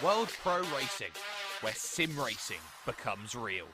World Pro Racing, where sim racing becomes real.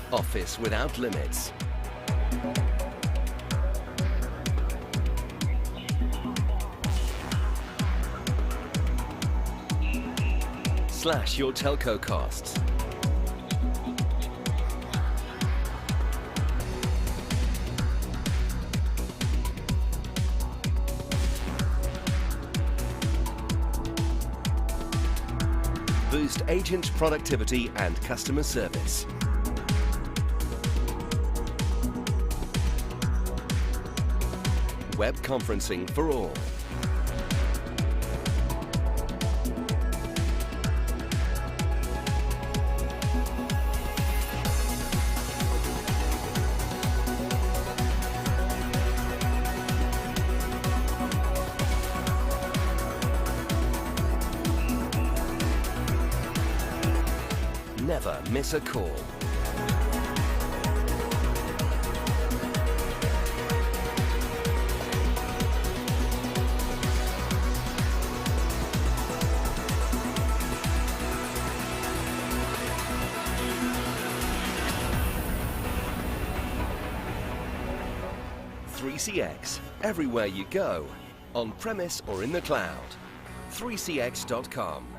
Office without limits. Slash your telco costs. Boost agent productivity and customer service. Web conferencing for all. miss a call. .3CX, everywhere you go, on premise or in the cloud. 3cx.com.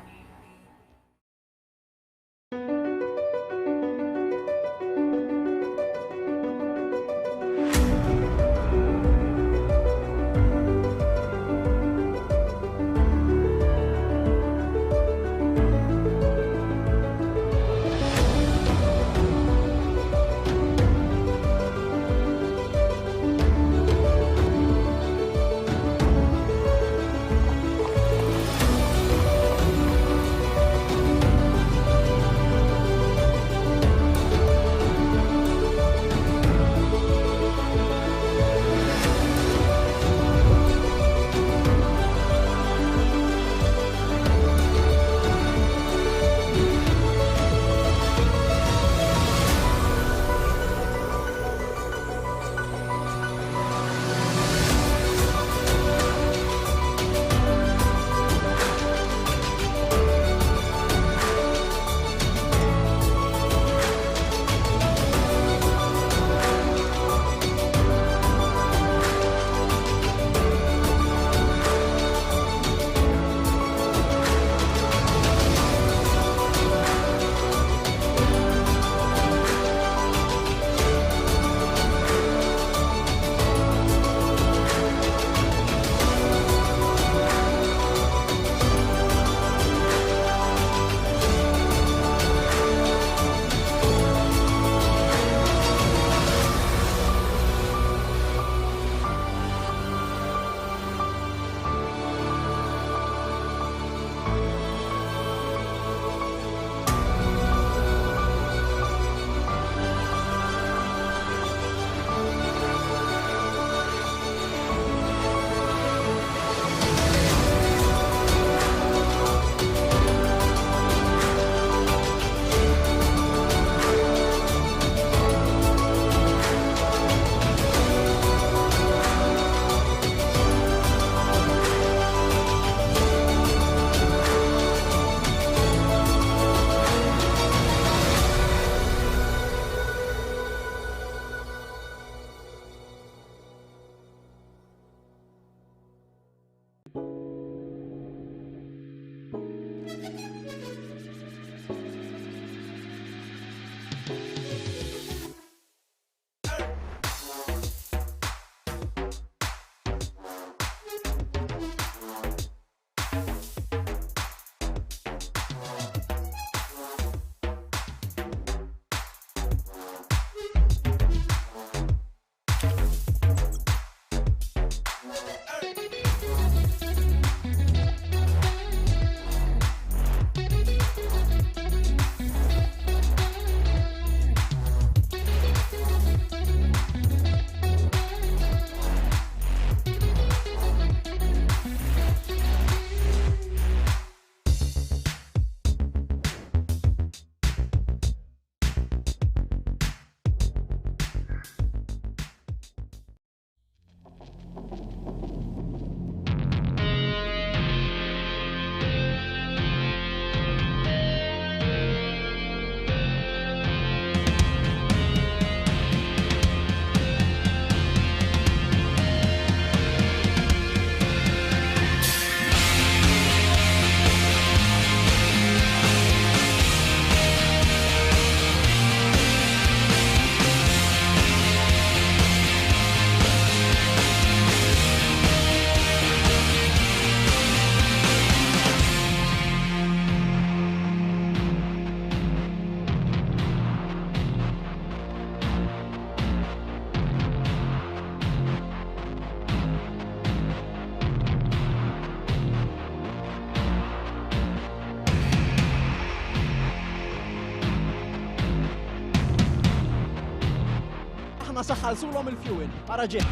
saħħalsulhom il-fuel ara ġej.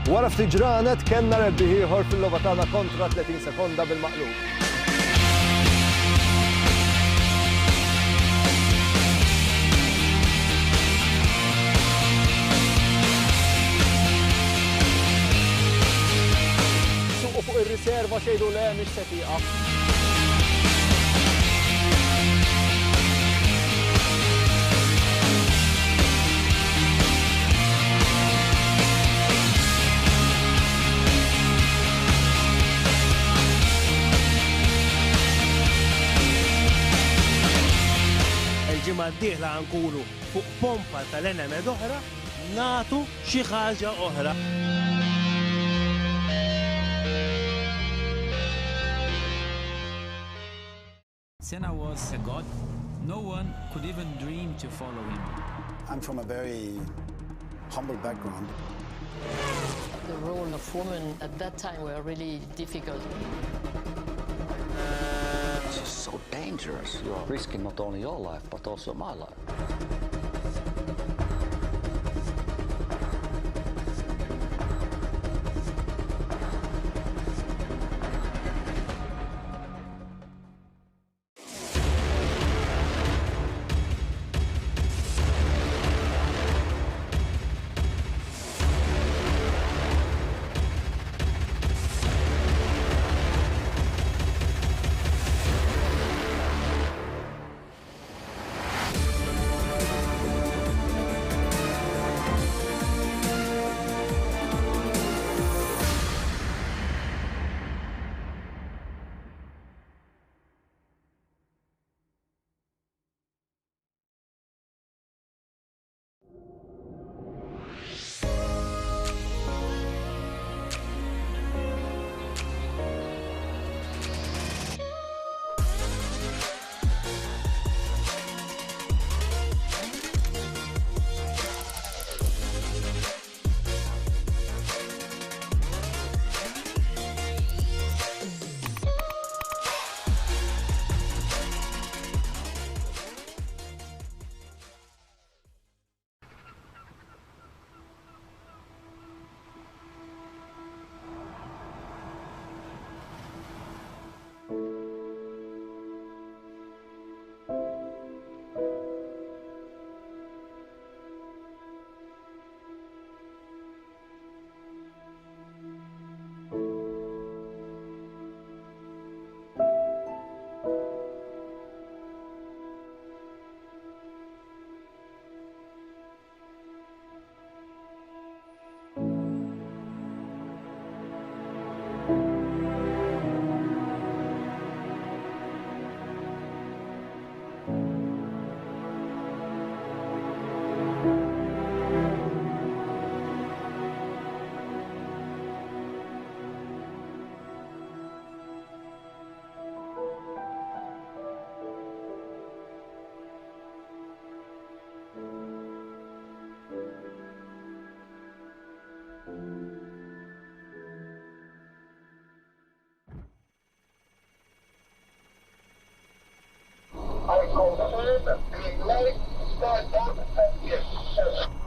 Wara ftit ġranet kellna rebbieħ ieħor fil-logħba tagħna kontra 30 sekonda bil-maqlub. jgħidu le mhix se tieqaf. Il-ġimgħa d-dieħla nkunu fuq pompa tal-Enemed oħra, nagħtu xi ħaġa oħra. Senna was a god. No one could even dream to follow him. I'm from a very humble background. The role of women at that time were really difficult. This is so dangerous. You're risking not only your life, but also my life.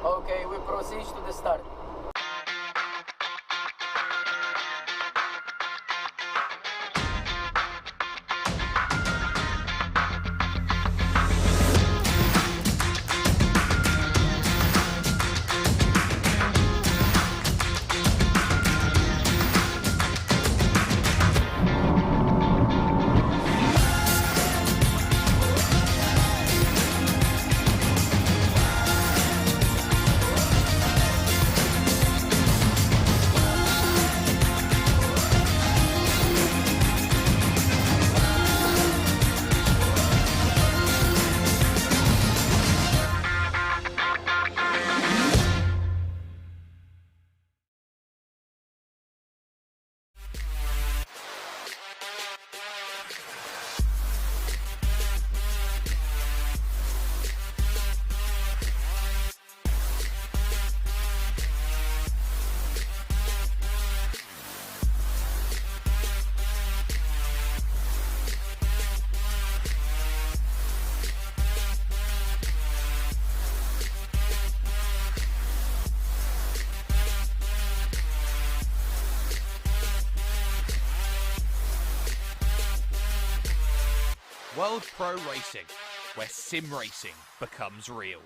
Okay, we proceed to the start. World Pro Racing, where sim racing becomes real.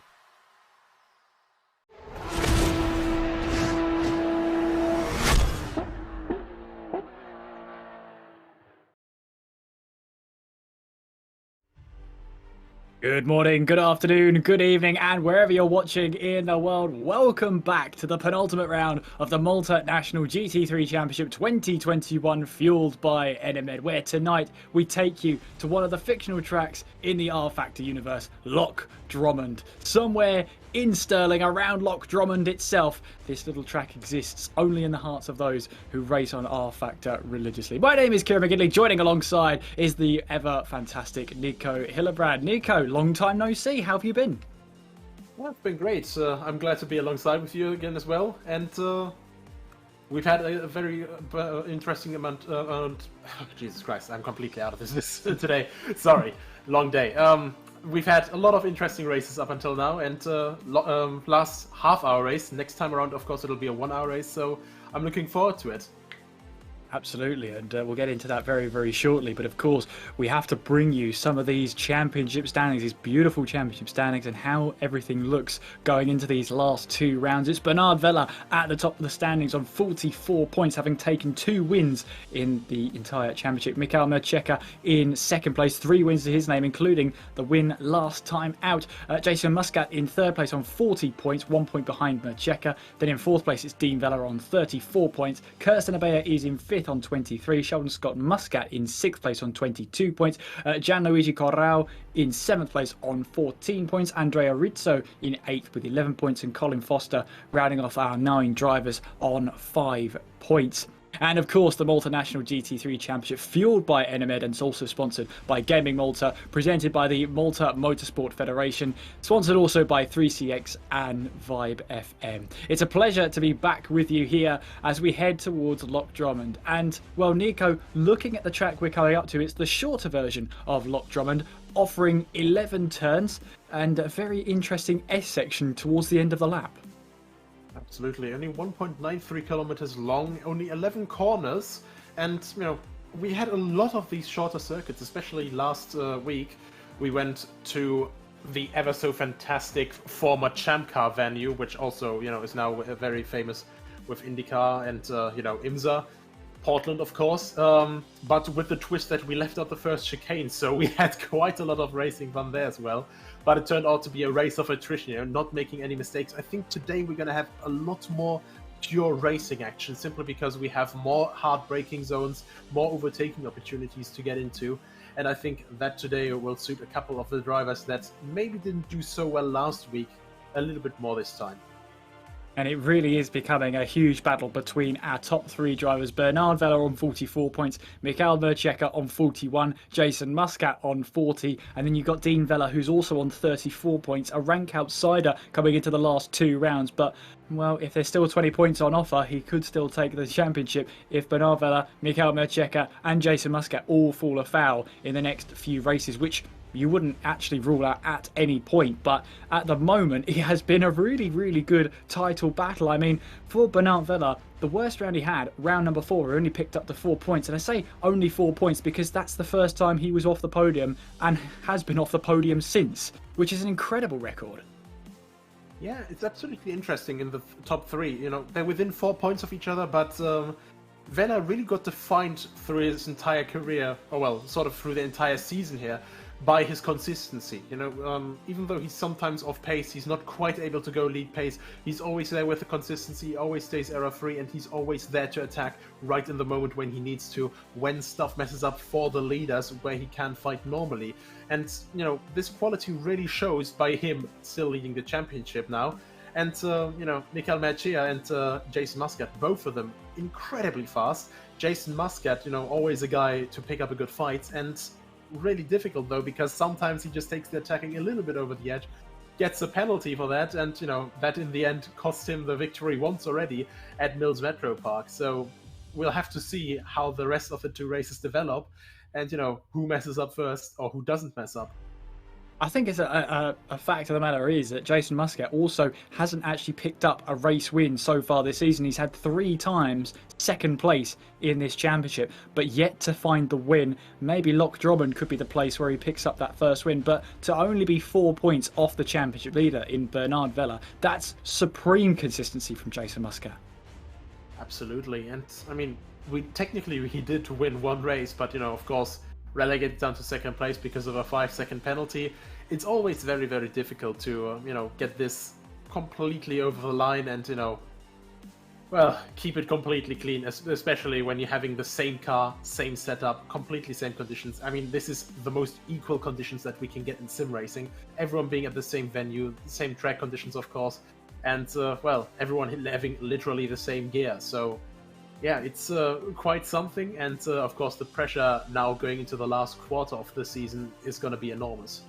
Good morning, good afternoon, good evening, and wherever you're watching in the world, welcome back to the penultimate round of the Malta National GT3 Championship 2021, fueled by Enemed, where tonight we take you to one of the fictional tracks in the R Factor universe, Loch Drummond. Somewhere in Stirling, around Loch Drummond itself, this little track exists only in the hearts of those who race on R Factor religiously. My name is Kieran McGinley. Joining alongside is the ever fantastic Nico Hillebrand. Nico, long time no see. How have you been? Well, it's been great. I'm glad to be alongside with you again as well. And we've had a very interesting amount. Jesus Christ, I'm completely out of this today. Sorry, long day. We've had a lot of interesting races up until now, and last half-hour race. Next time around, of course, it'll be a 1-hour race, so I'm looking forward to it. Absolutely, and we'll get into that very, very shortly. But of course, we have to bring you some of these championship standings, these beautiful championship standings, and how everything looks going into these last two rounds. It's Bernard Vella at the top of the standings on 44 points, having taken 2 wins in the entire championship. Michael Mercheka in second place, 3 wins to his name, including the win last time out. Jason Muscat in third place on 40 points, 1 point behind Mercheka. Then in fourth place, it's Dean Vella on 34 points. Kirsten Abea is in fifth on 23. Sheldon Scott Muscat in 6th place on 22 points. Gianluigi Corrao in 7th place on 14 points. Andrea Rizzo in 8th with 11 points. And Colin Foster rounding off our 9 drivers on 5 points. And of course, the Malta National GT3 Championship, fueled by Enemed and also sponsored by Gaming Malta, presented by the Malta Motorsport Federation, sponsored also by 3CX and Vibe FM. It's a pleasure to be back with you here as we head towards Loch Drummond. And, well, Nico, looking at the track we're coming up to, it's the shorter version of Loch Drummond, offering 11 turns and a very interesting S section towards the end of the lap. Absolutely, only 1.93 kilometers long, only 11 corners, and we had a lot of these shorter circuits, especially last week. We went to the ever so fantastic former Champ Car venue, which also is now very famous with IndyCar and IMSA. Portland, of course, but with the twist that we left out the first chicane, so we had quite a lot of racing fun there as well. But it turned out to be a race of attrition, not making any mistakes. I think today we're going to have a lot more pure racing action, simply because we have more hard braking zones, more overtaking opportunities to get into. And I think that today will suit a couple of the drivers that maybe didn't do so well last week a little bit more this time. And it really is becoming a huge battle between our top 3 drivers. Bernard Vella on 44 points, Michael Mercheka on 41, Jason Muscat on 40, and then you've got Dean Vella, who's also on 34 points, a rank outsider coming into the last 2 rounds. But, well, if there's still 20 points on offer, he could still take the championship if Bernard Vella, Michael Mercheka and Jason Muscat all fall afoul in the next few races, which you wouldn't actually rule out at any point. But at the moment, it has been a really, really good title battle. I mean, for Bernard Vella, the worst round he had, round number 4, he only picked up the 4 points. And I say only 4 points because that's the first time he was off the podium and has been off the podium since, which is an incredible record. Yeah, it's absolutely interesting in the top 3. They're within 4 points of each other, but Vella really got defined through his entire career, or well, sort of through the entire season here, by his consistency. Even though he's sometimes off pace, he's not quite able to go lead pace, he's always there with the consistency, always stays error free, and he's always there to attack right in the moment when he needs to, when stuff messes up for the leaders where he can fight normally. And this quality really shows by him still leading the championship now. And Michael Mercheka and Jason Muscat, both of them incredibly fast. Jason Muscat, always a guy to pick up a good fight, and really difficult though, because sometimes he just takes the attacking a little bit over the edge, gets a penalty for that, and that in the end cost him the victory once already at Mills Metro Park. So we'll have to see how the rest of the 2 races develop, and who messes up first or who doesn't mess up. I think it's a fact of the matter is that Jason Muscat also hasn't actually picked up a race win so far this season. He's had 3 times second place in this championship, but yet to find the win. Maybe Loch Drummond could be the place where he picks up that first win, but to only be 4 points off the championship leader in Bernard Vella, that's supreme consistency from Jason Muscat. Absolutely, and I mean, he did win 1 race, but of course, relegated down to second place because of a 5-second penalty. it's always very, very difficult to, get this completely over the line and, well, keep it completely clean, especially when you're having the same car, same setup, completely same conditions. I mean, this is the most equal conditions that we can get in sim racing. Everyone being at the same venue, same track conditions, of course, and, well, everyone having literally the same gear. So, yeah, it's quite something, and, of course, the pressure now going into the last quarter of the season is going to be enormous.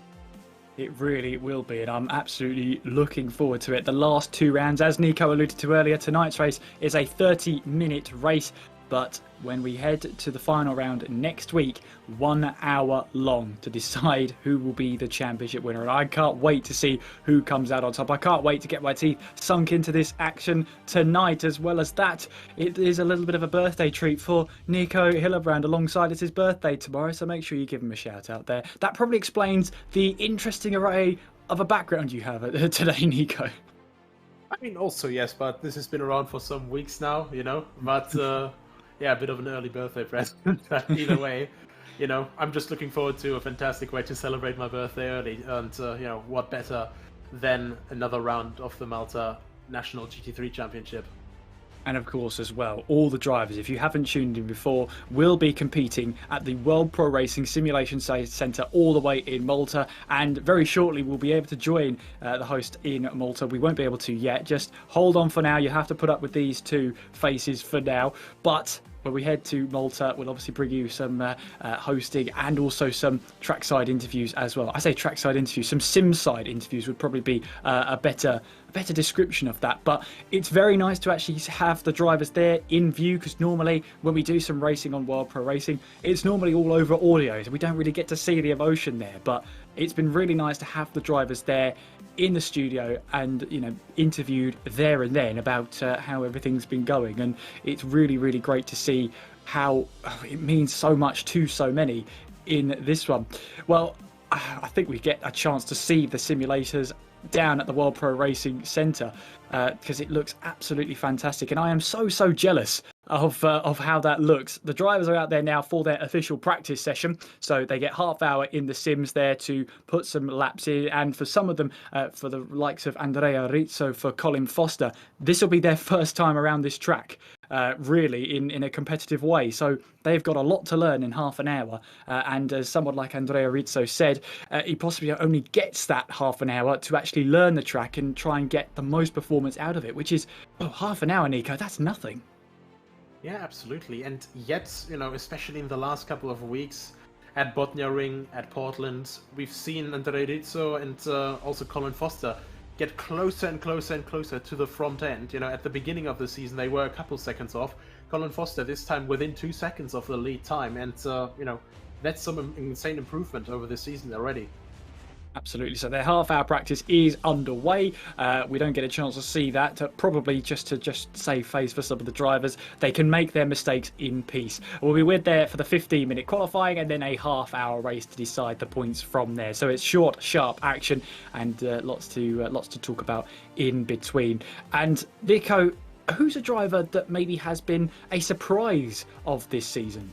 It really will be, and I'm absolutely looking forward to it. The last 2 rounds, as Nico alluded to earlier, tonight's race is a 30-minute race, but when we head to the final round next week, 1 hour long to decide who will be the championship winner. And I can't wait to see who comes out on top. I can't wait to get my teeth sunk into this action tonight. As well as that, it is a little bit of a birthday treat for Nico Hillebrand alongside it's his birthday tomorrow, so make sure you give him a shout out there. That probably explains the interesting array of a background you have today, Nico. I mean, also, yes, but this has been around for some weeks now, but... yeah, a bit of an early birthday present. Either way, I'm just looking forward to a fantastic way to celebrate my birthday early. And, what better than another round of the Malta National GT3 Championship. And of course, as well, all the drivers, if you haven't tuned in before, will be competing at the World Pro Racing Simulation Centre all the way in Malta. And very shortly, we'll be able to join the host in Malta. We won't be able to yet. Just hold on for now. You have to put up with these 2 faces for now. But when we head to Malta, we'll obviously bring you some hosting and also some trackside interviews as well. I say trackside interviews, some sim-side interviews would probably be a better description of that. But it's very nice to actually have the drivers there in view, because normally when we do some racing on World Pro Racing, it's normally all over audio, so we don't really get to see the emotion there. But it's been really nice to have the drivers there in the studio and interviewed there and then about how everything's been going. And it's really, really great to see how it means so much to so many in this one. Well, I think we get a chance to see the simulators down at the World Pro Racing Centre because it looks absolutely fantastic, and I am so jealous of how that looks. The drivers are out there now for their official practice session, so they get half hour in the sims there to put some laps in, and for some of them, for the likes of Andrea Rizzo, for Colin Foster, this will be their first time around this track. Really in a competitive way, so they've got a lot to learn in half an hour, and as someone like Andrea Rizzo said, he possibly only gets that half an hour to actually learn the track and try and get the most performance out of it, which is half an hour, Nico. That's nothing. Yeah, absolutely. And yet, especially in the last couple of weeks at Botnia Ring, at Portland, we've seen Andrea Rizzo and also Colin Foster get closer and closer and closer to the front end. At the beginning of the season, they were a couple seconds off. Colin Foster this time within 2 seconds of the lead time. And, that's some insane improvement over the season already. Absolutely. So their half-hour practice is underway. We don't get a chance to see that, probably just to save face for some of the drivers. They can make their mistakes in peace. We'll be with there for the 15-minute qualifying and then a half-hour race to decide the points from there. So it's short, sharp action and lots to talk about in between. And Nico, who's a driver that maybe has been a surprise of this season?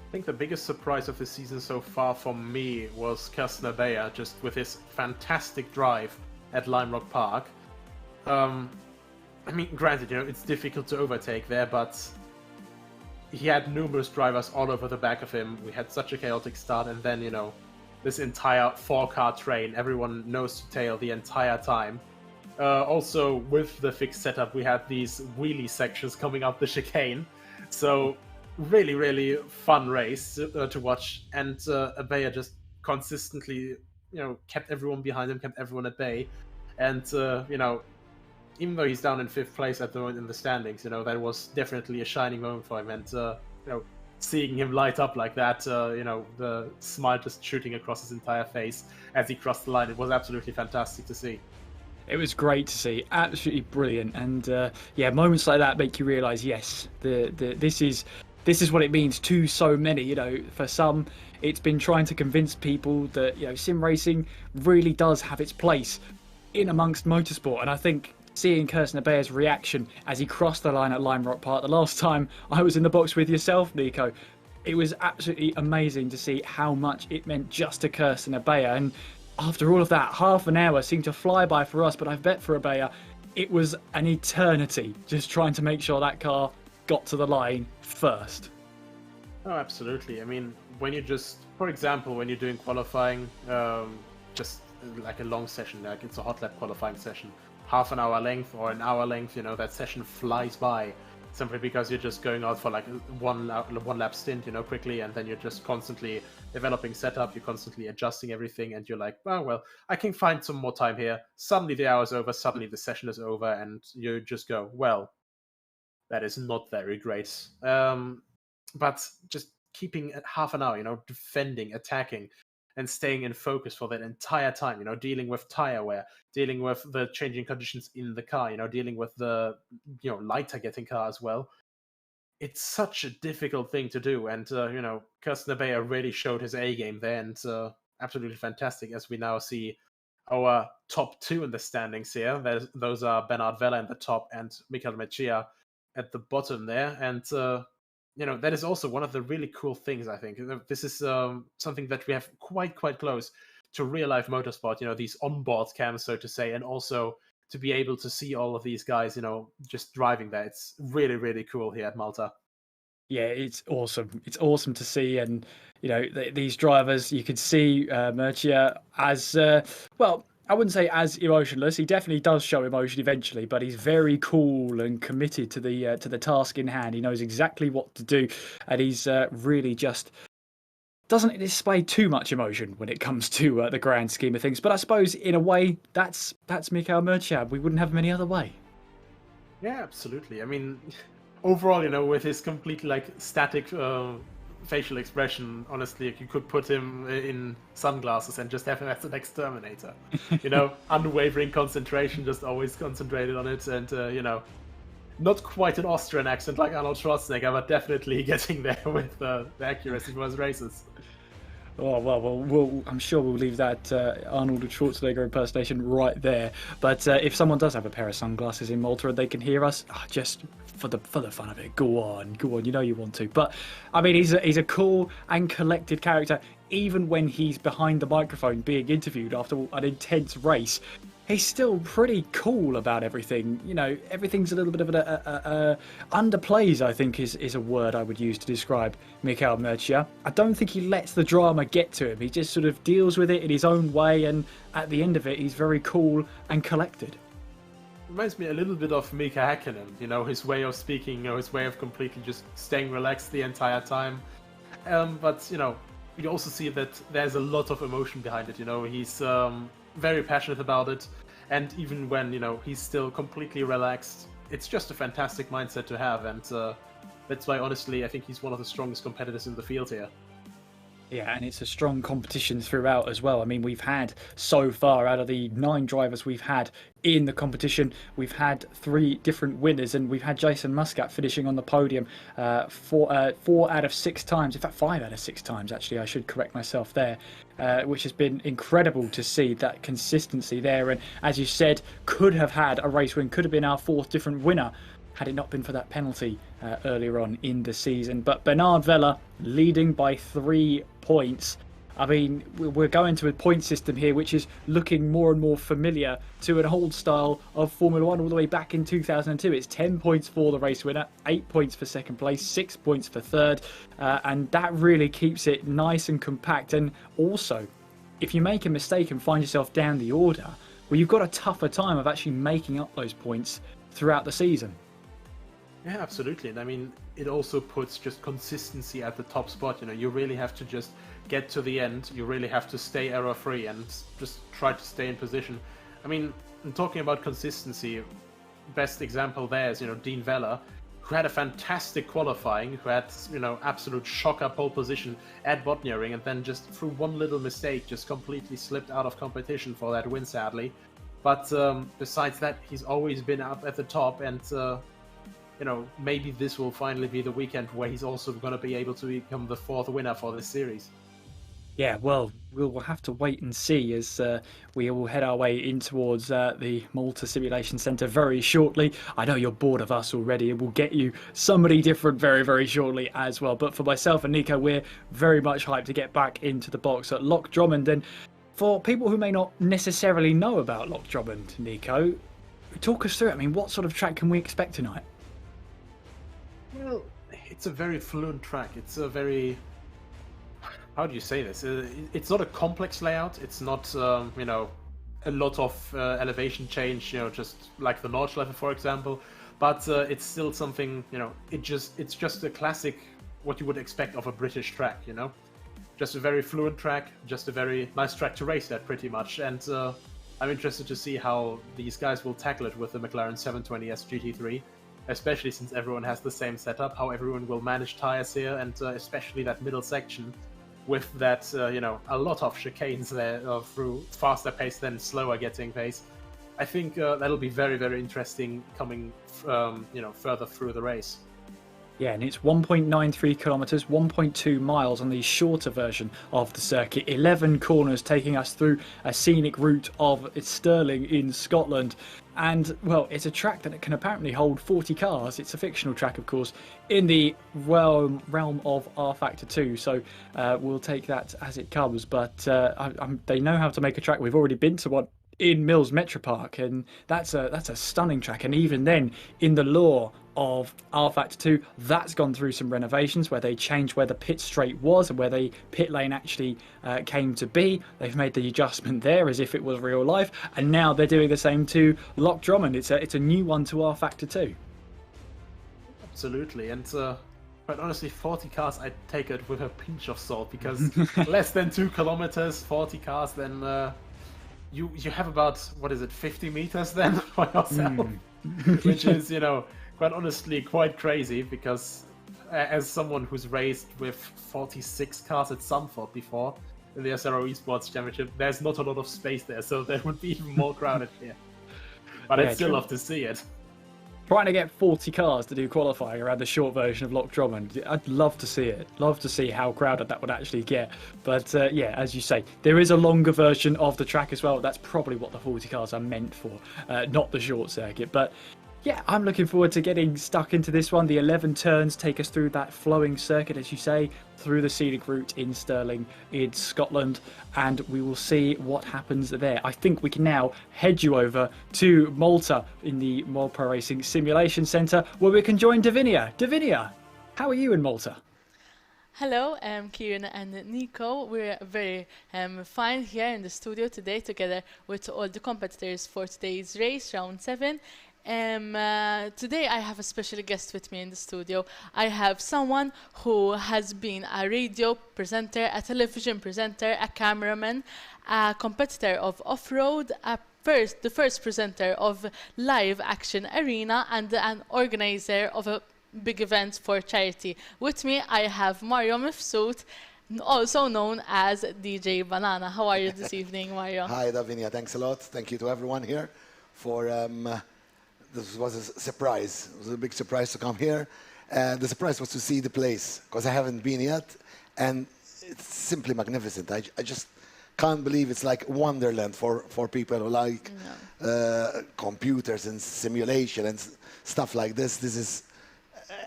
I think the biggest surprise of the season so far for me was Kirsten Abea, just with his fantastic drive at Lime Rock Park. I mean, granted, it's difficult to overtake there, but he had numerous drivers all over the back of him. We had such a chaotic start, and then, this entire 4-car train, everyone nose to tail the entire time. Also, with the fixed setup, we had these wheelie sections coming up the chicane. So, really, really fun race to watch, and Abea just consistently, kept everyone behind him, kept everyone at bay, and even though he's down in 5th place at the moment in the standings, that was definitely a shining moment for him, and seeing him light up like that, the smile just shooting across his entire face as he crossed the line, it was absolutely fantastic to see. It was great to see, absolutely brilliant, and moments like that make you realise, yes, this is what it means to so many. For some, it's been trying to convince people that sim racing really does have its place in amongst motorsport. And I think seeing Kirsten Abea's reaction as he crossed the line at Lime Rock Park the last time I was in the box with yourself, Nico, it was absolutely amazing to see how much it meant just to Kirsten Abea. And after all of that, half an hour seemed to fly by for us, but I bet for Abea, it was an eternity just trying to make sure that car got to the line first. Oh, absolutely. I mean, when you just, for example, when you're doing qualifying, just like a long session, like it's a hot lap qualifying session, half an hour length or an hour length, you know, that session flies by simply because you're just going out for like one lap stint, you know, quickly, and then you're just constantly developing setup, you're constantly adjusting everything, and you're like, oh, well, I can find some more time here. Suddenly the hour's over, suddenly the session is over, and you just go, well, that is not very great. But just keeping half an hour, you know, defending, attacking, and staying in focus for that entire time, you know, dealing with tire wear, dealing with the changing conditions in the car, you know, dealing with the, you know, lighter getting car as well. It's such a difficult thing to do. And, you know, Kirsten Abea really showed his A game there, and absolutely fantastic as we now see our top two in the standings here. Those are Bernard Vella in the top and Michael Mejia at the bottom there. And, you know, that is also one of the really cool things, I think. This is something that we have quite close to real-life motorsport, you know, these onboard cams, so to say, and also to be able to see all of these guys, you know, just driving there. It's really cool here at Malta. Yeah, it's awesome. It's awesome to see. And, you know, these drivers, you could see Murcia as, well, I wouldn't say as emotionless. He definitely does show emotion eventually, but he's very cool and committed to the task in hand. He knows exactly what to do, and he's really just doesn't display too much emotion when it comes to the grand scheme of things. But I suppose in a way, that's Mikhail Murcia. We wouldn't have him any other way. Yeah, absolutely. I mean, overall, you know, with his completely like static facial expression, honestly, you could put him in sunglasses and just have him as the next Terminator. You know, unwavering concentration, just always concentrated on it, and you know, not quite an Austrian accent like Arnold Schwarzenegger, but definitely getting there with the accuracy for his races. Oh, well, I'm sure we'll leave that Arnold Schwarzenegger impersonation right there. But if someone does have a pair of sunglasses in Malta and they can hear us, just for the fun of it, go on, you know you want to. But I mean, he's a cool and collected character. Even when he's behind the microphone being interviewed after an intense race, he's still pretty cool about everything. You know, everything's a little bit of an underplays, I think, is a word I would use to describe Mikhail Murcia. I don't think he lets the drama get to him. He just sort of deals with it in his own way, and at the end of it, he's very cool and collected. Reminds me a little bit of Mika Häkkinen, you know, his way of speaking, you know, his way of completely just staying relaxed the entire time. But, you know, you also see that there's a lot of emotion behind it, you know, he's very passionate about it, and even when, you know, he's still completely relaxed, it's just a fantastic mindset to have, and that's why, honestly, I think he's one of the strongest competitors in the field here. Yeah, and it's a strong competition throughout as well. I mean, we've had so far, out of the 9 drivers we've had in the competition, we've had 3 different winners, and we've had Jason Muscat finishing on the podium 4 out of 6 times. In fact, 5 out of 6 times, actually. I should correct myself there, which has been incredible to see that consistency there. And as you said, could have had a race win, could have been our 4th different winner had it not been for that penalty earlier on in the season. But Bernard Vella leading by 3 points. I mean, we're going to a point system here which is looking more and more familiar to an old style of Formula 1 all the way back in 2002. It's 10 points for the race winner, 8 points for second place, 6 points for third, and that really keeps it nice and compact. And also, if you make a mistake and find yourself down the order, well, you've got a tougher time of actually making up those points throughout the season. Yeah, absolutely. And I mean, it also puts just consistency at the top spot. You know, you really have to just get to the end. You really have to stay error-free and just try to stay in position. I mean, in talking about consistency, best example there is, you know, Dean Vella, who had a fantastic qualifying, who had, you know, absolute shocker pole position at Botniering, and then just through one little mistake, just completely slipped out of competition for that win, sadly. But besides that, he's always been up at the top, and you know, maybe this will finally be the weekend where he's also going to be able to become the 4th winner for this series. Yeah, well, we'll have to wait and see as we will head our way in towards the Malta Simulation Centre very shortly. I know you're bored of us already, and we'll get you somebody different very, very shortly as well. But for myself and Nico, we're very much hyped to get back into the box at Loch Drummond. And for people who may not necessarily know about Loch Drummond, Nico, talk us through it. I mean, what sort of track can we expect tonight? Well, it's a very fluent track. It's a very... How do you say this? It's not a complex layout. It's not, you know, a lot of elevation change, you know, just like the Nordschleife, for example. But it's still something, you know, it's just a classic, what you would expect of a British track, you know? Just a very fluent track, just a very nice track to race at, pretty much. And I'm interested to see how these guys will tackle it with the McLaren 720S GT3, especially since everyone has the same setup, how everyone will manage tires here, and especially that middle section with that, you know, a lot of chicanes there through faster pace than slower getting pace. I think that'll be very, very interesting coming, you know, further through the race. Yeah, and it's 1.93 kilometres, 1.2 miles on the shorter version of the circuit. 11 corners taking us through a scenic route of Stirling in Scotland. And, well, it's a track that can apparently hold 40 cars. It's a fictional track, of course, in the realm of R Factor 2. So we'll take that as it comes. But they know how to make a track. We've already been to one in Mills Metro Park, and that's a stunning track. And even then, in the lore of R Factor 2, that's gone through some renovations where they changed where the pit straight was and where the pit lane actually came to be. They've made the adjustment there as if it was real life, and now they're doing the same to Loch Drummond. It's a new one to R Factor 2. Absolutely, and quite honestly, 40 cars, I'd take it with a pinch of salt, because less than 2 kilometers, 40 cars, then you have about, what is it, 50 meters then for yourself, which is, you know, quite honestly quite crazy, because as someone who's raced with 46 cars at Zandvoort before in the SRO Esports Championship, there's not a lot of space there, so there would be even more crowded here. But yeah, I'd still love to see it. Trying to get 40 cars to do qualifying around the short version of Loch Drummond. I'd love to see it. Love to see how crowded that would actually get. But yeah, as you say, there is a longer version of the track as well. That's probably what the 40 cars are meant for, not the short circuit. But yeah, I'm looking forward to getting stuck into this one. The 11 turns take us through that flowing circuit, as you say, through the scenic route in Stirling in Scotland, and we will see what happens there. I think we can now head you over to Malta in the Malta Pro Racing Simulation Centre, where we can join Davinia. Davinia, how are you in Malta? Hello, Kieran and Nico. We're very fine here in the studio today together with all the competitors for today's race, round 7. Today I have a special guest with me in the studio. I have someone who has been a radio presenter, a television presenter, a cameraman, a competitor of off-road, the first presenter of live action arena, and an organizer of a big event for charity. With me I have Mario Mifsud, also known as DJ Banana. How are you this evening, Mario? Hi Davinia, thanks a lot. Thank you to everyone here for this was a surprise. It was a big surprise to come here. The surprise was to see the place, because I haven't been yet, and it's simply magnificent. I just can't believe it's like Wonderland for people who like computers and simulation and stuff like this. This is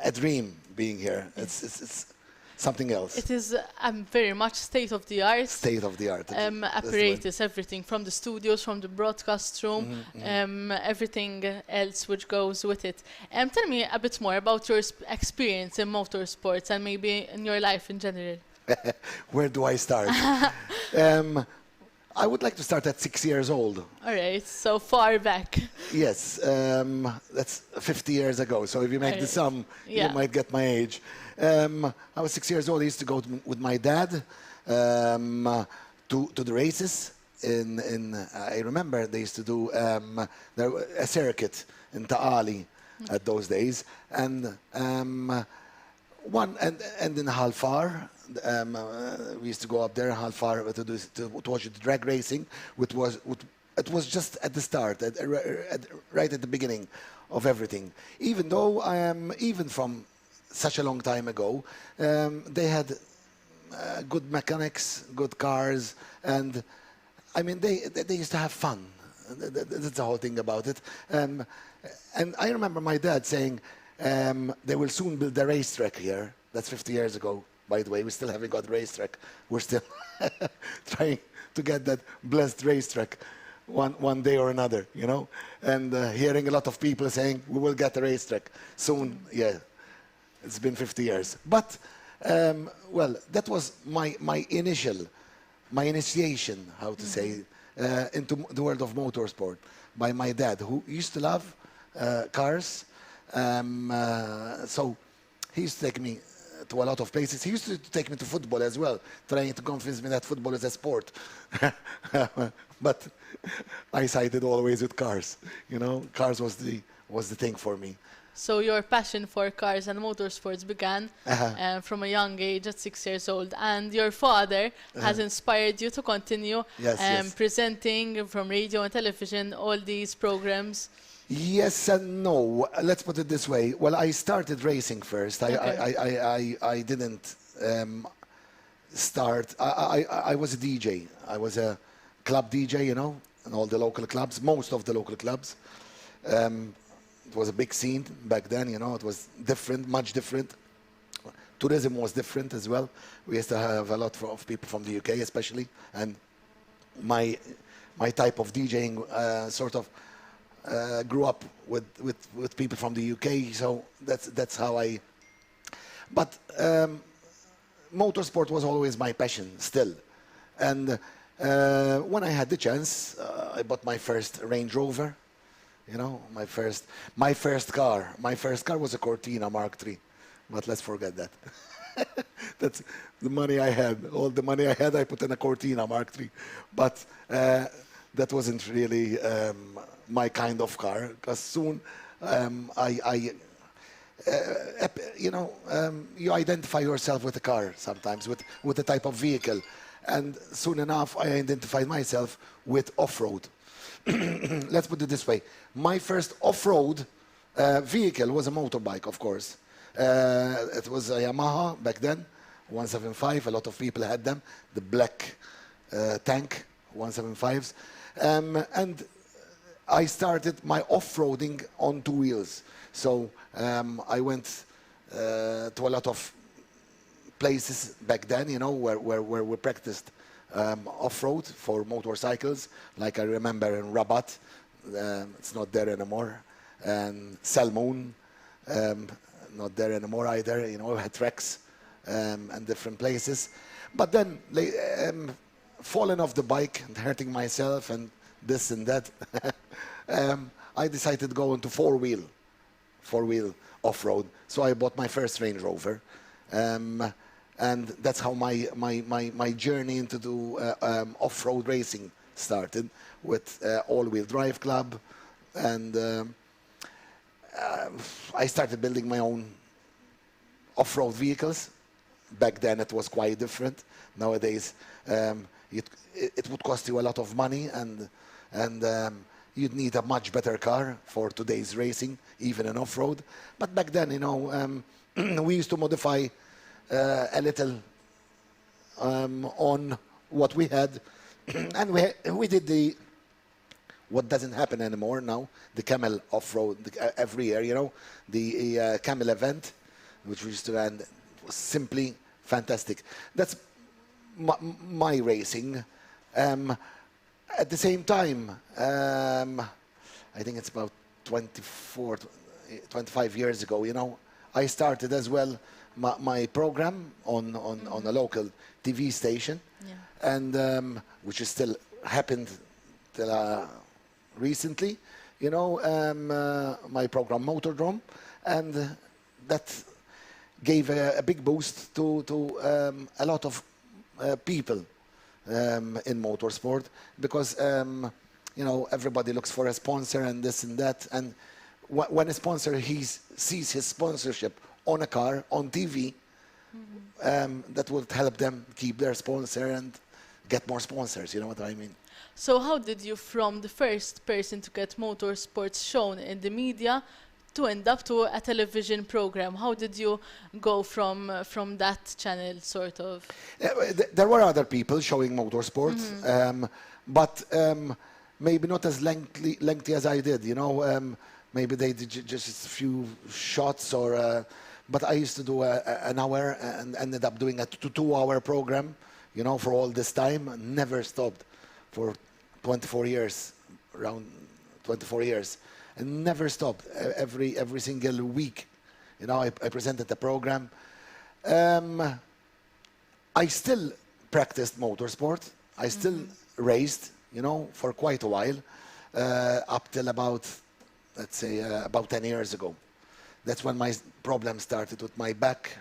a dream being here. It's something else. It is very much state-of-the-art. State-of-the-art. Apparatus, everything from the studios, from the broadcast room, everything else which goes with it. Tell me a bit more about your experience in motorsports and maybe in your life in general. Where do I start? I would like to start at 6 years old. All right, so far back. Yes, that's 50 years ago. So if you make the sum, you might get my age. I was 6 years old. I used to go with my dad to the races. I remember they used to do a circuit in Ta'ali at those days, and in Halfar. We used to go up there in Halfar to watch the drag racing, it was just at the start, right at the beginning of everything. Even though even from such a long time ago, they had good mechanics, good cars, and I mean they used to have fun. That's the whole thing about it. And I remember my dad saying they will soon build a racetrack here. That's 50 years ago, by the way. We still haven't got a racetrack. We're still trying to get that blessed racetrack one day or another, you know. And hearing a lot of people saying we will get a racetrack soon. Yeah, it's been 50 years. But well, that was my initiation, how to say, into the world of motorsport by my dad, who used to love cars. So he used to take me to a lot of places. He used to take me to football as well, trying to convince me that football is a sport. But I sided always with cars. You know, cars was the thing for me. So your passion for cars and motorsports began from a young age at 6 years old, and your father has inspired you to continue presenting from radio and television all these programs. Yes and no. Let's put it this way. Well, I started racing first. I didn't start. I was a DJ. I was a club DJ, you know, in all the local clubs, most of the local clubs. It was a big scene back then, you know. It was different, much different. Tourism was different as well. We used to have a lot of people from the UK, especially, and my type of DJing sort of grew up with people from the UK. So that's how I. But motorsport was always my passion still, and when I had the chance, I bought my first Range Rover. You know, my first car. My first car was a Cortina Mark III, but let's forget that. That's the money I had. All the money I had, I put in a Cortina Mark III. But that wasn't really my kind of car, because soon you know, you identify yourself with a car sometimes, with the type of vehicle. And soon enough, I identified myself with off-road. Let's put it this way. My first off-road vehicle was a motorbike, of course. It was a Yamaha back then, 175. A lot of people had them, the black tank 175s. And I started my off-roading on 2 wheels. So I went to a lot of places back then, you know, where we practiced off-road for motorcycles. Like I remember in Rabat, it's not there anymore, and Salmoon, not there anymore either. You know, we had tracks and different places. But then falling off the bike and hurting myself and this and that, I decided to go into four-wheel off-road. So I bought my first Range Rover. And that's how my journey into the off-road racing started, with all-wheel drive club. And I started building my own off-road vehicles. Back then it was quite different. Nowadays it would cost you a lot of money, and you'd need a much better car for today's racing, even in off-road. But back then, you know, we used to modify a little on what we had, and we did what doesn't happen anymore now, the Camel off-road every year, you know, the Camel event, which we used to run, was simply fantastic. That's my racing. At the same time, I think it's about 25 years ago, you know, I started as well my program on a local TV station, and which is still happened till recently, you know, my program Motordrome, and that gave a big boost to a lot of people in motorsport, because you know, everybody looks for a sponsor and this and that, and when a sponsor sees his sponsorship on a car, on TV, that would help them keep their sponsor and get more sponsors, you know what I mean? So how did you, from the first person to get motorsports shown in the media to end up to a television program? How did you go from that channel, sort of? There were other people showing motorsport, but maybe not as lengthy as I did. You know, maybe they did just a few shots, or. But I used to do an hour and ended up doing a 2-hour program. You know, for all this time, never stopped for 24 years, around 24 years. And never stopped. Every single week, you know, I presented the program. I still practiced motorsport. I still raced, you know, for quite a while, up till about, let's say, about 10 years ago. That's when my problem started with my back,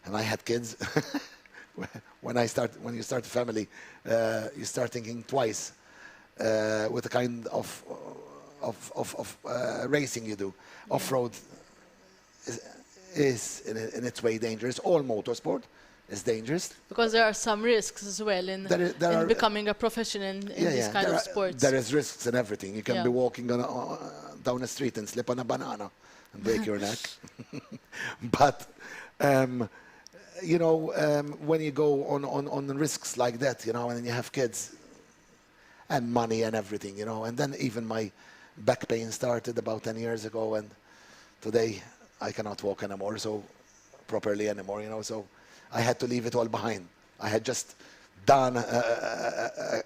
and I had kids. When you start a family, you start thinking twice with the kind of racing you do. Off-road is in its way dangerous. All motorsport is dangerous. Because there are some risks as well in becoming a professional in this kind of sports. There is risks in everything. You can be walking down the street and slip on a banana and break your neck. But you know, when you go on risks like that, you know, and you have kids and money and everything, you know, and then even my back pain started about 10 years ago, and today I cannot walk anymore, so properly anymore, you know, so I had to leave it all behind. I had just done a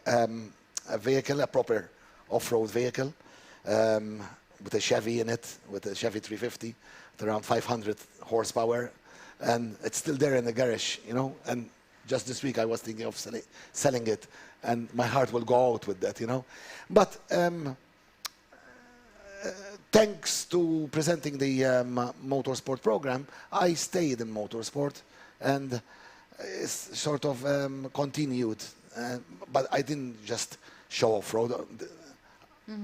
vehicle, a proper off-road vehicle, with a Chevy in it, with a Chevy 350, with around 500 horsepower, and it's still there in the garage, you know, and just this week I was thinking of selling it, and my heart will go out with that, you know. But thanks to presenting the motorsport program, I stayed in motorsport, and it's sort of continued. But I didn't just show off-road.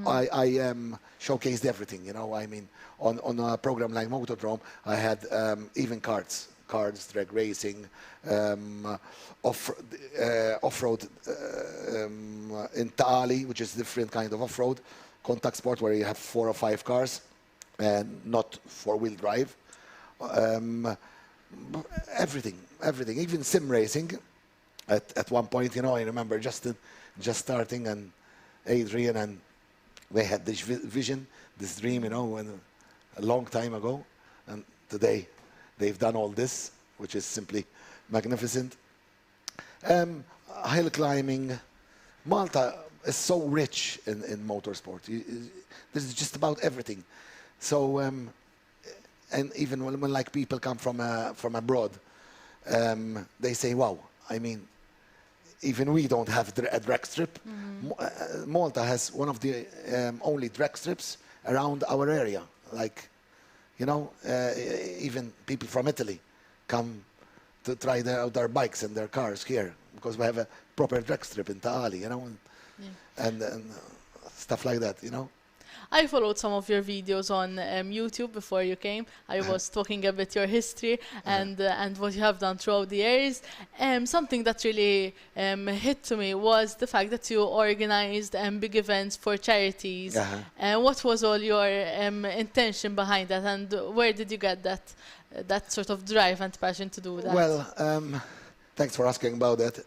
I showcased everything, you know. I mean, on a program like Motodrome, I had even cards, drag racing, off-road in Taali, which is a different kind of off-road, contact sport where you have 4 or 5 cars and not 4-wheel drive. Everything, even sim racing. At one point, you know, I remember just starting, and Adrian and they had this vision, this dream, you know, and a long time ago, and today they've done all this, which is simply magnificent. Hill climbing. Malta is so rich in motorsport. There's just about everything. So, and even when like people come from abroad, they say, "Wow!" I mean, even we don't have a drag strip. Malta has one of the only drag strips around our area. Like, you know, even people from Italy come to try out their bikes and their cars here because we have a proper drag strip in Taali, you know, and stuff like that, you know. I followed some of your videos on YouTube before you came. I was talking a bit your history and what you have done throughout the years. Something that really hit to me was the fact that you organized big events for charities. What was all your intention behind that, and where did you get that sort of drive and passion to do that? Well, thanks for asking about that.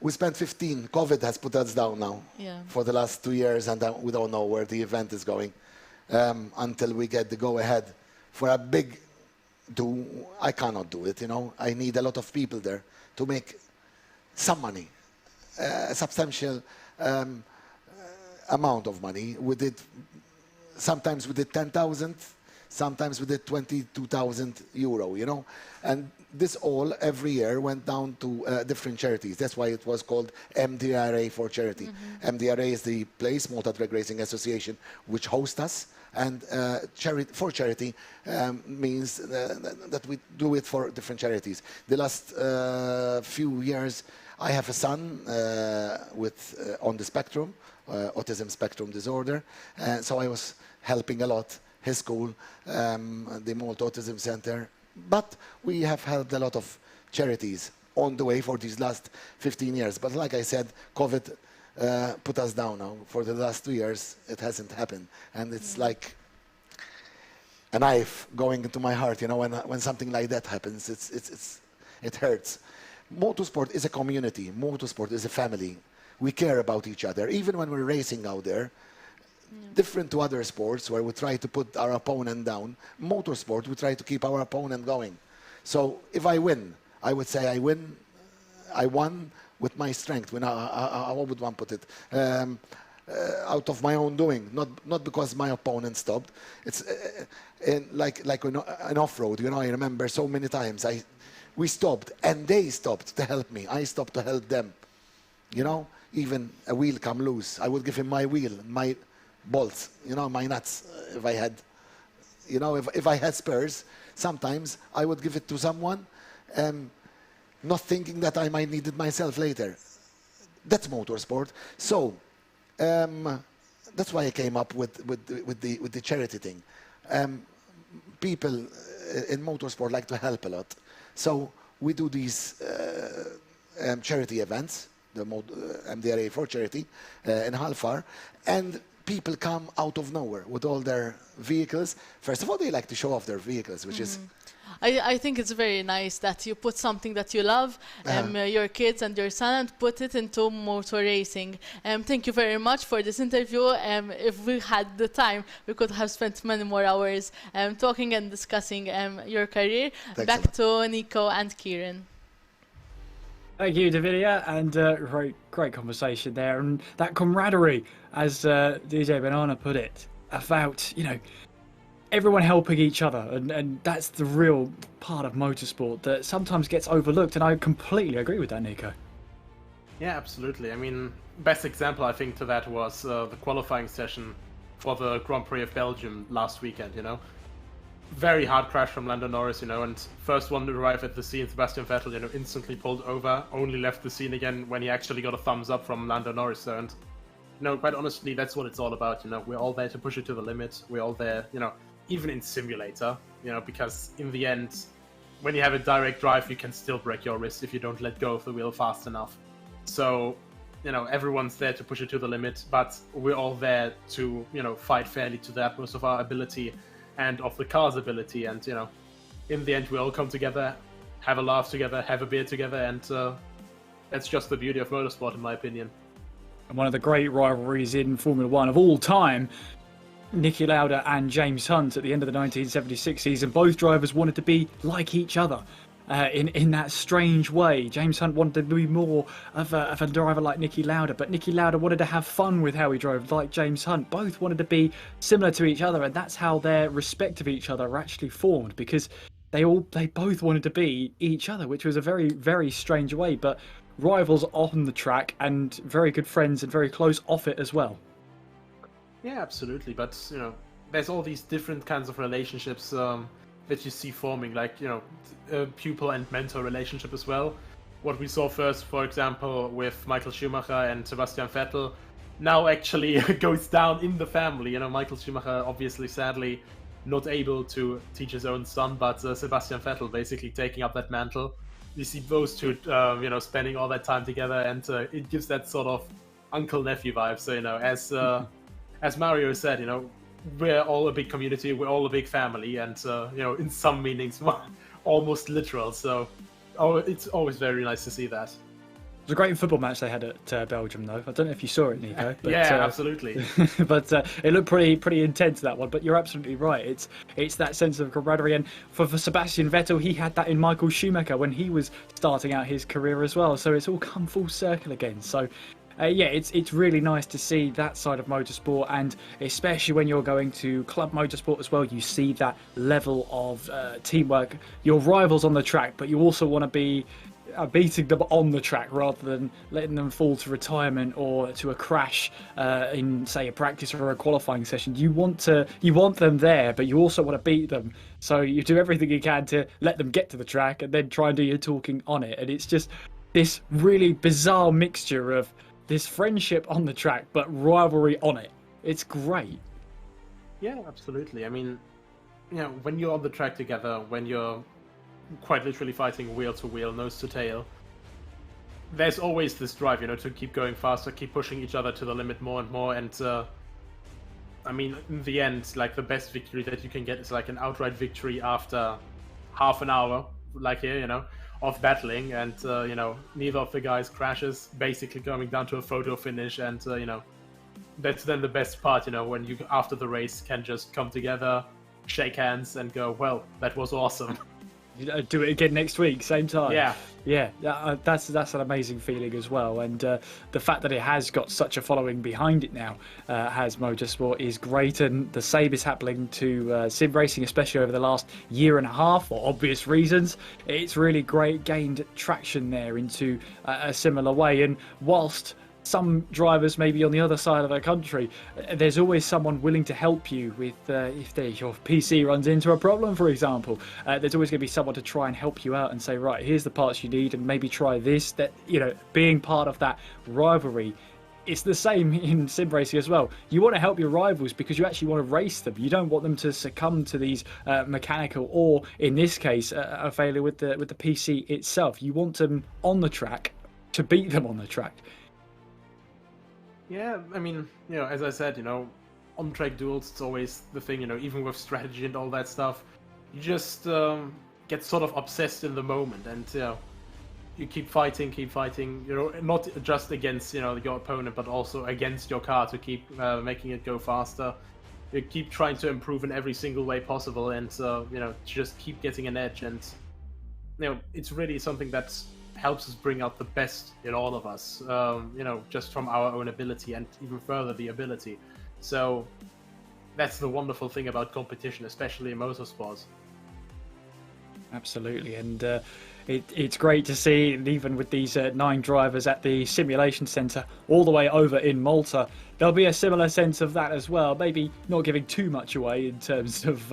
We spent 15. COVID has put us down now for the last 2 years, and we don't know where the event is going until we get the go-ahead for a big do. I cannot do it, you know. I need a lot of people there to make some money, a substantial amount of money. We did, sometimes we did 10,000, sometimes we did 22,000 euro, you know. And this all every year went down to different charities. That's why it was called MDRA for charity. MDRA is the place, Malta Drag Racing Association, which hosts us. And for charity means that we do it for different charities. The last few years, I have a son with on the spectrum, autism spectrum disorder. So I was helping a lot his school, the Malta Autism Center. But we have helped a lot of charities on the way for these last 15 years. But like I said, COVID put us down now. For the last 2 years, it hasn't happened. And it's like, a knife going into my heart, you know, when something like that happens. It hurts. Motorsport is a community. Motorsport is a family. We care about each other, even when we're racing out there. Different to other sports where we try to put our opponent down. Motorsport, we try to keep our opponent going. So if I win, I would say I won with my strength. How would one put it? Out of my own doing, not because my opponent stopped. It's like an off-road, you know. I remember so many times we stopped and they stopped to help me. I stopped to help them. You know, even a wheel come loose, I would give him my wheel, my bolts, you know, my nuts. If I had, you know, if I had spares, sometimes I would give it to someone, not thinking that I might need it myself later. That's motorsport. So that's why I came up with the charity thing. People in motorsport like to help a lot, so we do these charity events, the MDRA for charity in Halfar, and people come out of nowhere with all their vehicles. First of all, they like to show off their vehicles, which is. I think it's very nice that you put something that you love, your kids and your son, and put it into motor racing. Thank you very much for this interview. If we had the time, we could have spent many more hours talking and discussing your career. Thanks Back to Nico and Kieran. Thank you, Davidia, and great conversation there, and that camaraderie, as DJ Banana put it, about, you know, everyone helping each other, and that's the real part of motorsport that sometimes gets overlooked, and I completely agree with that, Nico. Yeah, absolutely. I mean, best example I think to that was the qualifying session for the Grand Prix of Belgium last weekend, you know. Very hard crash from Lando Norris, you know, and first one to arrive at the scene, Sebastian Vettel, you know, instantly pulled over, only left the scene again when he actually got a thumbs up from Lando Norris. So, and, you know, quite honestly, that's what it's all about, you know. We're all there to push it to the limit. We're all there, you know, even in simulator, you know, because in the end, when you have a direct drive, you can still break your wrist if you don't let go of the wheel fast enough. So, you know, everyone's there to push it to the limit, but we're all there to, you know, fight fairly to the utmost of our ability and of the car's ability. And, you know, in the end, we all come together, have a laugh together, have a beer together, and that's just the beauty of motorsport, in my opinion. And one of the great rivalries in Formula One of all time, Niki Lauda and James Hunt at the end of the 1976 season, both drivers wanted to be like each other in that strange way. James Hunt wanted to be more of a driver like Niki Lauda, but Niki Lauda wanted to have fun with how he drove, like James Hunt. Both wanted to be similar to each other, and that's how their respect of each other actually formed, because they both wanted to be each other, which was a very, very strange way, but rivals on the track and very good friends and very close off it as well. Yeah, absolutely. But, you know, there's all these different kinds of relationships that you see forming, like, you know, pupil and mentor relationship as well. What we saw first, for example, with Michael Schumacher and Sebastian Vettel, now actually goes down in the family. You know, Michael Schumacher, obviously, sadly, not able to teach his own son, but Sebastian Vettel basically taking up that mantle. You see those two, you know, spending all that time together, and it gives that sort of uncle-nephew vibe. So, you know, as Mario said, you know, we're all a big community, we're all a big family, and, you know, in some meanings, almost literal. So, it's always very nice to see that. It was a great football match they had at Belgium, though. I don't know if you saw it, Nico. But, yeah, absolutely. But it looked pretty intense, that one. But you're absolutely right. It's that sense of camaraderie. And for Sebastian Vettel, he had that in Michael Schumacher when he was starting out his career as well. So it's all come full circle again. So yeah, it's really nice to see that side of motorsport, and especially when you're going to club motorsport as well, you see that level of teamwork. Your rivals on the track, but you also want to be beating them on the track rather than letting them fall to retirement or to a crash in, say, a practice or a qualifying session. You want them there, but you also want to beat them. So you do everything you can to let them get to the track and then try and do your talking on it. And it's just this really bizarre mixture of this friendship on the track, but rivalry on it. It's great. Yeah, absolutely. I mean, you know, when you're on the track together, when you're quite literally fighting wheel to wheel, nose to tail, there's always this drive, you know, to keep going faster, keep pushing each other to the limit more and more. And I mean, in the end, like the best victory that you can get is like an outright victory after half an hour, like here, of battling, and neither of the guys crashes, basically coming down to a photo finish, and that's then the best part, when you after the race can just come together, shake hands, and go, well, that was awesome. Do it again next week, same time. Yeah, that's an amazing feeling as well, and the fact that it has got such a following behind it now, has Motorsport, is great, and the same is happening to sim racing, especially over the last year and a half for obvious reasons. It's really great, gained traction there into a similar way, and whilst some drivers maybe on the other side of the country, there's always someone willing to help you with if your PC runs into a problem, for example. There's always going to be someone to try and help you out and say, right, here's the parts you need, and maybe try this. That, being part of that rivalry, it's the same in sim racing as well. You want to help your rivals because you actually want to race them. You don't want them to succumb to these mechanical, or in this case, a failure with the PC itself. You want them on the track to beat them on the track. Yeah, I mean, as I said, on-track duels, it's always the thing, even with strategy and all that stuff, you just get sort of obsessed in the moment, and, you keep fighting, not just against, your opponent, but also against your car to keep making it go faster. You keep trying to improve in every single way possible, and, just keep getting an edge, and, it's really something that's helps us bring out the best in all of us, just from our own ability, and even further the ability. So that's the wonderful thing about competition, especially in motorsports. Absolutely, and it's great to see, even with these 9 drivers at the simulation centre all the way over in Malta, there'll be a similar sense of that as well. Maybe not giving too much away in terms of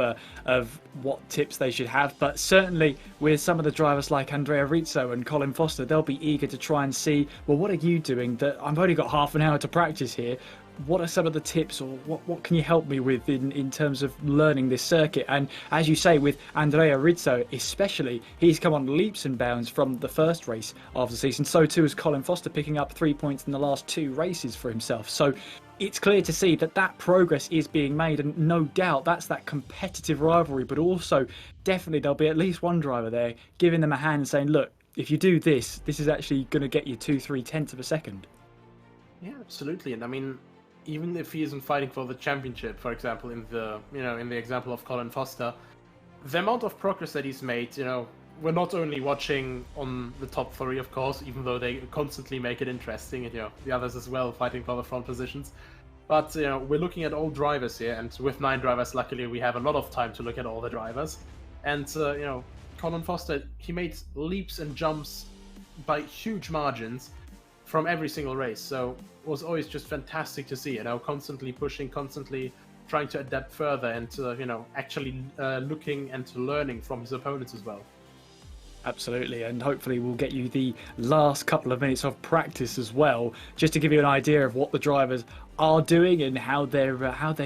what tips they should have, but certainly with some of the drivers like Andrea Rizzo and Colin Foster, they'll be eager to try and see, well, what are you doing? That I've only got half an hour to practice here. What are some of the tips, or what can you help me with in terms of learning this circuit? And as you say, with Andrea Rizzo especially, he's come on leaps and bounds from the first race of the season. So too is Colin Foster, picking up 3 points in the last 2 races for himself. So it's clear to see that progress is being made, and no doubt that's that competitive rivalry, but also definitely there'll be at least one driver there giving them a hand and saying, look, if you do this, this is actually going to get you 2-3 tenths of a second. Yeah, absolutely. And I mean, even if he isn't fighting for the championship, for example, in the example of Colin Foster, the amount of progress that he's made, we're not only watching on the top 3, of course, even though they constantly make it interesting, and the others as well fighting for the front positions, but we're looking at all drivers here, and with 9 drivers, luckily we have a lot of time to look at all the drivers, and Colin Foster, he made leaps and jumps by huge margins from every single race, so it was always just fantastic to see, constantly pushing, constantly trying to adapt further, and actually looking and learning from his opponents as well. Absolutely, and hopefully we'll get you the last couple of minutes of practice as well, just to give you an idea of what the drivers are doing and how they're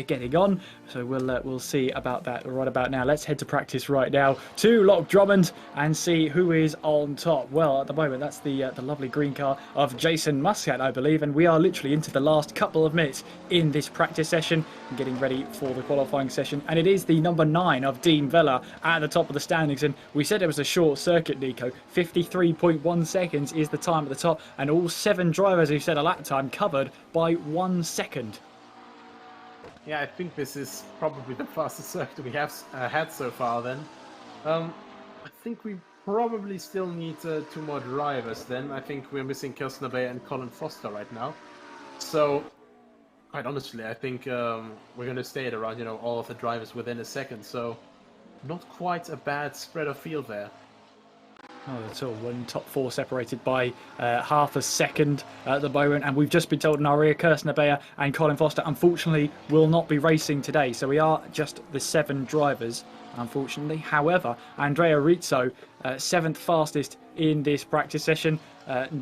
getting on. So we'll see about that right about now. Let's head to practice right now to Loch Drummond and see who is on top. Well, at the moment that's the lovely green car of Jason Muscat, I believe, and we are literally into the last couple of minutes in this practice session and getting ready for the qualifying session. And it is the number 9 of Dean Vella at the top of the standings, and we said it was a short circuit, Nico. 53.1 seconds is the time at the top, and all 7 drivers who set a lap time covered by 1 second. Yeah, I think this is probably the fastest circuit we have had so far then. I think we probably still need 2 more drivers then. I think we're missing Kirsten Abeya and Colin Foster right now. So, quite honestly, I think we're going to stay at around, all of the drivers within a second. So, not quite a bad spread of field there. Not at all. One top 4 separated by half a second at the moment, and we've just been told in our ear Kirsten Abeya and Colin Foster unfortunately will not be racing today, so we are just the 7 drivers, unfortunately. However, Andrea Rizzo, 7th fastest in this practice session,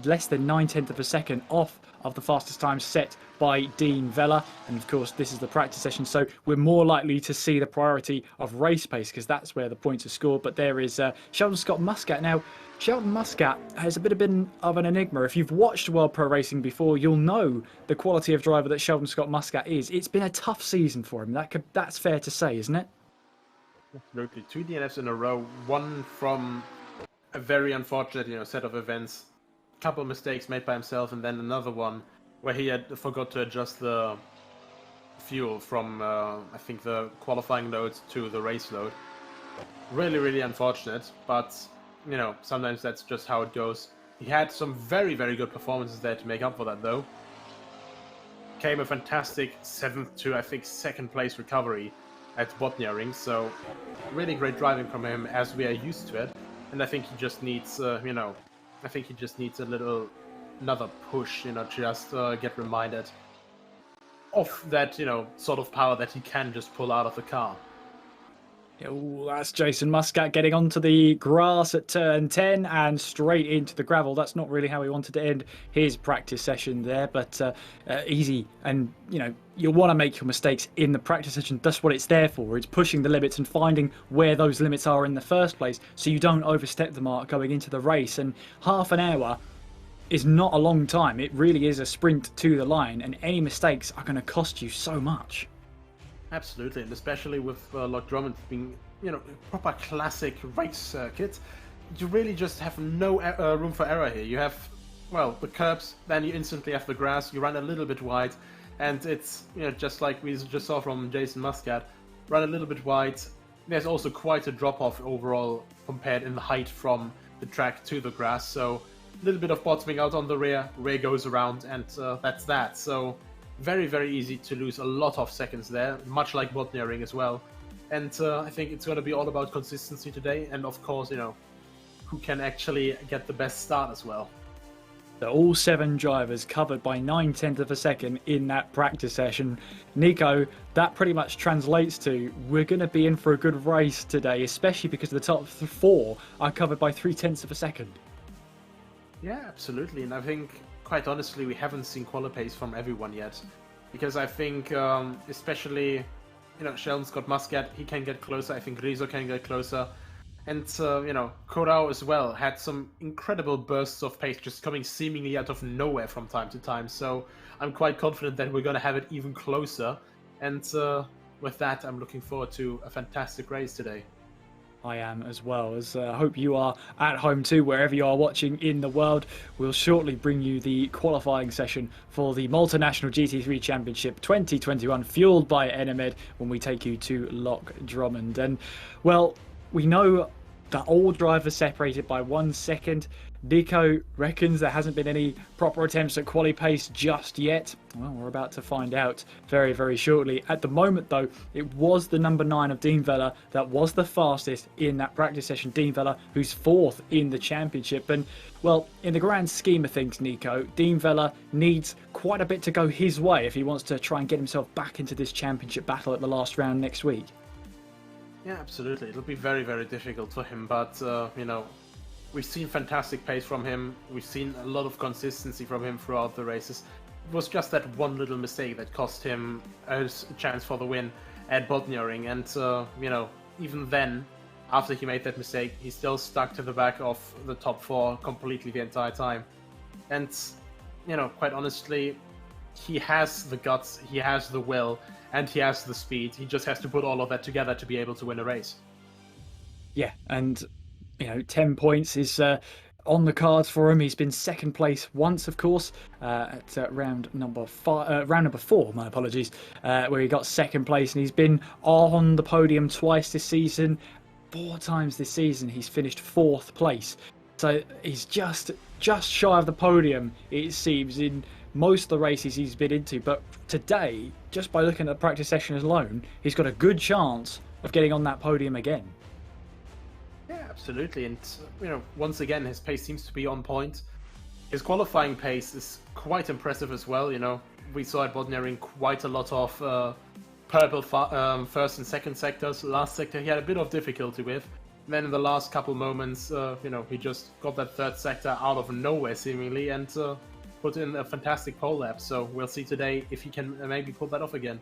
less than 9/10 of a second off of the fastest times set by Dean Vella. And of course, this is the practice session, so we're more likely to see the priority of race pace because that's where the points are scored. But there is Sheldon Scott Muscat. Now, Sheldon Muscat has a bit of an enigma. If you've watched World Pro Racing before, you'll know the quality of driver that Sheldon Scott Muscat is. It's been a tough season for him. That's fair to say, isn't it? Absolutely. 2 DNFs in a row, one from a very unfortunate, set of events. Couple of mistakes made by himself, and then another one where he had forgot to adjust the fuel from, I think, the qualifying load to the race load. Really, really unfortunate, but sometimes that's just how it goes. He had some very, very good performances there to make up for that, though. Came a fantastic 7th to, I think, 2nd place recovery at Botnia, so really great driving from him as we are used to it. And I think he just needs, another push, just get reminded of that, sort of power that he can just pull out of the car. Ooh, that's Jason Muscat getting onto the grass at turn 10 and straight into the gravel. That's not really how he wanted to end his practice session there, but easy. And, you'll want to make your mistakes in the practice session. That's what it's there for. It's pushing the limits and finding where those limits are in the first place so you don't overstep the mark going into the race. And half an hour is not a long time. It really is a sprint to the line, and any mistakes are going to cost you so much. Absolutely, and especially with Loch Drummond being, a proper classic race circuit, you really just have no room for error here. You have, the curbs, then you instantly have the grass, you run a little bit wide, and it's, just like we just saw from Jason Muscat, run a little bit wide. There's also quite a drop-off overall compared in the height from the track to the grass, so a little bit of bottoming out on the rear goes around, and that's that. So very, very easy to lose a lot of seconds there, much like Botnia as well. And I think it's going to be all about consistency today, and of course, who can actually get the best start as well. All 7 drivers covered by 9/10 of a second in that practice session. Nico, that pretty much translates to we're going to be in for a good race today, especially because the top 4 are covered by 3/10 of a second. Yeah, absolutely. And I think, quite honestly, we haven't seen quali pace from everyone yet. Because I think, especially, Sheldon Scott Muscat, he can get closer. I think Rizzo can get closer. And, Corao as well had some incredible bursts of pace just coming seemingly out of nowhere from time to time. So I'm quite confident that we're going to have it even closer. And with that, I'm looking forward to a fantastic race today. I am as well, as I hope you are at home too, wherever you are watching in the world. We'll shortly bring you the qualifying session for the Malta National GT3 Championship 2021, fueled by Enemed, when we take you to Loch Drummond. And, well, we know that all drivers separated by 1 second. Nico reckons there hasn't been any proper attempts at quali pace just yet. Well, we're about to find out very, very shortly. At the moment, though, it was the number 9 of Dean Vella that was the fastest in that practice session. Dean Vella, who's 4th in the championship. And, well, in the grand scheme of things, Nico, Dean Vella needs quite a bit to go his way if he wants to try and get himself back into this championship battle at the last round next week. Yeah, absolutely. It'll be very, very difficult for him, but, we've seen fantastic pace from him. We've seen a lot of consistency from him throughout the races. It was just that one little mistake that cost him a chance for the win at Botnia. And, even then, after he made that mistake, he still stuck to the back of the top 4 completely the entire time. And, quite honestly, he has the guts, he has the will, and he has the speed. He just has to put all of that together to be able to win a race. Yeah, and 10 points is on the cards for him. He's been 2nd place once, of course, at round number 4, my apologies, where he got 2nd place, and he's been on the podium twice this season. 4 times this season he's finished 4th place. So he's just shy of the podium, it seems, in most of the races he's been into. But today, just by looking at the practice session alone, he's got a good chance of getting on that podium again. Yeah, absolutely. And, once again, his pace seems to be on point. His qualifying pace is quite impressive as well. We saw at Botnia quite a lot of purple 1st and 2nd sectors. Last sector he had a bit of difficulty with. And then in the last couple moments, he just got that 3rd sector out of nowhere seemingly. And put in a fantastic pole lap. So we'll see today if he can maybe pull that off again.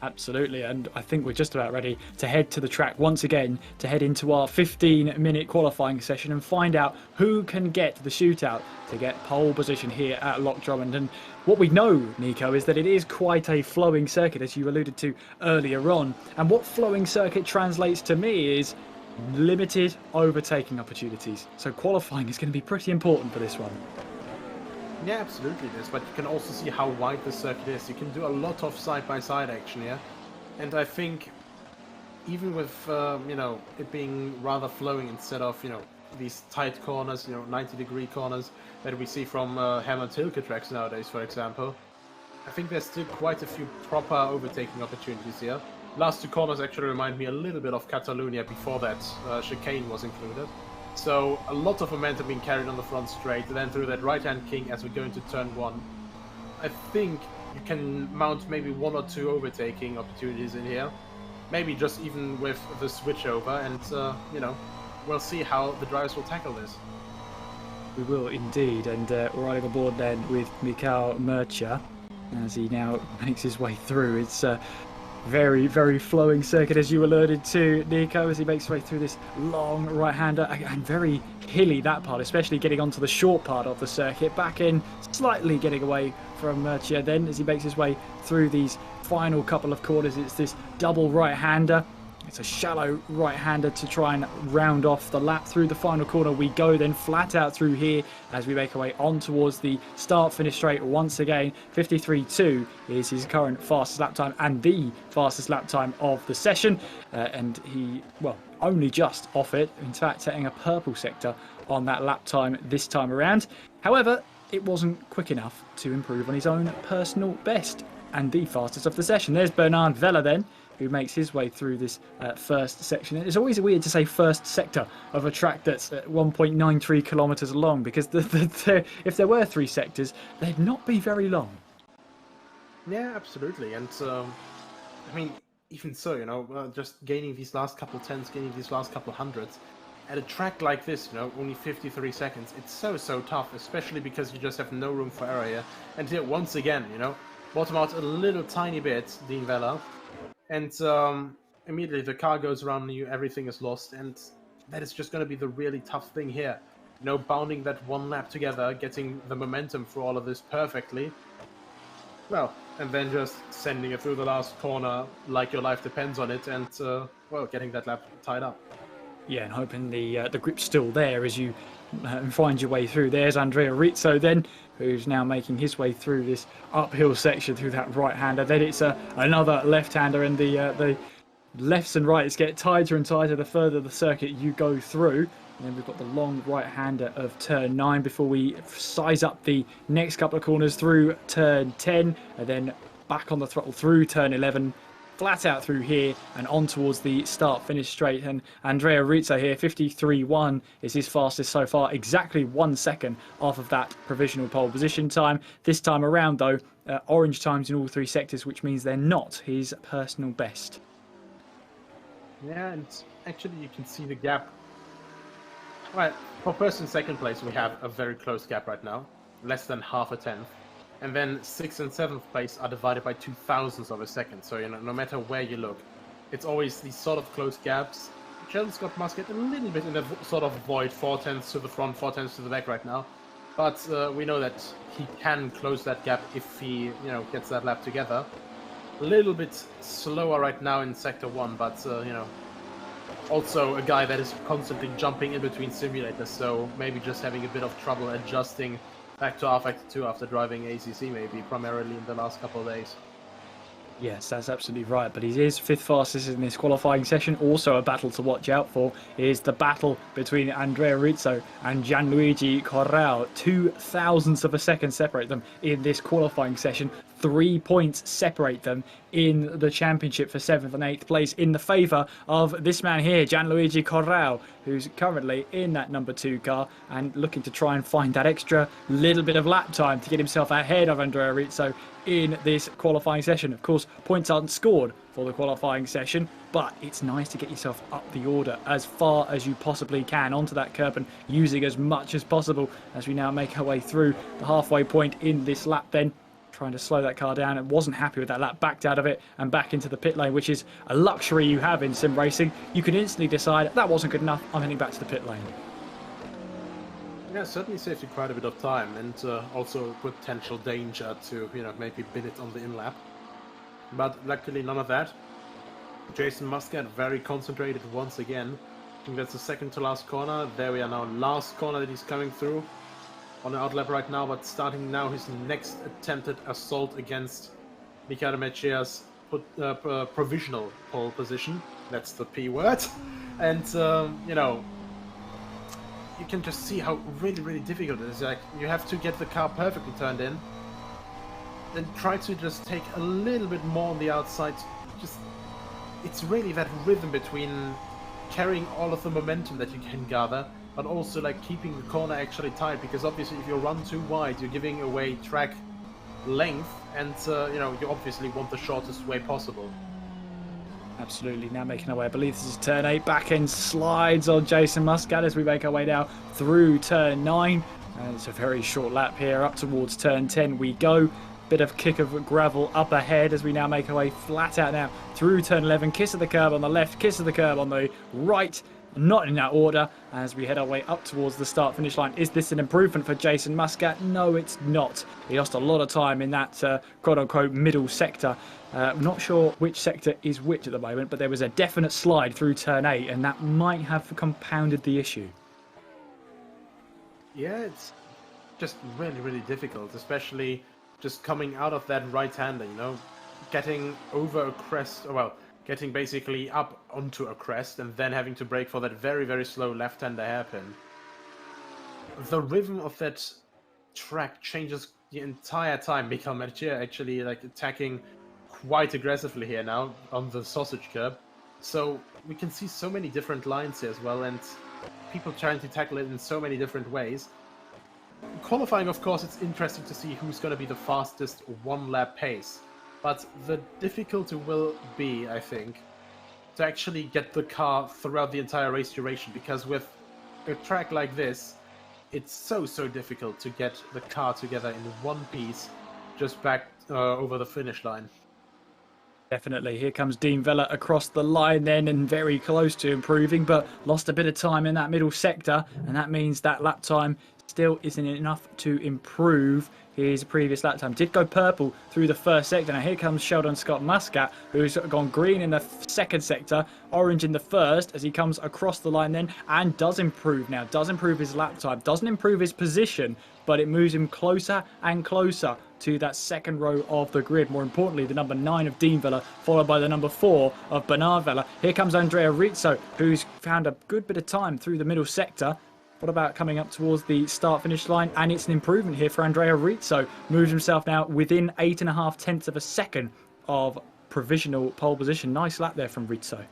Absolutely, and I think we're just about ready to head to the track once again to head into our 15-minute qualifying session and find out who can get the shootout to get pole position here at Loch Drummond. And what we know, Nico, is that it is quite a flowing circuit, as you alluded to earlier on. And what flowing circuit translates to me is limited overtaking opportunities. So qualifying is going to be pretty important for this one. Yeah, absolutely it is, but you can also see how wide the circuit is. You can do a lot of side-by-side action here, and I think even with, you know, it being rather flowing instead of, you know, these tight corners, you know, 90-degree corners that we see from Hammer-Tilke tracks nowadays, for example, I think there's still quite a few proper overtaking opportunities here. Last two corners actually remind me a little bit of Catalonia before that chicane was included. So a lot of momentum being carried on the front straight, and then through that right-hand king as we go into turn 1. I think you can mount maybe 1 or 2 overtaking opportunities in here. Maybe just even with the switchover, and you know, we'll see how the drivers will tackle this. We will indeed, and riding aboard then with Mikhail Mercha as he now makes his way through. It's very, very flowing circuit, as you alluded to, Nico, as he makes his way through this long right-hander, and very hilly that part, especially getting onto the short part of the circuit. Back in, slightly getting away from Mercia then, as he makes his way through these final couple of corners. It's this double right-hander. It's a shallow right-hander to try and round off the lap. Through the final corner we go, then flat out through here as we make our way on towards the start-finish straight once again. 53.2 is his current fastest lap time and the fastest lap time of the session. And he, well, only just off it. In fact, setting a purple sector on that lap time this time around. However, it wasn't quick enough to improve on his own personal best and the fastest of the session. There's Bernard Vella then, who makes his way through this first section. It's always weird to say first sector of a track that's 1.93 kilometres long, because if there were 3 sectors, they'd not be very long. Yeah, absolutely. And I mean, even so, you know, just gaining these last couple tenths, gaining these last couple hundreds, at a track like this, you know, only 53 seconds, it's so tough, especially because you just have no room for error here. And here, once again, you know, bottom out a little tiny bit, Dean Vella. And immediately the car goes around you, everything is lost, and that is just going to be the really tough thing here. You know, bounding that one lap together, getting the momentum for all of this perfectly. Well, and then just sending it through the last corner like your life depends on it, and, well, getting that lap tied up. Yeah, and hoping the grip's still there as you find your way through. There's Andrea Rizzo then, who's now making his way through this uphill section through that right-hander. Then it's another left-hander, and the lefts and rights get tighter and tighter the further the circuit you go through. And then we've got the long right-hander of turn 9 before we size up the next couple of corners through turn 10, and then back on the throttle through turn 11. Flat out through here and on towards the start-finish straight. And Andrea Rizzo here, 53.1 is his fastest so far, exactly 1 second off of that provisional pole position time. This time around, though, orange times in all 3 sectors, which means they're not his personal best. Yeah, and actually you can see the gap. Right, for first and second place, we have a very close gap right now, less than half a tenth. And then 6th and 7th place are divided by 0.02 of a second. So, you know, no matter where you look, it's always these sort of close gaps. Sheldon Scott must get a little bit in a sort of void, 4 tenths to the front, 4 tenths to the back right now. But we know that he can close that gap if he, you know, gets that lap together. A little bit slower right now in Sector 1, but, you know, also a guy that is constantly jumping in between simulators, so maybe just having a bit of trouble adjusting back to R-Factor 2 after driving ACC, maybe, primarily in the last couple of days. Yes, that's absolutely right, but he is 5th fastest in this qualifying session. Also a battle to watch out for is the battle between Andrea Rizzo and Gianluigi Corrao. 0.02 of a second separate them in this qualifying session. 3 points separate them in the championship for 7th and 8th place in the favour of this man here, Gianluigi Corral, who's currently in that number 2 car and looking to try and find that extra little bit of lap time to get himself ahead of Andrea Rizzo in this qualifying session. Of course, points aren't scored for the qualifying session, but it's nice to get yourself up the order as far as you possibly can onto that curb and using as much as possible as we now make our way through the halfway point in this lap then. Trying to slow that car down, and wasn't happy with that lap, backed out of it and back into the pit lane, which is a luxury you have in sim racing. You can instantly decide that wasn't good enough, I'm heading back to the pit lane. Yeah, certainly saves you quite a bit of time, and also potential danger to, you know, maybe bin it on the in-lap. But luckily none of that. Jason Muscat very concentrated once again. I think that's the second to last corner. There we are now, last corner that he's coming through. On the outlap right now, but starting now his next attempted assault against Michele Meccea's provisional pole position. That's the P word. And, you know, you can just see how really difficult it is. Like, you have to get the car perfectly turned in, then try to just take a little bit more on the outside. Just, it's really that rhythm between carrying all of the momentum that you can gather, but also like keeping the corner actually tight, because obviously if you run too wide, you're giving away track length, and you know, you obviously want the shortest way possible. Absolutely, now making our way, I believe this is turn 8, back end slides on Jason Muscat as we make our way now through turn 9, and it's a very short lap here, up towards turn 10 we go. Bit of kick of gravel up ahead as we now make our way flat out now through turn 11, kiss of the curb on the left, kiss of the curb on the right. Not in that order as we head our way up towards the start finish line. Is this an improvement for Jason Muscat? No, it's not. He lost a lot of time in that quote unquote middle sector. I'm not sure which sector is which at the moment, but there was a definite slide through turn 8 and that might have compounded the issue. Yeah, it's just really difficult, especially just coming out of that right-hander, you know, getting over a crest, well, getting basically up onto a crest and then having to brake for that very slow left-hander hairpin. The rhythm of that track changes the entire time. Michele Meccea actually like attacking quite aggressively here now on the sausage curb. So we can see so many different lines here as well, and people trying to tackle it in so many different ways. Qualifying, of course, it's interesting to see who's going to be the fastest one-lap pace. But the difficulty will be, I think, to actually get the car throughout the entire race duration, because with a track like this, it's so difficult to get the car together in one piece just back over the finish line. Definitely. Here comes Dean Vella across the line then, and very close to improving, but lost a bit of time in that middle sector, and that means that lap time still isn't enough to improve his previous lap time. Did go purple through the first sector. Now here comes Sheldon Scott Muscat, who's gone green in the second sector, orange in the first, as he comes across the line then, and does improve now. Does improve his lap time, doesn't improve his position, but it moves him closer and closer to that second row of the grid. More importantly, the number 9 of Dean Vella, followed by the number 4 of Bernard Vella. Here comes Andrea Rizzo, who's found a good bit of time through the middle sector. What about coming up towards the start-finish line? And it's an improvement here for Andrea Rizzo. Moves himself now within 8.5 tenths of a second of provisional pole position. Nice lap there from Rizzo.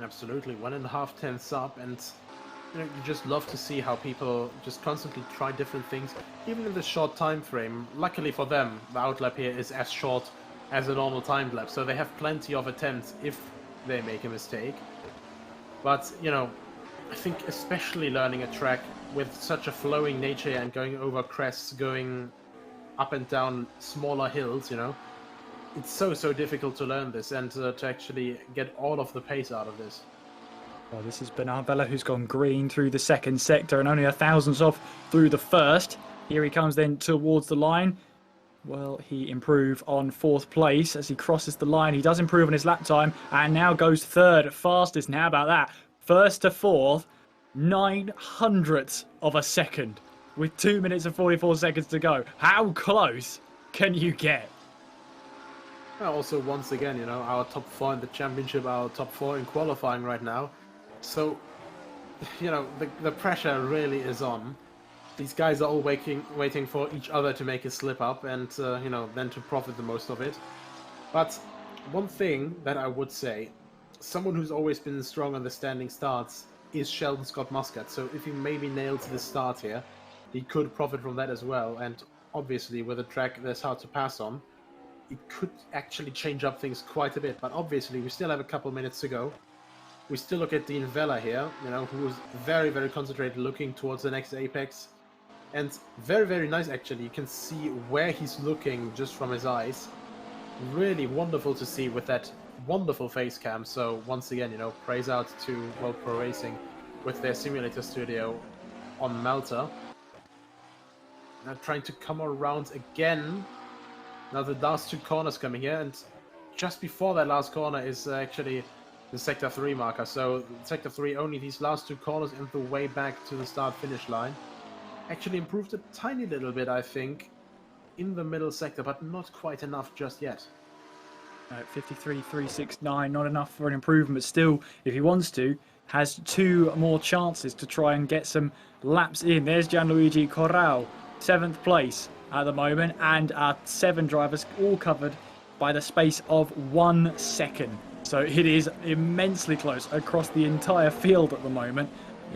Absolutely, 1.5 tenths up, and you know, you just love to see how people just constantly try different things, even in this short time frame. Luckily for them, the outlap here is as short as a normal timed lap, so they have plenty of attempts if they make a mistake. But, you know, I think especially learning a track with such a flowing nature and going over crests, going up and down smaller hills, you know, it's so difficult to learn this and to actually get all of the pace out of this. Well, this is Bernard Vella, who's gone green through the second sector and only a thousandth off through the first. Here he comes then towards the line. Will he improve on 4th place as he crosses the line? He does improve on his lap time and now goes 3rd fastest. Now about that. 1st to 4th, 900ths of a second with 2 minutes and 44 seconds to go. How close can you get? Also, once again, you know, our top 4 in the championship, our top 4 in qualifying right now. So, you know, the pressure really is on. these guys are all waiting for each other to make a slip up and, you know, then to profit the most of it. But one thing that I would say, someone who's always been strong on the standing starts is Sheldon Scott Muscat. So if he maybe nails the start here, he could profit from that as well. And obviously with a track that's hard to pass on, it could actually change up things quite a bit. But obviously we still have a couple minutes to go. We still look at Dean Vella here, you know, who's very, very concentrated, looking towards the next apex. And very, very nice actually. You can see where he's looking just from his eyes. Really wonderful to see with that wonderful face cam. So once again, you know, praise out to World Pro Racing with their simulator studio on Malta. Now trying to come around again. Now the last two corners coming here, and just before that last corner is actually the Sector 3 marker. So Sector 3, only these last two corners and the way back to the start-finish line. Actually improved a tiny little bit, I think, in the middle sector, but not quite enough just yet. 53.369, not enough for an improvement, but still, if he wants to, has two more chances to try and get some laps in. There's Gianluigi Corral, 7th place at the moment, and our 7 drivers all covered by the space of 1 second. So it is immensely close across the entire field at the moment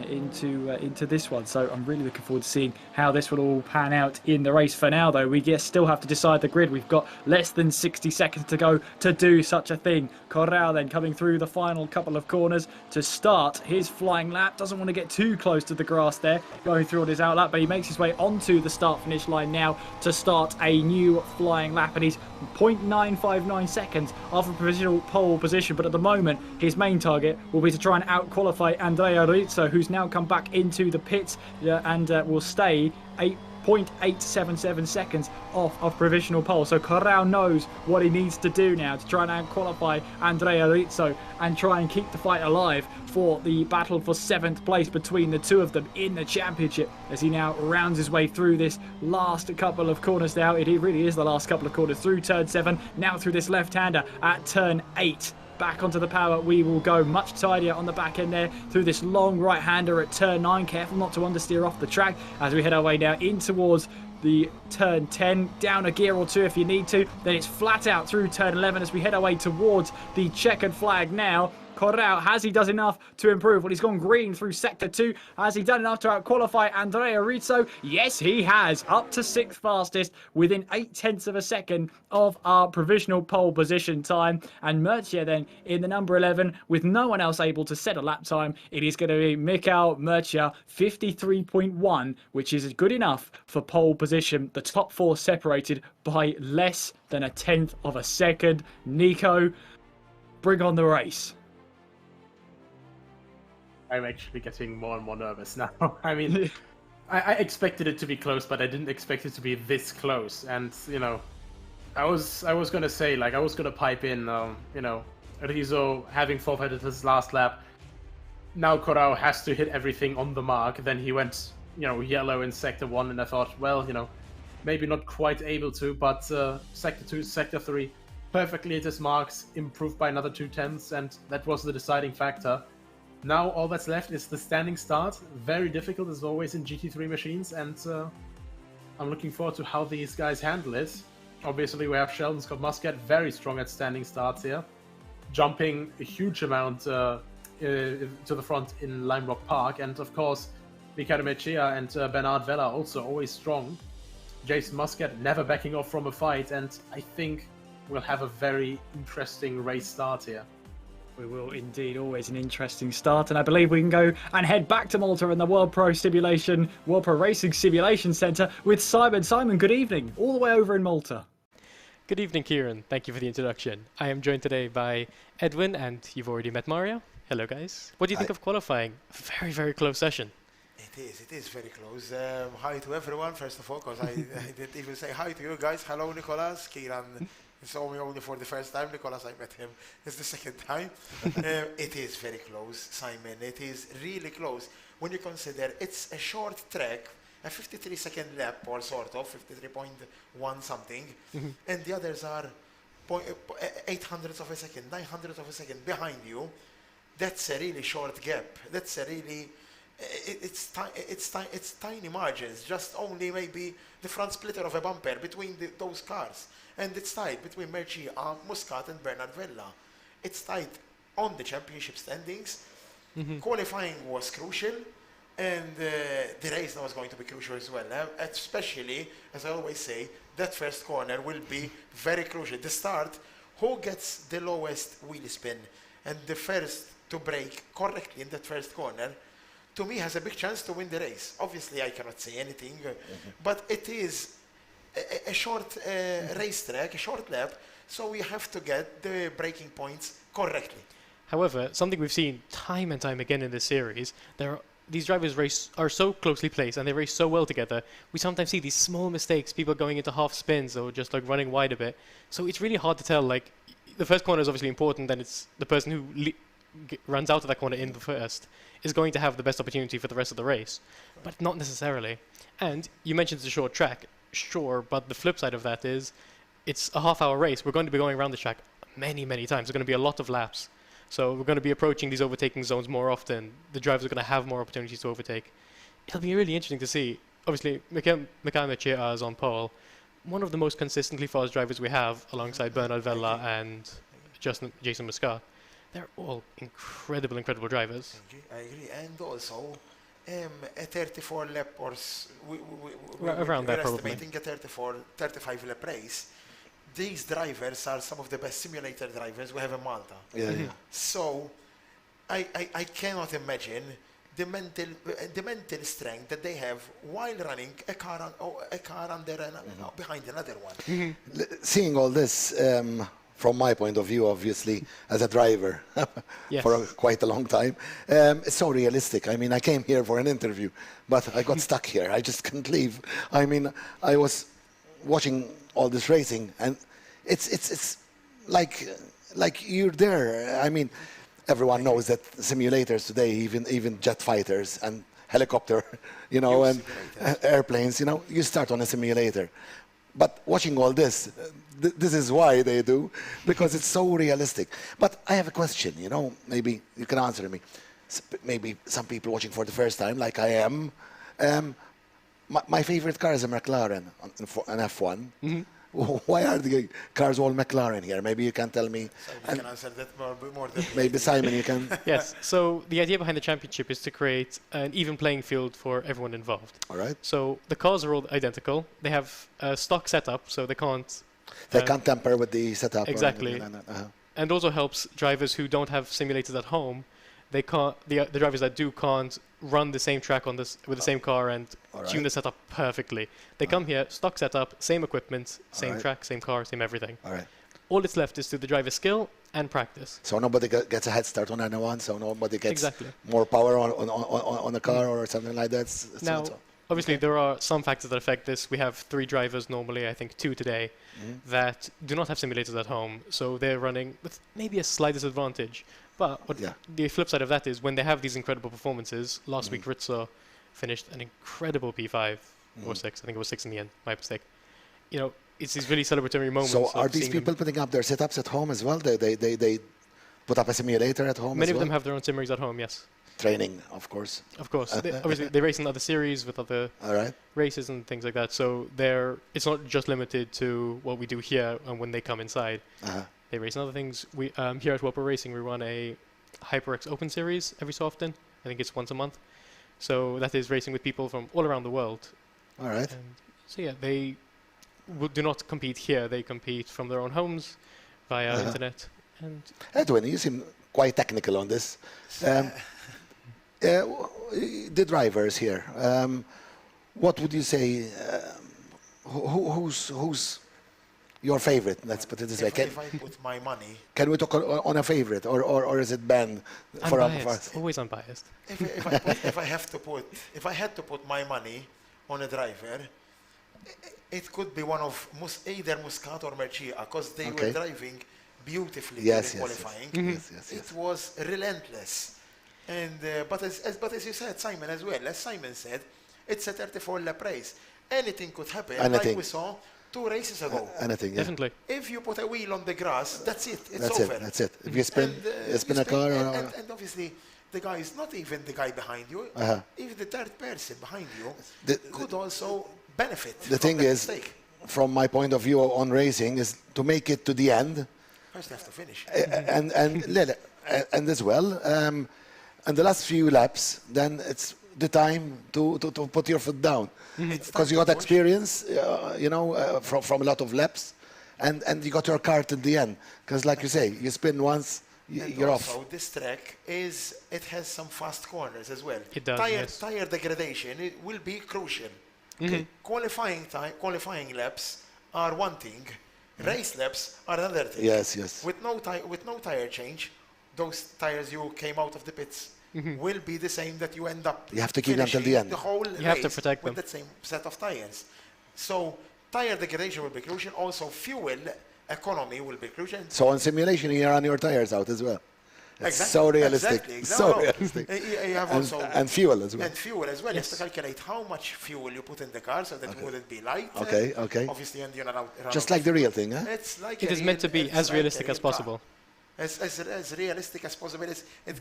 into this one. So I'm really looking forward to seeing how this will all pan out in the race. For now though, we still have to decide the grid. We've got less than 60 seconds to go to do such a thing. Corral then coming through the final couple of corners to start his flying lap. Doesn't want to get too close to the grass there, going through on his outlap, but he makes his way onto the start finish line now to start a new flying lap, and he's 0.959 seconds off a provisional pole position. But at the moment his main target will be to try and out qualify Andrea Rizzo, who's now come back into the pits and will stay 8.877 seconds off of provisional pole. So Corral knows what he needs to do now to try and out-qualify Andrea Rizzo and try and keep the fight alive for the battle for 7th place between the two of them in the championship, as he now rounds his way through this last couple of corners now. It really is the last couple of corners through turn 7, now through this left-hander at turn 8. Back onto the power we will go, much tidier on the back end there through this long right-hander at turn 9. Careful not to understeer off the track as we head our way now in towards the turn 10. Down a gear or two if you need to. Then it's flat out through turn 11 as we head our way towards the checkered flag now. Corral, has he done enough to improve? Well, he's gone green through sector 2. Has he done enough to out-qualify Andrea Rizzo? Yes, he has. Up to 6th fastest within 0.8 of a second of our provisional pole position time. And Murcia then in the number 11 with no one else able to set a lap time. It is going to be Michael Murcia, 53.1, which is good enough for pole position. The top 4 separated by less than 1/10 of a second. Nico, bring on the race. I'm actually getting more and more nervous now. I mean, I expected it to be close, but I didn't expect it to be this close. And, you know, I was going to say, like, I was going to pipe in, you know, Rizzo having forfeited his last lap. Now Corral has to hit everything on the mark. Then he went, you know, yellow in sector 1, and I thought, well, you know, maybe not quite able to, but sector 2, sector 3, perfectly hit his marks, improved by another 0.2, and that was the deciding factor. Now all that's left is the standing start. Very difficult as always in GT3 machines, and I'm looking forward to how these guys handle it. Obviously we have Sheldon Scott Muscat, very strong at standing starts here, jumping a huge amount to the front in Lime Rock Park, and of course Ricardo Mejia and Bernard Vella also always strong. Jason Muscat never backing off from a fight, and I think we'll have a very interesting race start here. We will indeed, always an interesting start, and I believe we can go and head back to Malta in the World Pro Racing Simulation Centre with Simon. Simon, good evening, all the way over in Malta. Good evening, Kieran. Thank you for the introduction. I am joined today by Edwin, and you've already met Mario. Hello, guys. What do you think of qualifying? Very, very close session. It is very close. Hi to everyone, first of all, because I didn't even say hi to you guys. Hello, Nicolas, Kieran. You saw me only for the first time, Nicolas. I met him. It's the second time. It is very close, Simon. It is really close. When you consider it's a short track, a 53-second lap, or sort of, 53.1 something, and the others are 800ths of a second, 900ths of a second behind you. That's a really short gap. That's a really it's tiny margins, just only maybe the front splitter of a bumper between those cars. And it's tight between Mercia, Muscat and Bernard Vella. It's tight on the championship standings. Qualifying was crucial, and the race now is going to be crucial as well. Especially, as I always say, that first corner will be very crucial. The start, who gets the lowest wheel spin and the first to brake correctly in that first corner, to me has a big chance to win the race. Obviously, I cannot say anything, but it is a short racetrack, a short lap, so we have to get the braking points correctly. However, something we've seen time and time again in this series, these drivers are so closely placed and they race so well together. We sometimes see these small mistakes, people going into half spins or just like running wide a bit. So it's really hard to tell. Like, the first corner is obviously important, and it's the person who runs out of that corner in the first is going to have the best opportunity for the rest of the race, but not necessarily. And you mentioned it's a short track, sure, but the flip side of that is it's a half-hour race. We're going to be going around the track many, many times. There's going to be a lot of laps. So we're going to be approaching these overtaking zones more often. The drivers are going to have more opportunities to overtake. It'll be really interesting to see. Obviously, Michael Mercia is on pole. One of the most consistently fast drivers we have, alongside Bernard Vella and Jason Muscat. They're all incredible drivers. I agree. And also, a 34 lap or around that, probably. We're estimating a 35 lap race. These drivers are some of the best simulator drivers we have in Malta. So I cannot imagine the mental strength that they have while running a car under behind another one. Seeing all this, from my point of view, obviously, as a driver for quite a long time, it's so realistic. I mean, I came here for an interview, but I got stuck here. I just couldn't leave. I mean, I was watching all this racing, and it's like you're there. I mean, everyone knows that simulators today, even jet fighters and helicopter, and airplanes, you start on a simulator. But watching all this, this is why they do, because it's so realistic. But I have a question, maybe you can answer me. Maybe some people watching for the first time, like I am. My favorite car is a McLaren, an F1. Why are the cars all McLaren here? Maybe you can tell me. Simon can answer that more than maybe Simon, you can. Yes. So the idea behind the championship is to create an even playing field for everyone involved. All right. So the cars are all identical. They have a stock setup, so they can't. They can't tamper with the setup. Exactly. And also helps drivers who don't have simulators at home. They can't. The drivers that do can't run the same track on this with the same car and tune the setup perfectly. They come here, stock setup, same equipment, same track, same car, same everything. All right. All that's left is to the driver's skill and practice. So nobody gets a head start on anyone. So nobody gets more power on the car or something like that. Now, obviously, there are some factors that affect this. We have 3 drivers normally, I think 2 today, that do not have simulators at home. So they're running with maybe a slight disadvantage. But the flip side of that is when they have these incredible performances. Last week, Rizzo finished an incredible P5 or 6. I think it was 6 in the end. My mistake. It's these really celebratory moments. So are these people putting up their setups at home as well? They put up a simulator at home. Many of them have their own sim rigs at home. Yes. Training, of course. Of course. Obviously, they race in other series with other races and things like that. So it's not just limited to what we do here and when they come inside. They race in other things. We here at Whopper Racing, we run a HyperX Open Series every so often. I think it's once a month. So that is racing with people from all around the world. All right. And so they do not compete here. They compete from their own homes via internet. And Edwin, you seem quite technical on this. The drivers here. What would you say? Who's your favorite? Let's put it this way. If I put my money, can we talk on a favorite, or is it Ben? Unbiased. Always unbiased. If I had to put my money on a driver, it could be one of either Muscat or Mercia, because they were driving beautifully during qualifying. It was relentless. And but as you said, Simon, as well, as Simon said, it's a 34 lap race. Anything could happen, like we saw 2 races ago. Anything, definitely. If you put a wheel on the grass, that's it. It's over. That's it. If you spin, a car. And obviously, the guys, not even the guy behind you, even the third person behind you could also benefit. The thing is, from my point of view on racing, is to make it to the end. First, you have to finish. And as well, and the last few laps, then it's the time to put your foot down, because you got experience, from a lot of laps, and you got your cart at the end. Because, like you say, you spin once, you're off. So this track it has some fast corners as well. It does. Tire degradation it will be crucial. Okay. Qualifying laps are one thing, race laps are another thing. Yes. With no tire change, those tires you came out of the pits will be the same that you end up. You have to keep them till the end. The whole you have to protect with them. the same set of tires. So tire degradation will be crucial. Also, fuel economy will be crucial. So on simulation, you run your tires out as well. It's so realistic. Exactly. So realistic. You have also and fuel as well. And fuel as well. You have to calculate how much fuel you put in the car so that it wouldn't be light. Okay. Obviously, and you're not just like the real thing, huh? It is meant to be as realistic as possible. As realistic as possible.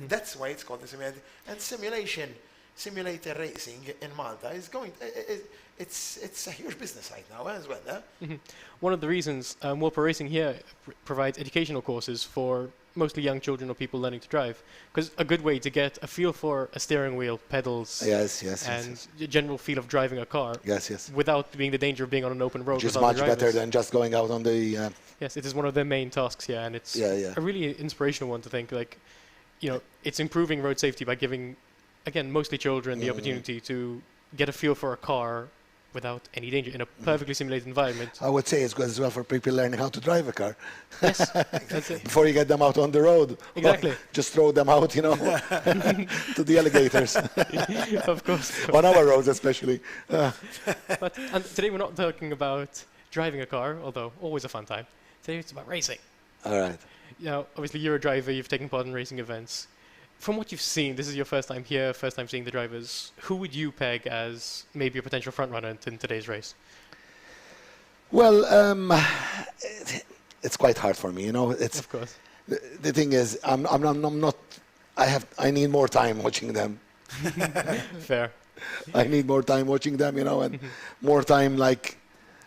That's why it's called the simulator. And simulator racing in Malta is it's a huge business right now as well. One of the reasons Warper Racing here provides educational courses for mostly young children or people learning to drive, because a good way to get a feel for a steering wheel, pedals, and a general feel of driving a car, without being the danger of being on an open road. Which is much better than just going out on the. Yes, it is one of their main tasks here, and it's a really inspirational one to think it's improving road safety by giving, again, mostly children the opportunity to get a feel for a car without any danger in a perfectly simulated environment. I would say it's good as well for people learning how to drive a car. Yes, that's it. Before you get them out on the road. Exactly. Just throw them out, to the alligators. Of course. On our roads especially. But today we're not talking about driving a car, although always a fun time. Today it's about racing. All right. Obviously you're a driver, you've taken part in racing events. From what you've seen, this is your first time here, first time seeing the drivers. Who would you peg as maybe a potential front-runner in today's race? Well, it's quite hard for me, It's, of course. The thing is, I'm not. I need more time watching them. Fair. I need more time watching them, and more time like.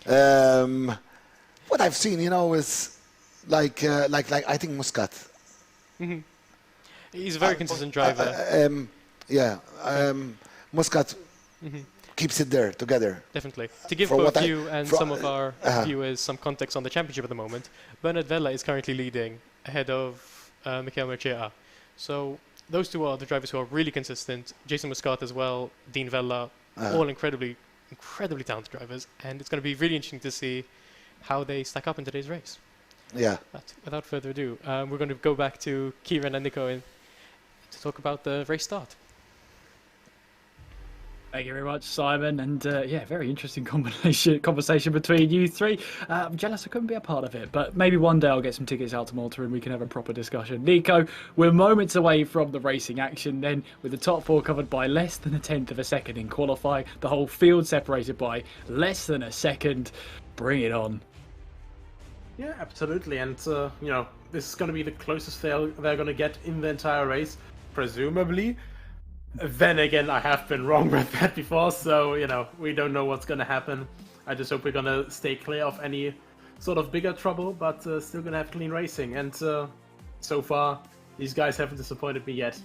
What I've seen, is like I think Muscat. He's a very consistent driver. Muscat keeps it there together. Definitely. To give both you and some of our viewers some context on the championship at the moment, Bernard Vella is currently leading ahead of Michael Mercier. So those two are the drivers who are really consistent. Jason Muscat as well, Dean Vella, all incredibly talented drivers, and it's going to be really interesting to see how they stack up in today's race. Yeah. But without further ado, we're going to go back to Kieran and Nico to talk about the race start. Thank you very much, Simon. And very interesting conversation between you three. I'm jealous I couldn't be a part of it, but maybe one day I'll get some tickets out to Malta and we can have a proper discussion. Nico, we're moments away from the racing action then, with the top four covered by less than a tenth of a second in qualifying, the whole field separated by less than a second. Bring it on. Yeah, absolutely. And, this is going to be the closest they're going to get in the entire race, presumably. Then again, I have been wrong with that before, so, we don't know what's going to happen. I just hope we're going to stay clear of any sort of bigger trouble, but still going to have clean racing. And so far, these guys haven't disappointed me yet.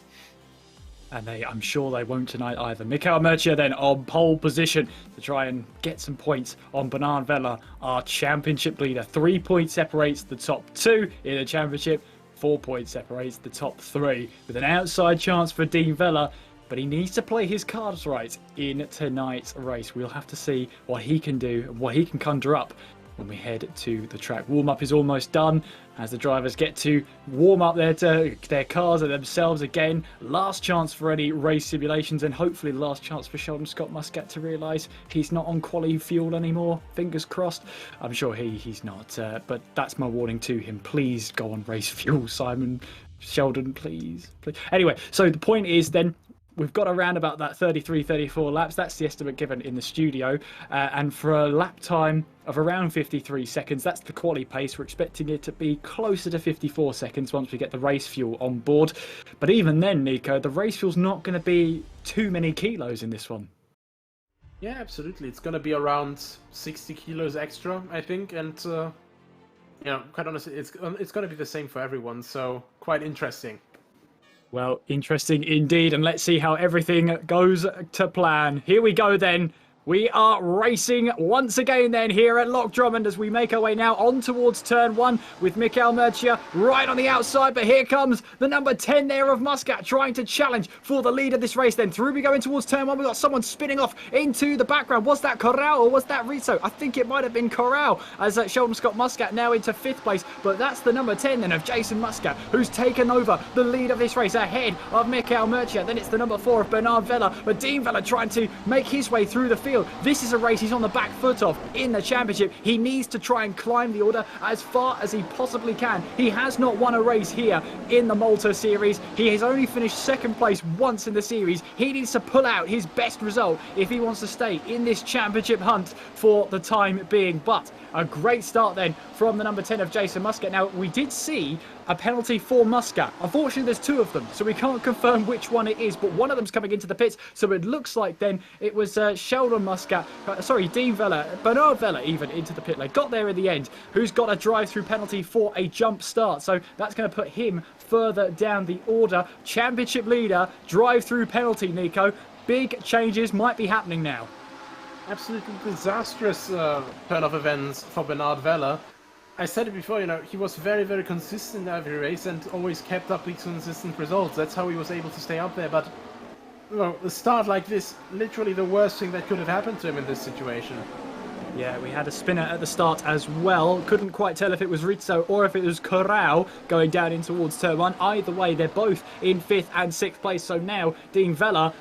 And I'm sure they won't tonight either. Michael Mercier then on pole position to try and get some points on Bernard Vella, our championship leader. 3 points separates the top two in the championship. 4 points separates the top three, with an outside chance for Dean Vella. But he needs to play his cards right in tonight's race. We'll have to see what he can do and what he can conjure up when we head to the track. Warm-up is almost done as the drivers get to warm up their cars and themselves again. Last chance for any race simulations, and hopefully the last chance for Sheldon Scott Muscat to realise he's not on quality fuel anymore. Fingers crossed. I'm sure he's not, but that's my warning to him. Please go on race fuel, Simon. Sheldon, please. Anyway, so the point is then, we've got around about that 33, 34 laps. That's the estimate given in the studio. And for a lap time of around 53 seconds, that's the quali pace. We're expecting it to be closer to 54 seconds once we get the race fuel on board. But even then, Nico, the race fuel's not going to be too many kilos in this one. Yeah, absolutely. It's going to be around 60 kilos extra, I think. And, you know, quite honestly, it's going to be the same for everyone. So quite interesting. Well, interesting indeed, and let's see how everything goes to plan. Here we go then. We are racing once again then here at Loch Drummond as we make our way now on towards turn 1 with Michael Murcia right on the outside. But here comes the number 10 there of Muscat trying to challenge for the lead of this race then. Through we go in towards turn 1. We've got someone spinning off into the background. Was that Corral or was that Rizzo? I think it might have been Corral as Sheldon Scott Muscat now into 5th place. But that's the number 10 then of Jason Muscat who's taken over the lead of this race ahead of Michael Murcia. Then it's the number 4 of Bernard Vella. But Dean Vella trying to make his way through the field. This is a race he's on the back foot of in the championship. He needs to try and climb the order as far as he possibly can. He has not won a race here in the Malta series. He has only finished 2nd place once in the series. He needs to pull out his best result if he wants to stay in this championship hunt for the time being. But a great start then from the number 10 of Jason Muscat. Now, we did see a penalty for Muscat. Unfortunately, there's 2 of them, so we can't confirm which one it is, but one of them's coming into the pits, so it looks like then it was Sheldon Muscat, Dean Vella, Bernard Vella even into the pit lane. Got there in the end, who's got a drive-through penalty for a jump start, so that's going to put him further down the order. Championship leader, drive-through penalty, Nico. Big changes might be happening now. Absolutely disastrous turn of events for Bernard Vella. I said it before, you know, he was very, very consistent in every race and always kept up these consistent results. That's how he was able to stay up there. But, you know, a start like this, literally the worst thing that could have happened to him in this situation. Yeah, we had a spinner at the start as well. Couldn't quite tell if it was Rizzo or if it was Corral going down in towards turn 1. Either way, they're both in 5th and 6th place. So now Dean Vella,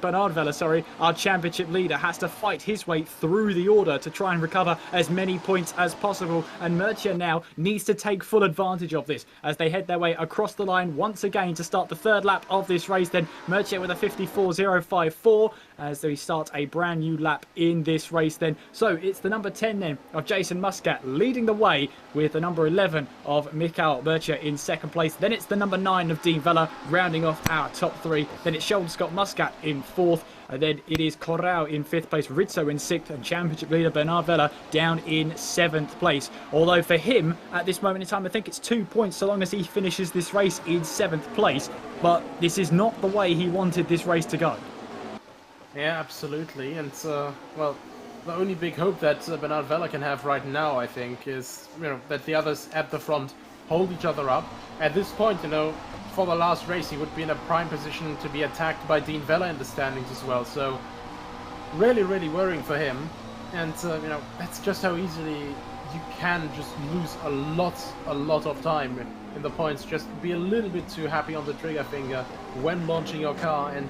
Bernard Vella, sorry, our championship leader, has to fight his way through the order to try and recover as many points as possible. And Murcia now needs to take full advantage of this as they head their way across the line once again to start the 3rd lap of this race. Then Murcia with a 54.054 as they start a brand new lap in this race then. So it's the number 10 then of Jason Muscat leading the way with the number 11 of Michael Murcia in 2nd place. Then it's the number 9 of Dean Vella rounding off our top 3. Then it's Sheldon Scott Muscat in 4th. And then it is Corral in 5th place, Rizzo in 6th, and championship leader Bernard Vella down in 7th place. Although for him, at this moment in time, I think it's 2 points so long as he finishes this race in 7th place. But this is not the way he wanted this race to go. Yeah, absolutely. And, well, the only big hope that Bernard Vella can have right now, I think, is, you know, that the others at the front hold each other up. At this point, you know, for the last race, he would be in a prime position to be attacked by Dean Vella in the standings as well. So, really, really worrying for him. And, you know, that's just how easily you can just lose a lot of time in the points. Just be a little bit too happy on the trigger finger when launching your car, and,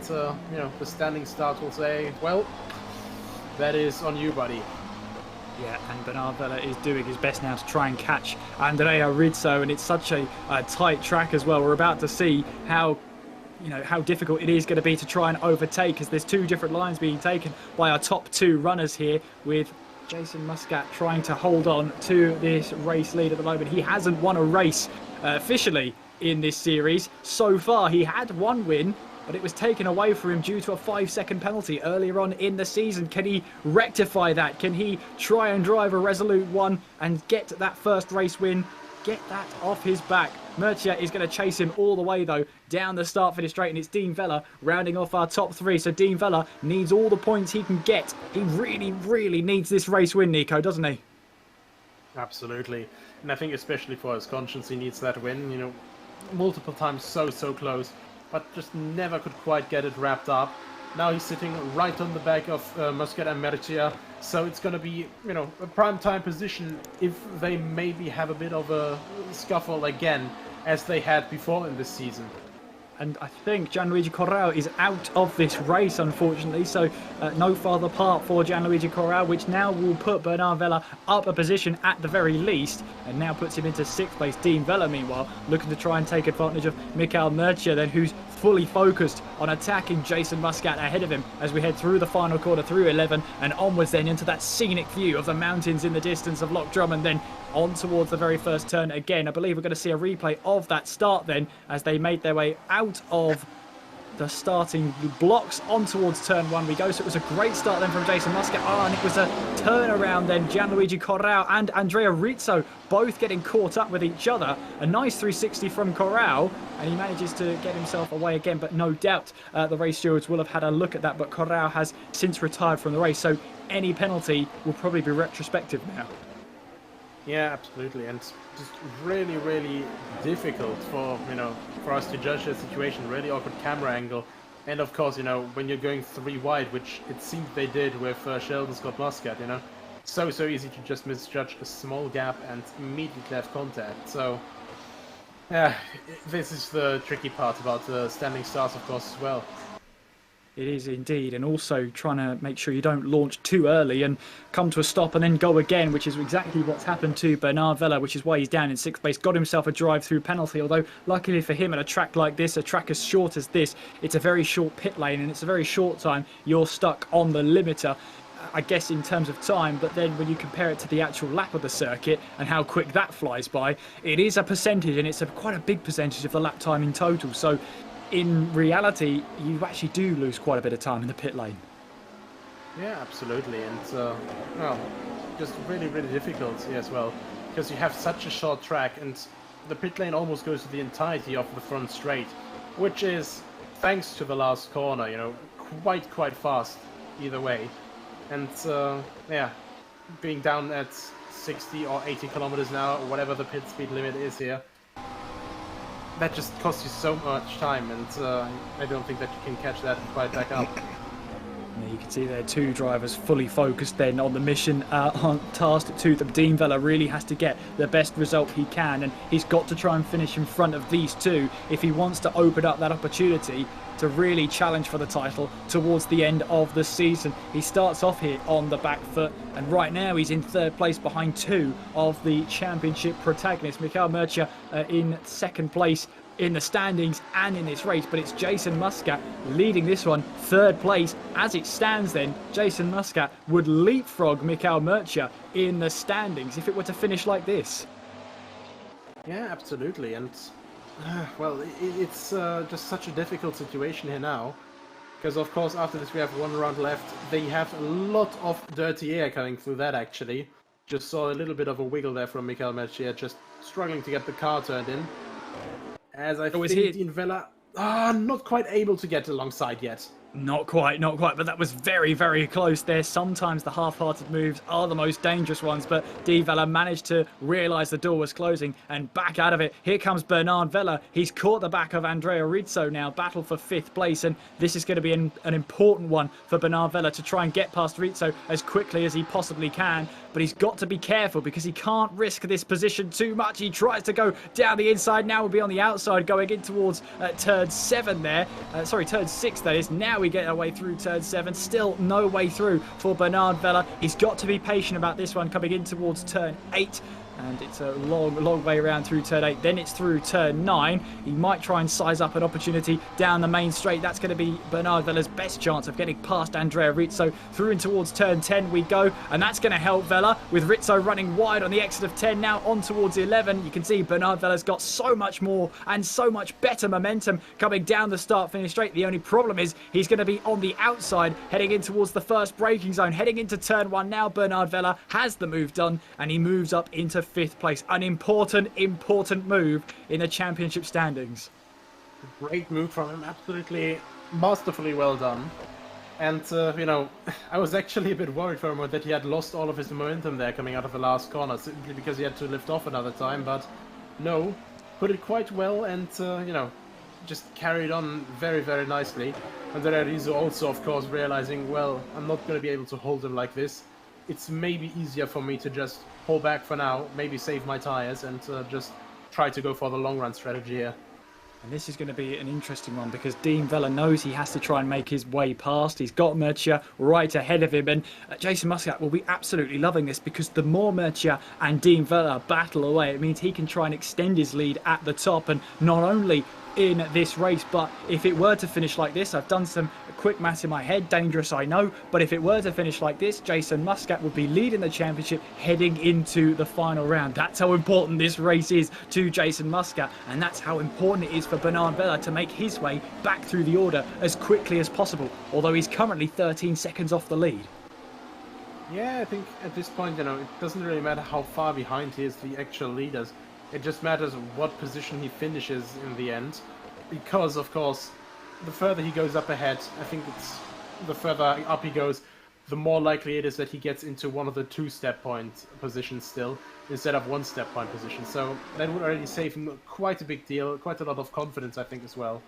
you know, the standing start will say, well, that is on you, buddy. Yeah, and Bernard Vella is doing his best now to try and catch Andrea Rizzo, and it's such a tight track as well. We're about to see how difficult it is going to be to try and overtake, as there's 2 different lines being taken by our top 2 runners here, with Jason Muscat trying to hold on to this race lead at the moment. He hasn't won a race officially in this series so far. He had 1 win, but it was taken away from him due to a 5-second penalty earlier on in the season. Can he rectify that? Can he try and drive a resolute 1 and get that first race win? Get that off his back. Murcia is going to chase him all the way, though, down the start-finish straight, and it's Dean Vella rounding off our top 3. So Dean Vella needs all the points he can get. He really, really needs this race win, Nico, doesn't he? Absolutely. And I think especially for his conscience, he needs that win. You know, multiple times so close, but just never could quite get it wrapped up. Now he's sitting right on the back of Muscat and Murcia, so it's going to be, you know, a prime time position if they maybe have a bit of a scuffle again, as they had before in this season. and I think Gianluigi Corrao is out of this race, unfortunately, so no farther part for Gianluigi Corrao, which now will put Bernard Vella up a position at the very least, and now puts him into 6th place. Dean Vella, meanwhile, looking to try and take advantage of Michael Murcia, then, who's fully focused on attacking Jason Muscat ahead of him as we head through the final quarter, through 11 and onwards then into that scenic view of the mountains in the distance of Loch Drummond, then on towards the very first turn again. I believe we're going to see a replay of that start then as they made their way out of the starting blocks on towards turn 1 we go. So it was a great start then from Jason Muscat. And it was a turnaround then. Gianluigi Corrao and Andrea Rizzo both getting caught up with each other. A nice 360 from Corrao, and he manages to get himself away again. But no doubt the race stewards will have had a look at that. But Corrao has since retired from the race, so any penalty will probably be retrospective now. Yeah, absolutely, and just really, really difficult for for us to judge the situation. Really awkward camera angle, and of course, when you're going 3 wide, which it seemed they did with Sheldon Scott Muscat, so easy to just misjudge a small gap and immediately have contact. So, yeah, this is the tricky part about the standing starts, of course, as well. It is indeed, and also trying to make sure you don't launch too early and come to a stop and then go again, which is exactly what's happened to Bernard Vella, which is why he's down in 6th place. Got himself a drive-through penalty, although luckily for him at a track like this, a track as short as this, it's a very short pit lane and it's a very short time. You're stuck on the limiter, I guess, in terms of time, but then when you compare it to the actual lap of the circuit and how quick that flies by, it is a percentage, and it's quite a big percentage of the lap time in total. So in reality, you actually do lose quite a bit of time in the pit lane. Yeah, absolutely, and well, just really, really difficult as well, because you have such a short track, and the pit lane almost goes to the entirety of the front straight, which is, thanks to the last corner, quite fast either way, and yeah, being down at 60 or 80 kilometers an hour, or whatever the pit speed limit is here, that just costs you so much time, and I don't think that you can catch that quite back up. You can see there 2 drivers fully focused then on the mission tasked to them. Dean Vella really has to get the best result he can, and he's got to try and finish in front of these 2 if he wants to open up that opportunity to really challenge for the title towards the end of the season. He starts off here on the back foot, and right now he's in 3rd place behind 2 of the championship protagonists. Michael Murcia in 2nd place in the standings and in this race, but it's Jason Muscat leading this one, 3rd place. As it stands then, Jason Muscat would leapfrog Michael Murcia in the standings if it were to finish like this. Yeah, absolutely, and well, it's just such a difficult situation here now, because of course after this we have 1 round left. They have a lot of dirty air coming through that, actually. Just saw a little bit of a wiggle there from Michael Murcia, just struggling to get the car turned in. As I think Dean Vella, not quite able to get alongside yet. Not quite, but that was very, very close there. Sometimes the half-hearted moves are the most dangerous ones, but Dean Vella managed to realise the door was closing and back out of it. Here comes Bernard Vella. He's caught the back of Andrea Rizzo now, battle for 5th place, and this is going to be an important one for Bernard Vella to try and get past Rizzo as quickly as he possibly can, but he's got to be careful because he can't risk this position too much. He tries to go down the inside, now will be on the outside going in towards turn 7 there. Turn 6 that is. Now we get our way through turn 7. Still no way through for Bernard Vella. He's got to be patient about this one coming in towards turn 8. And it's a long way around through turn 8. Then it's through turn 9. He might try and size up an opportunity down the main straight. That's going to be Bernard Vella's best chance of getting past Andrea Rizzo. Through and towards turn 10 we go. And that's going to help Vella, with Rizzo running wide on the exit of 10. Now on towards 11. You can see Bernard Vella's got so much more and so much better momentum coming down the start-finish straight. The only problem is he's going to be on the outside heading in towards the first braking zone. Heading into turn 1 now, Bernard Vella has the move done, and he moves up into 5th place. An important move in the championship standings. Great move from him, absolutely masterfully well done. And I was actually a bit worried for a moment that he had lost all of his momentum there coming out of the last corner, simply because he had to lift off another time, but no, put it quite well, and just carried on very, very nicely. And then Rizzo also, of course, realizing, well, I'm not going to be able to hold him like this. It's maybe easier for me to just pull back for now, maybe save my tires, and just try to go for the long run strategy here. And this is going to be an interesting one because Dean Vella knows he has to try and make his way past. He's got Murcia right ahead of him, and Jason Muscat will be absolutely loving this because the more Murcia and Dean Vella battle away, it means he can try and extend his lead at the top, and not only in this race, but if it were to finish like this, I've done some quick maths in my head, dangerous I know, but if it were to finish like this, Jason Muscat would be leading the championship heading into the final round. That's how important this race is to Jason Muscat, and that's how important it is for Bernard Vella to make his way back through the order as quickly as possible, although he's currently 13 seconds off the lead. Yeah, I think at this point, it doesn't really matter how far behind he is the actual leaders. It just matters what position he finishes in the end, because of course, the further he goes up ahead, I think the further up he goes, the more likely it is that he gets into one of the 2-step point positions still, instead of 1-step point position. So that would already save him quite a big deal, quite a lot of confidence, I think, as well,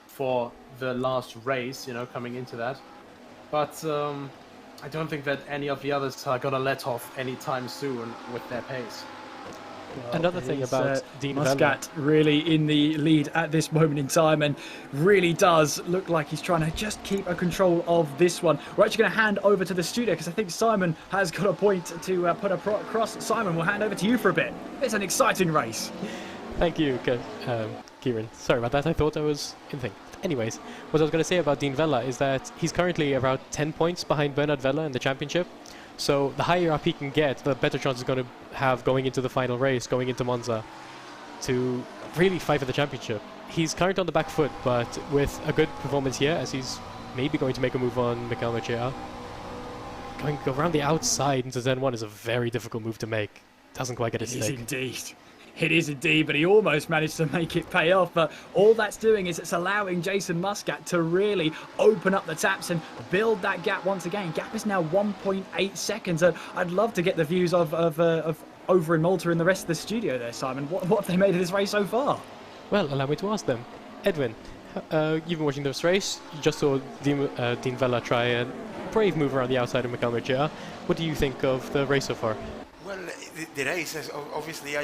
for the last race, coming into that. But I don't think that any of the others are gonna let off anytime soon with their pace. Well, another thing about Dean Muscat really in the lead at this moment in time, and really does look like he's trying to just keep a control of this one. We're actually going to hand over to the studio because I think Simon has got a point to put across. Simon, we'll hand over to you for a bit. It's an exciting race. Thank you, Kieran. Sorry about that. I thought I was in thing. Anyways, what I was going to say about Dean Vella is that he's currently about 10 points behind Bernard Vella in the championship. So the higher up he can get, the better chance he's going to have going into the final race, going into Monza, to really fight for the championship. He's currently on the back foot, but with a good performance here, as he's maybe going to make a move on Mikel Murcia. Going around the outside into Zen 1 is a very difficult move to make. Doesn't quite get a stick. It is indeed. It is indeed, but he almost managed to make it pay off. But all that's doing is it's allowing Jason Muscat to really open up the taps and build that gap once again. Gap is now 1.8 seconds. I'd love to get the views of over in Malta and the rest of the studio there, Simon. What have they made of this race so far? Well, allow me to ask them. Edwin, you've been watching this race. You just saw Dean Vella try a brave move around the outside of Mikel Murcia. What do you think of the race so far? Well, the race is obviously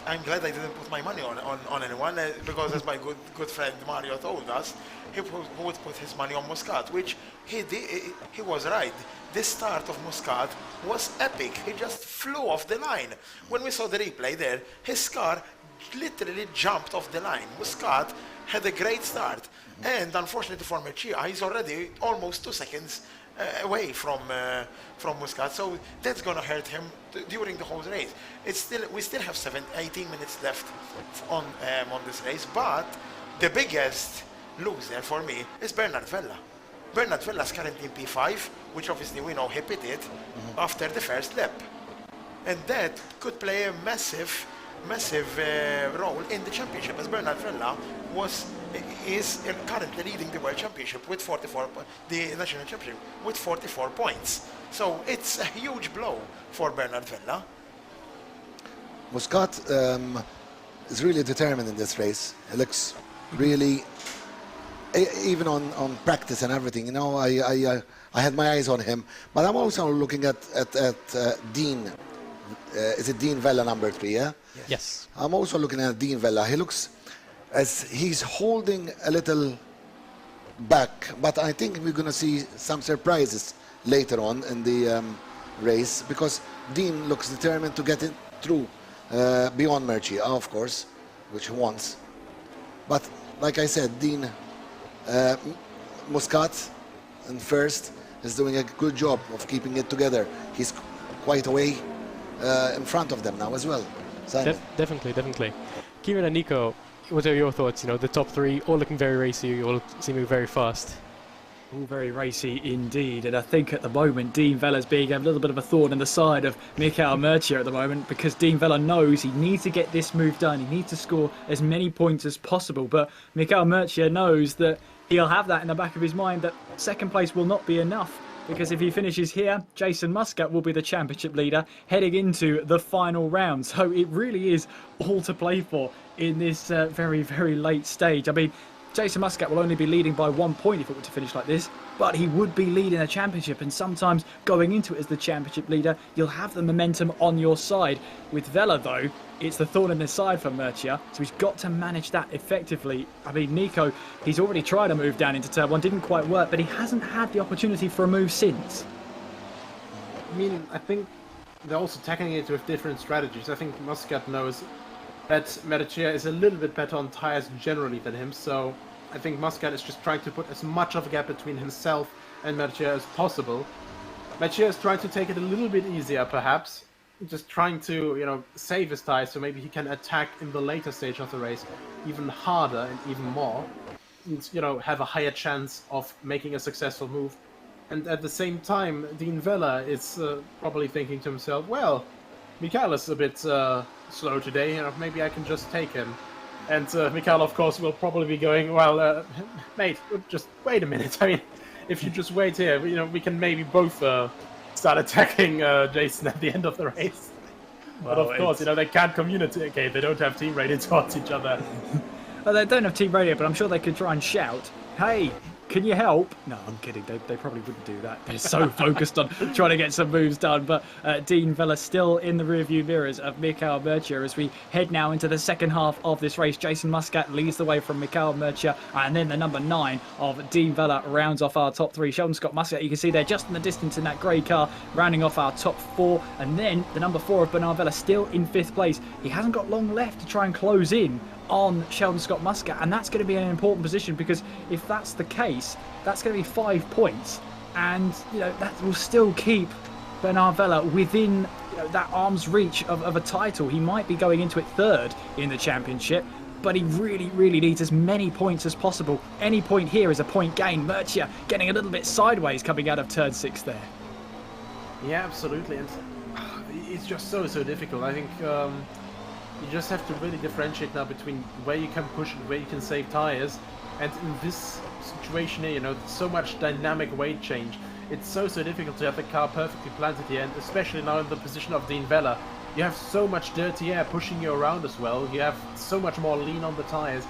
I'm glad I didn't put my money on anyone because, as my good friend Mario told us, he would put his money on Muscat, which he did. He was right. This start of Muscat was epic. He just flew off the line. When we saw the replay there, his car literally jumped off the line. Muscat had a great start, and unfortunately for Murcia, he's already almost 2 seconds away from Muscat, so that's gonna hurt him during the whole race. We still have 18 minutes left on this race, but the biggest loser for me is Bernard Vella. Bernard Vella is currently in P5, which obviously we know he pitted after the first lap, and that could play a massive role in the championship, as Bernard Vella is currently leading the world championship with 44, the national championship with 44 points. So it's a huge blow for Bernard Vella. Muscat is really determined in this race. He looks really, even on practice and everything. I had my eyes on him, but I'm also looking at Dean. Is it Dean Vella number 3? Yeah. Yes. I'm also looking at Dean Vella. He looks as he's holding a little back, but I think we're going to see some surprises later on in the race, because Dean looks determined to get it through beyond Murcia, of course, which he wants. But like I said, Dean Muscat in first is doing a good job of keeping it together. He's quite away in front of them now as well. Definitely. Kieran and Nico, what are your thoughts? The top 3 all looking very racy, all seeming very fast. All very racy indeed, and I think at the moment Dean Vella's being a little bit of a thorn in the side of Mikel Murcia at the moment, because Dean Vella knows he needs to get this move done. He needs to score as many points as possible, but Mikel Murcia knows that he'll have that in the back of his mind, that second place will not be enough. Because if he finishes here, Jason Muscat will be the championship leader heading into the final round. So it really is all to play for in this very, very late stage. I mean, Jason Muscat will only be leading by 1 point if it were to finish like this, but he would be leading a championship, and sometimes going into it as the championship leader, you'll have the momentum on your side. With Vela, though, it's the thorn in the side for Murcia, so he's got to manage that effectively. I mean, Nico, he's already tried a move down into turn 1, didn't quite work, but he hasn't had the opportunity for a move since. I mean, I think they're also tackling it with different strategies. I think Muscat knows that Murcia is a little bit better on tyres generally than him, so I think Muscat is just trying to put as much of a gap between himself and Murcia as possible. Murcia is trying to take it a little bit easier, perhaps, just trying to, you know, save his tyres so maybe he can attack in the later stage of the race even harder and even more, and, you know, have a higher chance of making a successful move. And at the same time, Dean Vela is probably thinking to himself, well, Mikael is a bit slow today, you know, maybe I can just take him. And Mikael, of course, will probably be going, well, mate, just wait a minute. I mean, if you just wait here, you know, we can maybe both start attacking Jason at the end of the race. Well, but of course, you know, they can't communicate. They don't have team radio towards each other. Well, they don't have team radio, but I'm sure they could try and shout, hey, can you help? No, I'm kidding. They probably wouldn't do that. They're so focused on trying to get some moves done. But Dean Vela still in the rearview mirrors of Mikael Murcia as we head now into the second half of this race. Jason Muscat leads the way from Mikael Murcia, and then the number 9 of Dean Vela rounds off our top 3. Sheldon Scott Muscat, you can see there just in the distance in that grey car, rounding off our top 4. And then the number 4 of Bernard Vela still in 5th place. He hasn't got long left to try and close in on Sheldon Scott Muscat, and that's going to be an important position, because if that's the case, that's going to be 5 points, and you know that will still keep Bernard Vela within, you know, that arm's reach of a title. He might be going into it 3rd in the championship, but he really needs as many points as possible. Any point here is a point gain. Murcia getting a little bit sideways coming out of turn 6 there. Yeah, absolutely, and it's just so difficult. I think you just have to really differentiate now between where you can push and where you can save tires. And in this situation here, you know, so much dynamic weight change. It's so difficult to have the car perfectly planted here, and especially now in the position of Dean Vela. You have so much dirty air pushing you around as well. You have so much more lean on the tires,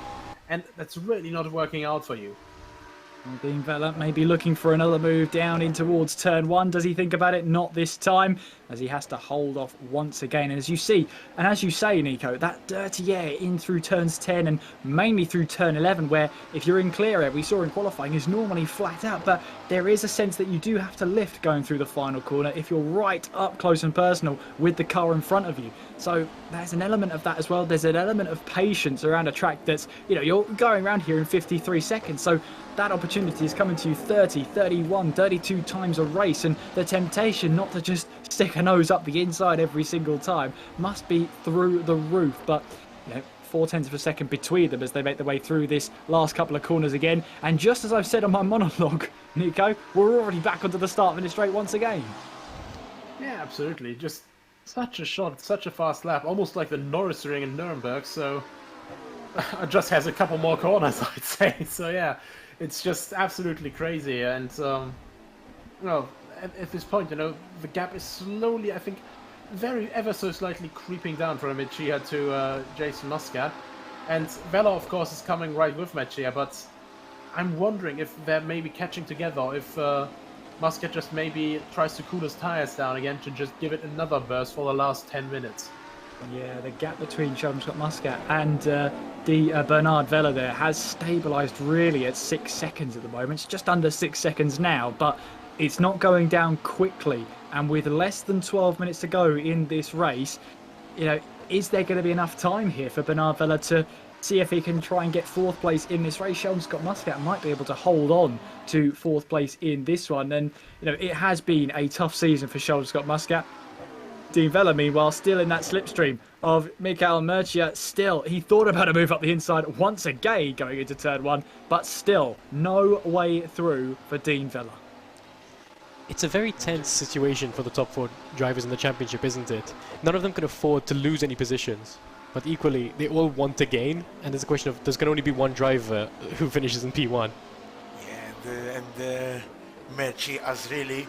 and that's really not working out for you. Dean Vela may be looking for another move down in towards turn 1. Does he think about it? Not this time, as he has to hold off once again. And as you see, and as you say, Nico, that dirty air in through turns 10 and mainly through turn 11, where if you're in clear air, we saw in qualifying, is normally flat out, but there is a sense that you do have to lift going through the final corner if you're right up close and personal with the car in front of you. So there's an element of that as well. There's an element of patience around a track that's, you know, you're going around here in 53 seconds. So that opportunity is coming to you 30, 31, 32 times a race, and the temptation not to just stick a nose up the inside every single time must be through the roof. But, you know, 0.4 of a second between them as they make their way through this last couple of corners again. And just as I've said on my monologue, Nico, we're already back onto the start finish straight once again. Yeah, absolutely. Just such a shot, such a fast lap, almost like the Norris ring in Nuremberg. So it just has a couple more corners, I'd say. So yeah, it's just absolutely crazy. And well, at this point, you know, the gap is slowly, I think, ever so slightly creeping down from Murcia to Jason Muscat. And Vela, of course, is coming right with Murcia, but I'm wondering if they're maybe catching together, or if Muscat just maybe tries to cool his tires down again to just give it another burst for the last 10 minutes. Yeah, the gap between Sheldon Scott Muscat and Bernard Vela there has stabilised really at 6 seconds at the moment. It's just under 6 seconds now, but it's not going down quickly. And with less than 12 minutes to go in this race, you know, is there going to be enough time here for Bernard Vela to see if he can try and get 4th place in this race? Sheldon Scott Muscat might be able to hold on to 4th place in this one. And, you know, it has been a tough season for Sheldon Scott Muscat. Dean Vela, meanwhile, still in that slipstream of Mikael Murcia. Still, he thought about a move up the inside once again going into turn 1, but still no way through for Dean Vela. It's a very tense situation for the top 4 drivers in the championship, isn't it? None of them can afford to lose any positions, but equally they all want to gain, and there's a question of there's going to only be one driver who finishes in P1. Yeah, and Murcia is really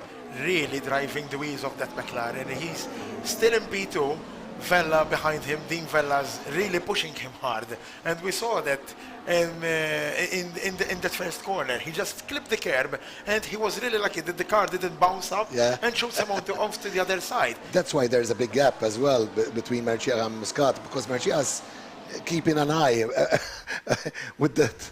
driving the wheels of that McLaren. He's still in P2, Vella behind him. Dean Vella's really pushing him hard, and we saw that in the first corner. He just clipped the curb, and he was really lucky that the car didn't bounce up and shoots him off to the other side. That's why there's a big gap as well between Marcia and Muscat, because Marcia's keeping an eye with that.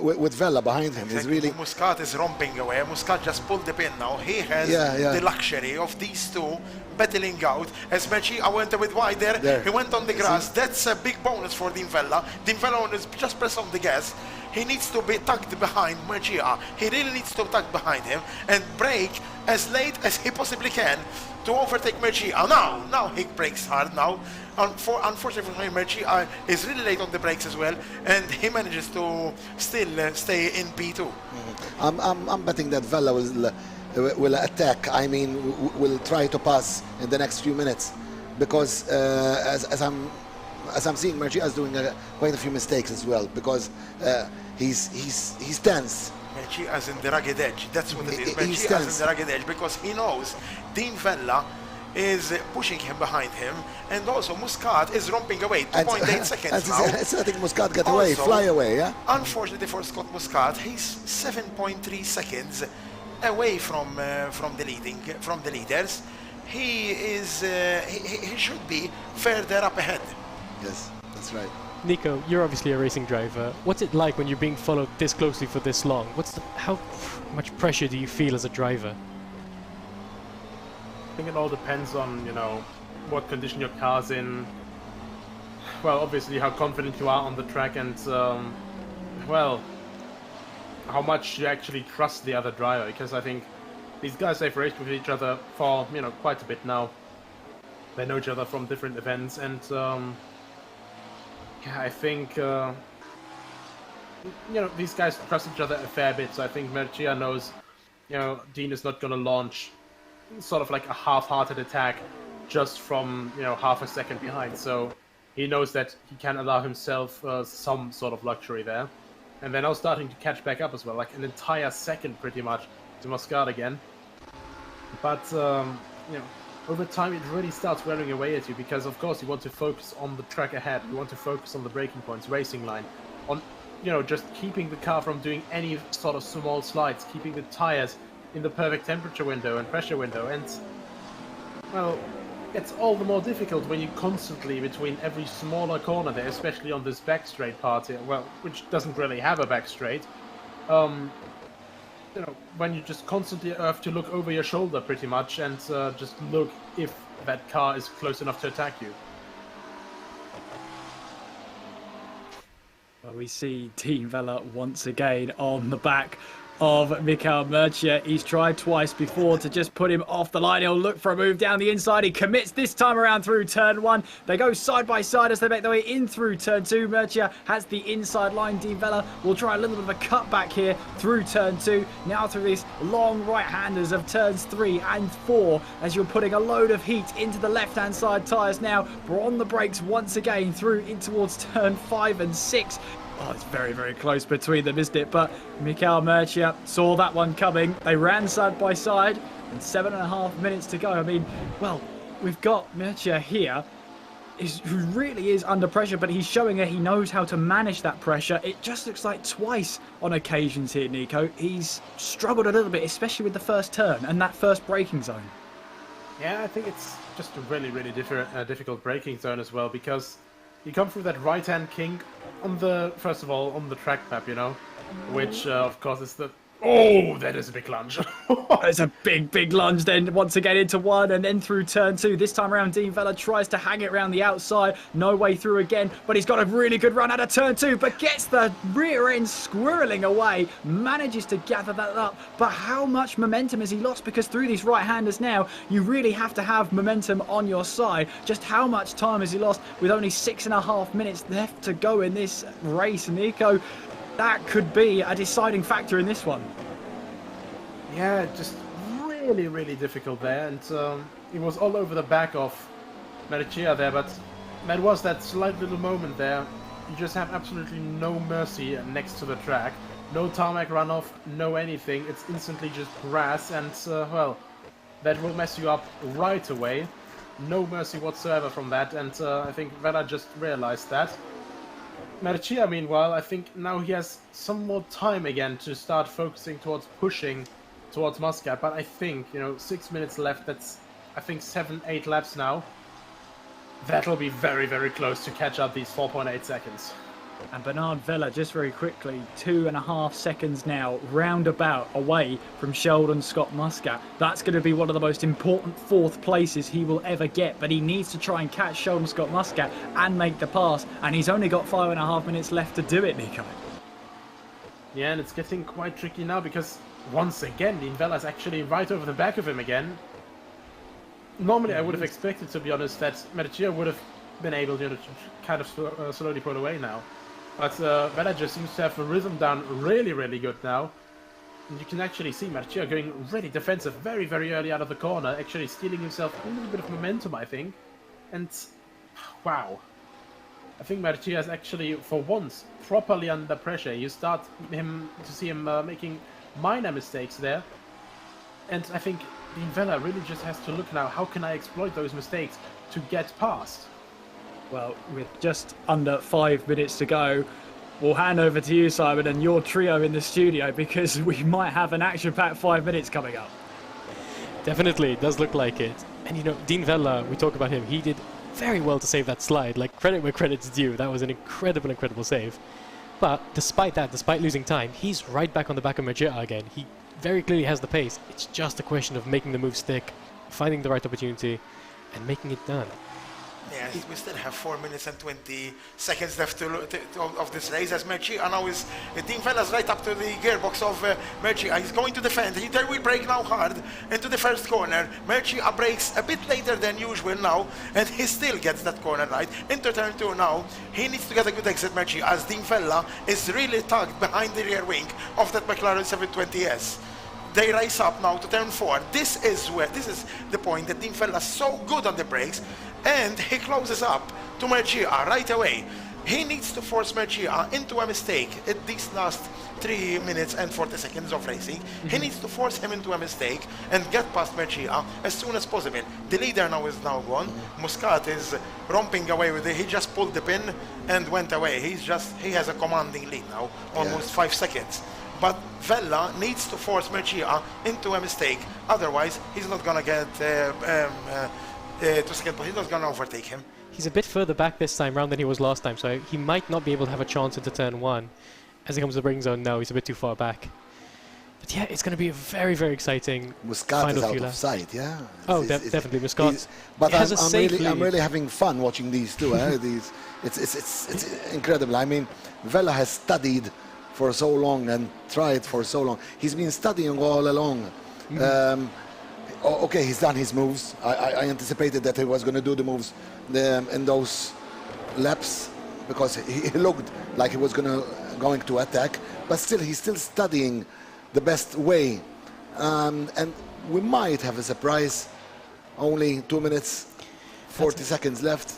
With Vella behind him, is really. Muscat is romping away. Muscat just pulled the pin now. He has the luxury of these two battling out. As Marcia went a bit wider, he went on the grass. That's a big bonus for Dean Vella. Dean Vella just press on the gas. He needs to be tucked behind Marcia. He really needs to tuck behind him and brake as late as he possibly can to overtake Marcia. Now he brakes hard now. Unfortunately for him, Marcia is really late on the brakes as well, and he manages to still stay in P2. I'm betting that Vella will attack. I mean, will try to pass in the next few minutes, because as I'm seeing, Marcia is doing quite a few mistakes as well, because he's tense. Marcia is in the rugged edge. That's what it is. Marcia is in the rugged edge because he knows Dean Vella is pushing him behind him, and also Muscat is romping away 2.8 seconds now. I think Muscat got away, fly away, yeah? Unfortunately for Scott Muscat, he's 7.3 seconds away from the leaders. He is he should be further up ahead. Yes, that's right. Nico, you're obviously a racing driver. What's it like when you're being followed this closely for this long? How much pressure do you feel as a driver? I think it all depends on, what condition your car's in. Well, obviously how confident you are on the track, and well, how much you actually trust the other driver, because I think these guys, they've raced with each other for, quite a bit now. They know each other from different events, and yeah, I think these guys trust each other a fair bit, so I think Marcia knows, Dean is not going to launch sort of like a half-hearted attack just from half a second behind, so he knows that he can allow himself some sort of luxury there. And then now starting to catch back up as well, like an entire second pretty much to Muscat again. But over time it really starts wearing away at you, because of course you want to focus on the track ahead, you want to focus on the braking points, racing line, on just keeping the car from doing any sort of small slides, keeping the tires in the perfect temperature window and pressure window, and well, it's all the more difficult when you constantly, between every smaller corner there, especially on this back straight part here, well, which doesn't really have a back straight, when you just constantly have to look over your shoulder pretty much and just look if that car is close enough to attack you. Well, we see Dean Vella once again on the back of Michael Murcia. He's tried twice before to just put him off the line. He'll look for a move down the inside. He commits this time around through turn 1. They go side by side as they make their way in through turn 2. Murcia has the inside line. Dean Vella will try a little bit of a cutback here through turn 2. Now through these long right-handers of turns 3 and 4 as you're putting a load of heat into the left-hand side tyres now. We're on the brakes once again through in towards turn 5 and 6. Oh, it's very, very close between them, isn't it? But Michael Murcia saw that one coming. They ran side by side, and 7.5 minutes to go. I mean, well, we've got Murcia here, who really is under pressure, but he's showing that he knows how to manage that pressure. It just looks like twice on occasions here, Nico. He's struggled a little bit, especially with the first turn and that first braking zone. Yeah, I think it's just a really, really difficult braking zone as well, because you come through that right-hand kink on the, first of all, on the track map, which, of course, is the... Oh, that is a big lunge. It's a big, big lunge then, once again into 1 and then through turn 2. This time around, Dean Vella tries to hang it around the outside. No way through again, but he's got a really good run out of turn 2, but gets the rear end squirreling away. Manages to gather that up, but how much momentum has he lost? Because through these right-handers now, you really have to have momentum on your side. Just how much time has he lost with only 6.5 minutes left to go in this race, Nico? That could be a deciding factor in this one. Yeah, just really, really difficult there, and it was all over the back of Murcia there, but there was that slight little moment there. You just have absolutely no mercy next to the track. No tarmac runoff, no anything. It's instantly just grass, and well, that will mess you up right away. no mercy whatsoever from that, and I think Vela just realized that. Mercia, meanwhile, I think now he has some more time again to start focusing towards pushing towards Muscat, but I think, 6 minutes left, that's, I think, 7-8 laps now. That'll be very, very close to catch up these 4.8 seconds. And Bernard Vella, just very quickly, 2.5 seconds now, roundabout away from Sheldon Scott Muscat. That's going to be one of the most important 4th places he will ever get, but he needs to try and catch Sheldon Scott Muscat and make the pass, and he's only got 5.5 minutes left to do it, Nico. Yeah, and it's getting quite tricky now because, once again, Dean Vella's actually right over the back of him again. Normally, I would have expected, to be honest, that Mercia would have been able to kind of slowly pull away now. But Vela just seems to have the rhythm down really, really good now. And you can actually see Mercia going really defensive very, very early out of the corner, actually stealing himself a little bit of momentum, I think. And, wow. I think Mercia is actually, for once, properly under pressure. You start to see him making minor mistakes there. And I think Dean Vela really just has to look now, how can I exploit those mistakes to get past? Well, with just under 5 minutes to go, we'll hand over to you, Simon, and your trio in the studio, because we might have an action-packed 5 minutes coming up. Definitely, it does look like it. And Dean Vella, we talk about him, he did very well to save that slide. Like, credit where credit's due. That was an incredible, incredible save. But despite that, despite losing time, he's right back on the back of Mercia again. He very clearly has the pace. It's just a question of making the move stick, finding the right opportunity, and making it done. Yes, we still have 4 minutes and 20 seconds left of this race as Mercia now is Dean Vella's right up to the gearbox of Mercia. He's going to defend. He will brake now hard into the first corner. Mercia brakes a bit later than usual now, and he still gets that corner right. Into turn 2 now. He needs to get a good exit, Mercia, as Dean Vella is really tugged behind the rear wing of that McLaren 720S. They race up now to turn 4. This is the point that Dean Vella's so good on the brakes, and he closes up to Mercia right away. He needs to force Mercia into a mistake at these last 3 minutes and 40 seconds of racing. He needs to force him into a mistake and get past Mercia as soon as possible. The leader now is gone. Muscat is romping away with it. He just pulled the pin and went away. He has a commanding lead now, almost 5 seconds. But Vella needs to force Mercia into a mistake. Otherwise, he's not gonna get to second place. He's not gonna overtake him. He's a bit further back this time round than he was last time, so he might not be able to have a chance into turn 1. As he comes to the braking zone, no, he's a bit too far back. But yeah, it's going to be a very, very exciting Muscat final is out few of laps. sight, yeah. Oh, definitely, Muscat. But I'm really having fun watching these two. It's incredible. I mean, Vella has studied for so long and tried for so long. He's been studying all along. Okay, he's done his moves. I anticipated that he was going to do the moves in those laps because he looked like he was going to attack. But still, he's still studying the best way. And we might have a surprise. Only 2 minutes, 40 seconds left.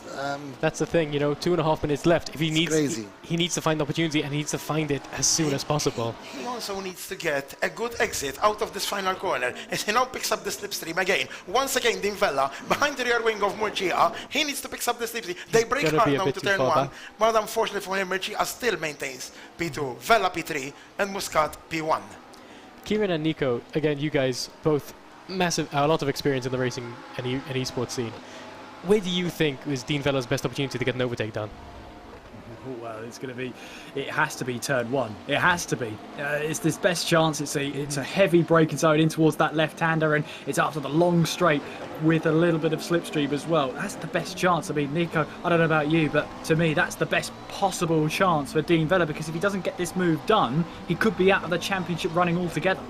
That's the thing, 2.5 minutes left. If he needs to find the opportunity, and he needs to find it as soon as possible. He also needs to get a good exit out of this final corner, and he now picks up the slipstream again. Once again, Dean Vella behind the rear wing of Mercia. He needs to pick up the slipstream. They break hard now to turn 1, but unfortunately for him, Mercia still maintains P2, Vella P3, and Muscat P1. Kieran and Nico, again, you guys both a lot of experience in the racing and esports scene. Where do you think is Dean Vella's best opportunity to get an overtake done? Well, it has to be turn 1. It has to be. It's this best chance. It's a heavy braking zone in towards that left-hander, and it's after the long straight with a little bit of slipstream as well. That's the best chance. I mean, Nico, I don't know about you, but to me, that's the best possible chance for Dean Vella, because if he doesn't get this move done, he could be out of the championship running altogether.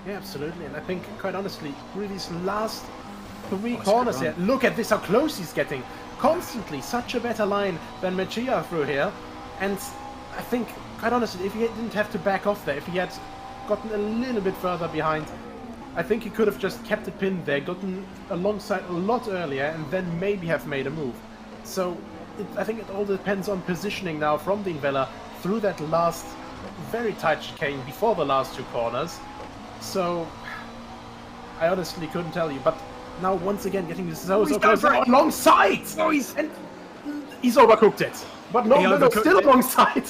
Yeah, absolutely. And I think, quite honestly, really these last 3 corners here, look at this, how close he's getting. Constantly, such a better line than Mercia through here. And I think, quite honestly, if he didn't have to back off there, if he had gotten a little bit further behind, I think he could have just kept it pinned there, gotten alongside a lot earlier, and then maybe have made a move. So I think it all depends on positioning now from Dean Vella through that last very tight chicane before the last 2 corners. So I honestly couldn't tell you, but now once again getting so he's close. going for it. Alongside! Oh, And he's overcooked it. But no, still alongside.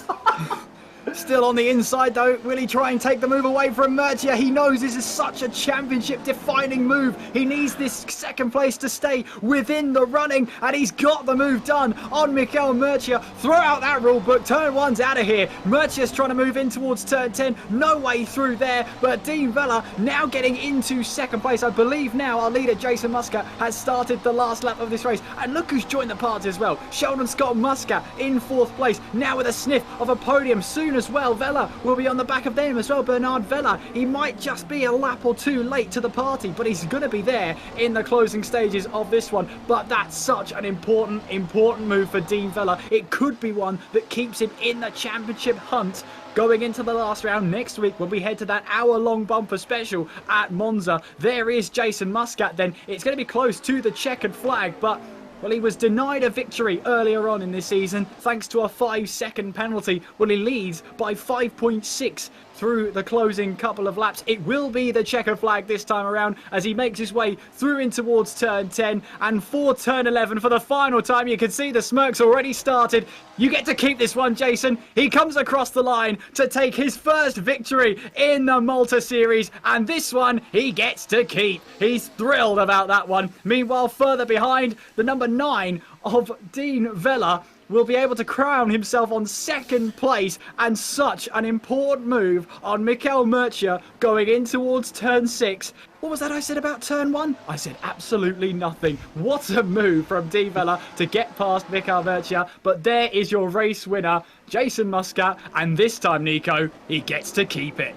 Still on the inside though, will he try and take the move away from Murcia? He knows this is such a championship defining move. He needs this second place to stay within the running, and he's got the move done on Mikel Murcia. Throw out that rule book, turn 1's out of here. Murcia's trying to move in towards turn 10, no way through there, but Dean Vella now getting into second place. I believe now our leader Jason Muscat has started the last lap of this race, and look who's joined the party as well. Sheldon Scott Muscat in 4th place, now with a sniff of a podium soon as well. Vella will be on the back of them as well. Bernard Vella, he might just be a lap or 2 late to the party, but he's going to be there in the closing stages of this one. But that's such an important move for Dean Vella. It could be one that keeps him in the championship hunt going into the last round next week when we head to that hour-long bumper special at Monza. There is Jason Muscat then. It's going to be close to the checkered flag, but well, he was denied a victory earlier on in this season thanks to a 5-second penalty. Well, he leads by 5.6 through the closing couple of laps. It will be the checkered flag this time around as he makes his way through in towards turn 10 and for turn 11 for the final time. You can see the smirks already started. You get to keep this one, Jason. He comes across the line to take his first victory in the Malta series, and this one he gets to keep. He's thrilled about that one. Meanwhile, further behind, the number 9 of Dean Vella will be able to crown himself on second place, and such an important move on Mikel Murcia going in towards turn 6. What was that I said about turn 1? I said absolutely nothing. What a move from Dean Vella to get past Mikel Murcia. But there is your race winner, Jason Muscat, and this time, Nico, he gets to keep it.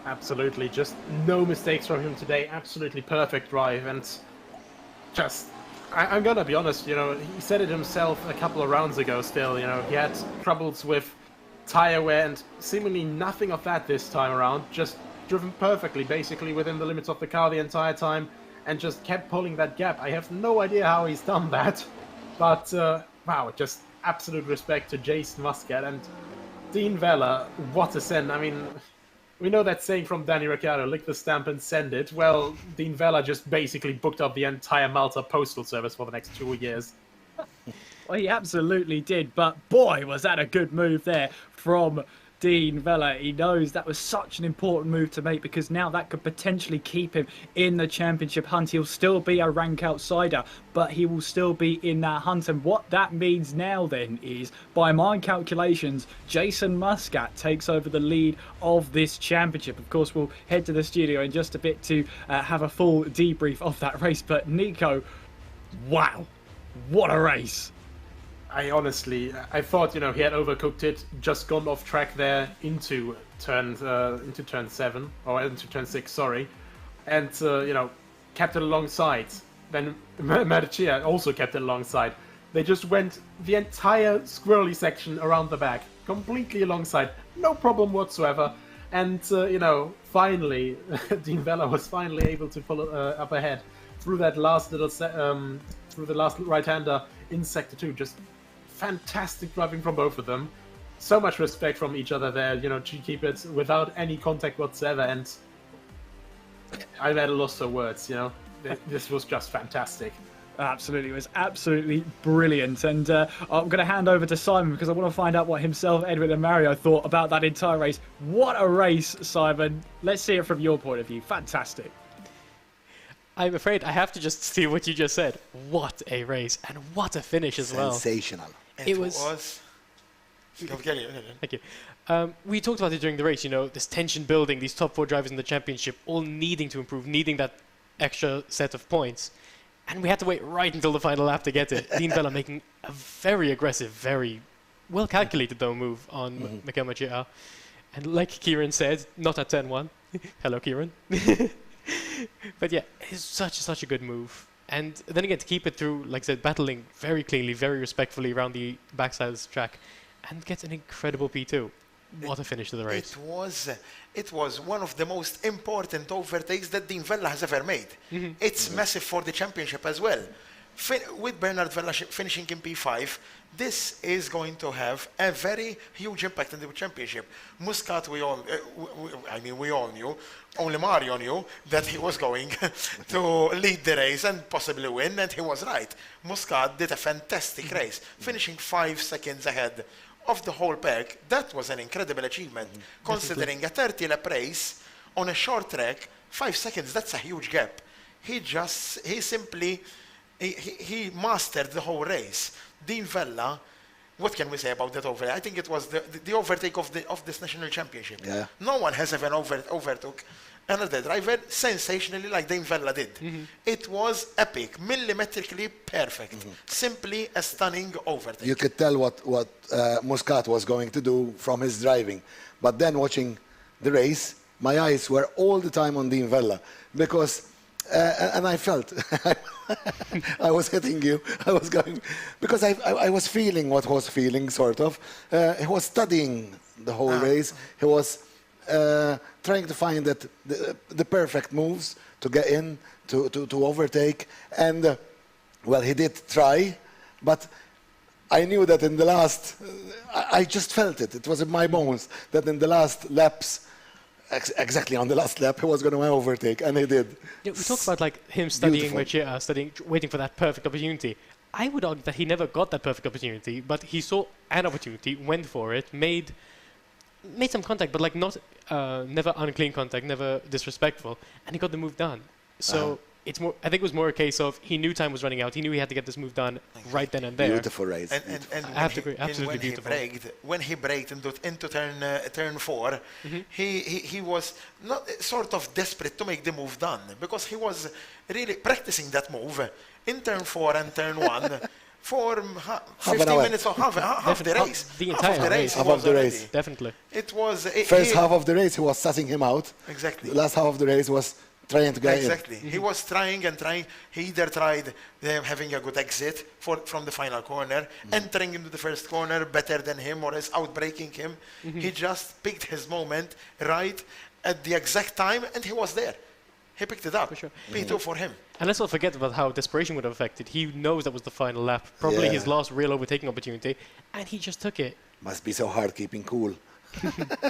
Absolutely, just no mistakes from him today. Absolutely perfect drive, and just I'm gonna be honest, you know, he said it himself a couple of rounds ago still, you know, he had troubles with tyre wear and seemingly nothing of that this time around, just driven perfectly, basically within the limits of the car the entire time, and just kept pulling that gap. I have no idea how he's done that, but wow, just absolute respect to Jason Muscat and Dean Vella. What a send. I mean, we know that saying from Danny Ricciardo, lick the stamp and send it. Well, Dean Vella just basically booked up the entire Malta postal service for the next 2 years. Well, he absolutely did, but boy, was that a good move there from Dean Vella. He knows that was such an important move to make, because now that could potentially keep him in the championship hunt. He'll still be a rank outsider, but he will still be in that hunt. And what that means now then is, by my calculations, Jason Muscat takes over the lead of this championship. Of course, we'll head to the studio in just a bit to have a full debrief of that race. But Nico, wow, what a race. I thought, you know, he had overcooked it, just gone off track there into turn 7, or into turn 6, sorry, and you know, kept it alongside. Then Murcia also kept it alongside. They just went the entire squirrely section around the back, completely alongside, no problem whatsoever. And you know, finally, Dean Vella was finally able to pull up ahead through that last little through the last right-hander in sector 2. Just fantastic driving from both of them. So much respect from each other there, you know, to keep it without any contact whatsoever. And I'm at a loss for words, you know. This was just fantastic. Absolutely, it was absolutely brilliant. And I'm going to hand over to Simon, because I want to find out what himself, Edwin and Mario thought about that entire race. What a race, Simon. Let's see it from your point of view. Fantastic. I'm afraid I have to just see what you just said. What a race, and what a finish as well. Sensational. It was... Thank you. We talked about it during the race, you know, this tension building, these top 4 drivers in the championship all needing to improve, needing that extra set of points. And we had to wait right until the final lap to get it. Dean Vella making a very aggressive, very well-calculated, though, move on Mikel Murcia. And like Kieran said, not at turn 1. Hello, Kieran. But yeah, it's such a good move. And then again, to keep it through, like I said, battling very cleanly, very respectfully around the backside of the track, and gets an incredible P2. What a finish to the race. It was one of the most important overtakes that Dean Vella has ever made. It's massive for the championship as well. with Bernard Vella finishing in P5, this is going to have a very huge impact in the championship. Muscat, we all knew, only Mario knew that he was going to lead the race and possibly win, and he was right. Muscat did a fantastic race, finishing 5 seconds ahead of the whole pack. That was an incredible achievement, considering a 30-lap race on a short track. 5 seconds, that's a huge gap. He simply mastered the whole race. Dean Vella, what can we say about that overtake? I think it was the overtake of this national championship. Yeah. No one has ever overtook another driver sensationally like Dean Vella did. It was epic, millimetrically perfect, simply a stunning overtake. You could tell what Muscat was going to do from his driving, but then watching the race, my eyes were all the time on Dean Vella because. And I felt I was hitting you. I was going because I was feeling what was feeling, sort of. He was studying the whole race. He was trying to find the perfect moves to get in to overtake. And well, he did try, but I knew that in the last, I just felt it. It was in my bones that in the last laps. Exactly on the last lap, he was going to overtake, and he did. Yeah, we talk about like him studying, waiting for that perfect opportunity. I would argue that he never got that perfect opportunity, but he saw an opportunity, went for it, made some contact, but like not never unclean contact, never disrespectful, and he got the move done. So it's more. I think it was more a case of he knew time was running out. He knew he had to get this move done right then and there. Beautiful race. And I have to agree, absolutely beautiful. When he braked into turn 4, he was not sort of desperate to make the move done because he was really practicing that move in turn 4 and turn 1 for 15 minutes or half the race. The entire race. Half of the race. Definitely. It was first half of the race. He was sussing him out. Exactly. The last half of the race was trying to get exactly. He was trying and trying. He either tried having a good exit from the final corner, entering into the first corner better than him, or else outbraking him. He just picked his moment right at the exact time, and he was there. He picked it up. For sure. P2 for him. And let's not forget about how desperation would have affected. He knows that was the final lap, probably his last real overtaking opportunity, and he just took it. Must be so hard keeping cool.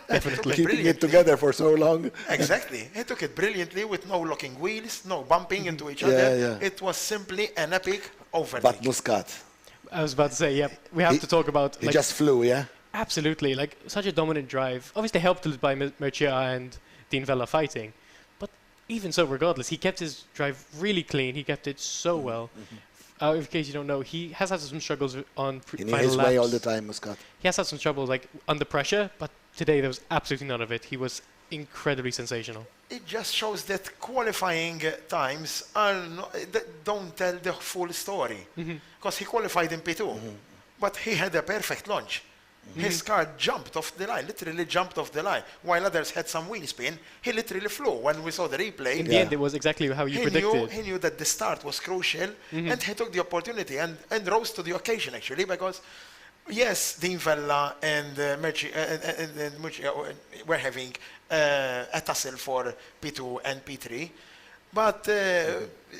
Definitely. Keeping it together for so long. Exactly. He took it brilliantly with no locking wheels, no bumping into each other. It was simply an epic overtake. But Muscat. I was about to say, we have to talk about... He just flew, yeah? Absolutely. Like, such a dominant drive. Obviously helped by Mircea and Dean Vella fighting. But even so, regardless, he kept his drive really clean. He kept it so well. In case you don't know, he has had some struggles on final laps. In his way all the time, Muscat. He has had some trouble, like, under pressure, but today there was absolutely none of it. He was incredibly sensational. It just shows that qualifying times don't tell the full story. Because he qualified in P2, but he had a perfect launch. His car jumped off the line, literally jumped off the line. While others had some wheel spin, he literally flew. When we saw the replay, in the end, it was exactly how you predicted. He knew that the start was crucial, and he took the opportunity and rose to the occasion, actually, because yes, Dean Vella and Mircea were having a tussle for P2 and P3, but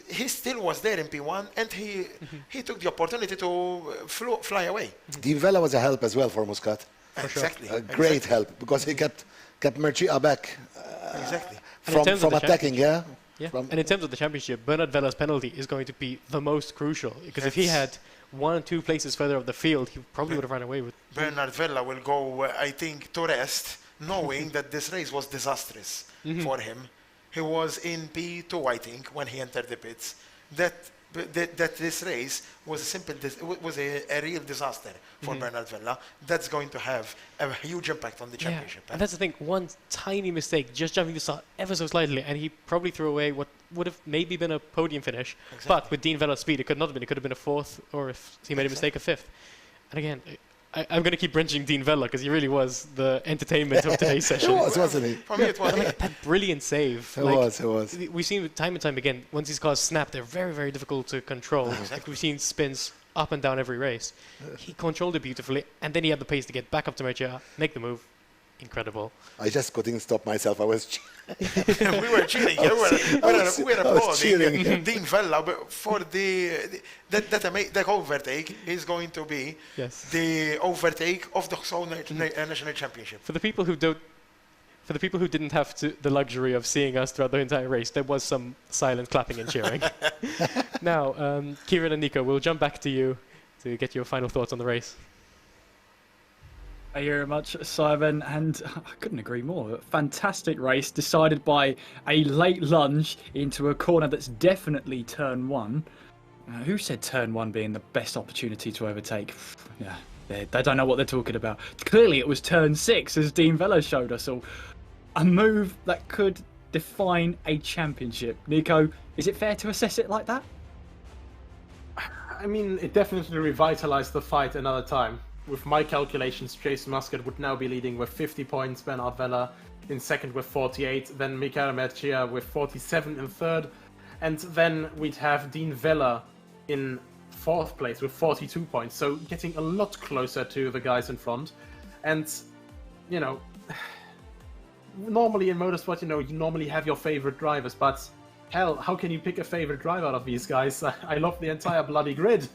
he still was there in P1, and he took the opportunity to fly away. Dean Vella was a help as well for Muscat. Exactly. A great help, because he kept Mircea back from attacking, Yeah, and in terms of the championship, Bernard Vella's penalty is going to be the most crucial, because if he had 1 or 2 places further up the field, he probably would have run away with. Bernard Vella will go, I think, to rest, knowing that this race was disastrous for him. He was in P2, I think, when he entered the pits. That this race was a real disaster for Bernard Vella. That's going to have a huge impact on the championship. And that's the thing, one tiny mistake, just jumping the start ever so slightly, and he probably threw away what would have maybe been a podium finish. Exactly. But with Dean Vella's speed, it could not have been. It could have been a 4th, or if he made a mistake, a 5th. And again, I'm going to keep mentioning Dean Vella because he really was the entertainment of today's session. He was, wasn't he? For me, it was. That brilliant save. It was. We've seen it time and time again, once these cars snap, they're very, very difficult to control. Like we've seen spins up and down every race. He controlled it beautifully, and then he had the pace to get back up to Mircea, make the move. incredible. I just couldn't stop myself. I was we were cheering. Yeah, we were applauding Dean Vella for that overtake is going to be the overtake of the whole national championship. For the people who didn't have the luxury of seeing us throughout the entire race, there was some silent clapping and cheering. Now, Kieran and Nico, we'll jump back to you to get your final thoughts on the race. Thank you very much, Simon, and I couldn't agree more. Fantastic race, decided by a late lunge into a corner that's definitely turn one. Who said turn one being the best opportunity to overtake? Yeah, they don't know what they're talking about. Clearly it was turn 6, as Dean Vella showed us all. A move that could define a championship. Nico, is it fair to assess it like that? I mean, it definitely revitalized the fight another time. With my calculations, Jason Muscat would now be leading with 50 points, Bernard Vella in second with 48, then Michael Mercia with 47 in third, and then we'd have Dean Vella in fourth place with 42 points, so getting a lot closer to the guys in front. And, you know, normally in motorsport, you normally have your favorite drivers, but hell, how can you pick a favorite driver out of these guys? I love the entire bloody grid.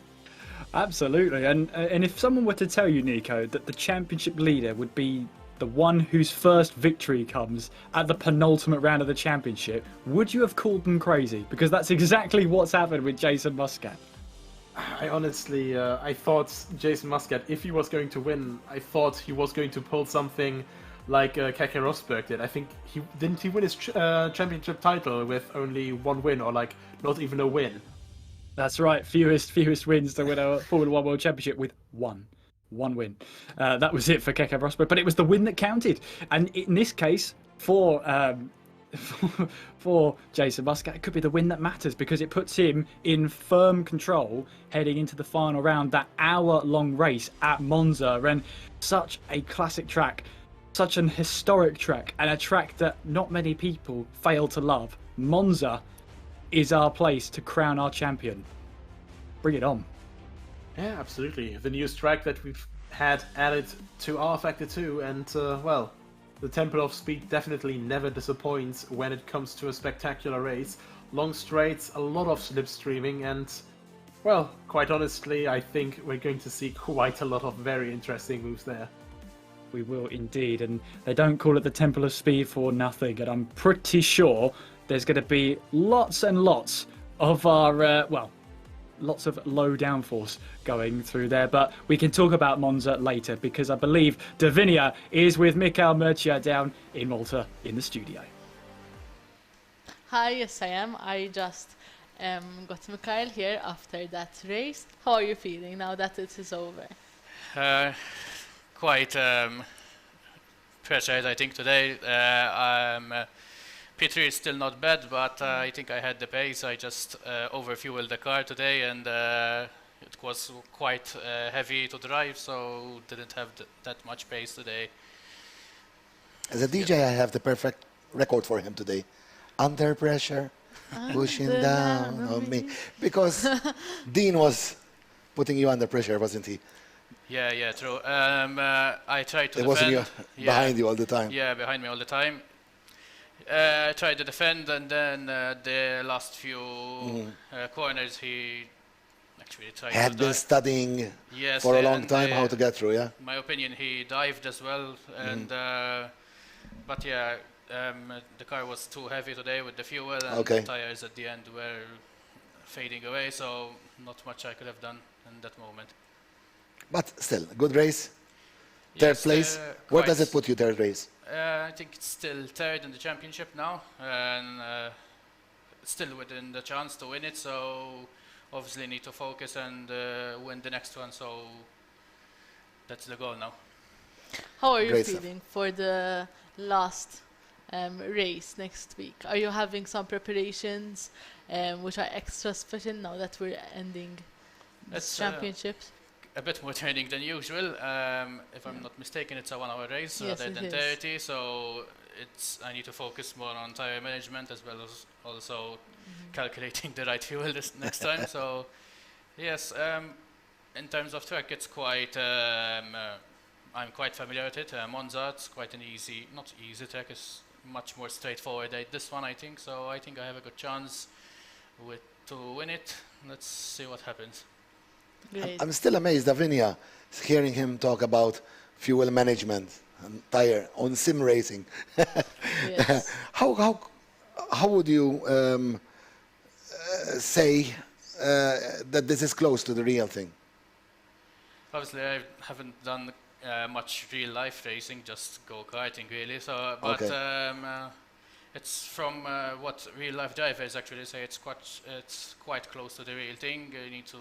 Absolutely, and if someone were to tell you, Nico, that the championship leader would be the one whose first victory comes at the penultimate round of the championship, would you have called them crazy? Because that's exactly what's happened with Jason Muscat. I honestly, I thought Jason Muscat, if he was going to win, I thought he was going to pull something like Keke Rosberg did. I think he win his championship title with only one win, or like not even a win. That's right, fewest wins to win a Formula 1 World Championship with one win. That was it for Keke Rosberg, but it was the win that counted. And in this case, for Jason Muscat, it could be the win that matters, because it puts him in firm control heading into the final round, that hour-long race at Monza. And such a classic track, such an historic track, and a track that not many people fail to love. Monza is our place to crown our champion. Bring it on. Yeah, absolutely. The newest track that we've had added to R Factor 2, and well, the Temple of Speed definitely never disappoints when it comes to a spectacular race. Long straights, a lot of slipstreaming, and well, quite honestly, I think we're going to see quite a lot of very interesting moves there. We will indeed, and they don't call it the Temple of Speed for nothing, and I'm pretty sure there's going to be lots and lots of our, lots of low downforce going through there. But we can talk about Monza later, because I believe Davinia is with Michael Mercia down in Malta in the studio. Hi, yes I am. I just got Mikhail here after that race. How are you feeling now that it is over? Quite pressured, I think, today. P3 is still not bad, but I think I had the pace. I just overfueled the car today, and it was quite heavy to drive, so didn't have that much pace today. As a DJ, I have the perfect record for him today. Under pressure, pushing down on me. Because Dean was putting you under pressure, wasn't he? Yeah, true. I tried to defend. It wasn't behind you all the time. Yeah, behind me all the time. I tried to defend, and then the last few corners he actually tried to had been studying for a long time how to get through, yeah? In my opinion, he dived as well, and but yeah, the car was too heavy today with the fuel, and the tires at the end were fading away, so not much I could have done in that moment. But still, good race. Third place. Where does it put you, third race? I think it's still third in the championship now, and still within the chance to win it, so obviously need to focus and win the next one, so that's the goal now. How are you feeling for the last race next week? Are you having some preparations which are extra special now that we're ending this championships? A bit more training than usual. If I'm not mistaken, it's a 1 hour race rather than 30, so I need to focus more on tire management as well as also calculating the right fuel this next time. So yes, in terms of track, it's quite I'm quite familiar with it. Monza, it's quite an easy, not easy track, it's much more straightforward than this one, I think. So I think I have a good chance to win it. Let's see what happens. I'm still amazed, Davinia, hearing him talk about fuel management and tire on sim racing. Yes. How would you say that this is close to the real thing? Obviously, I haven't done much real life racing, just go-karting really. So, but it's from what real life drivers actually say. It's quite close to the real thing. You need to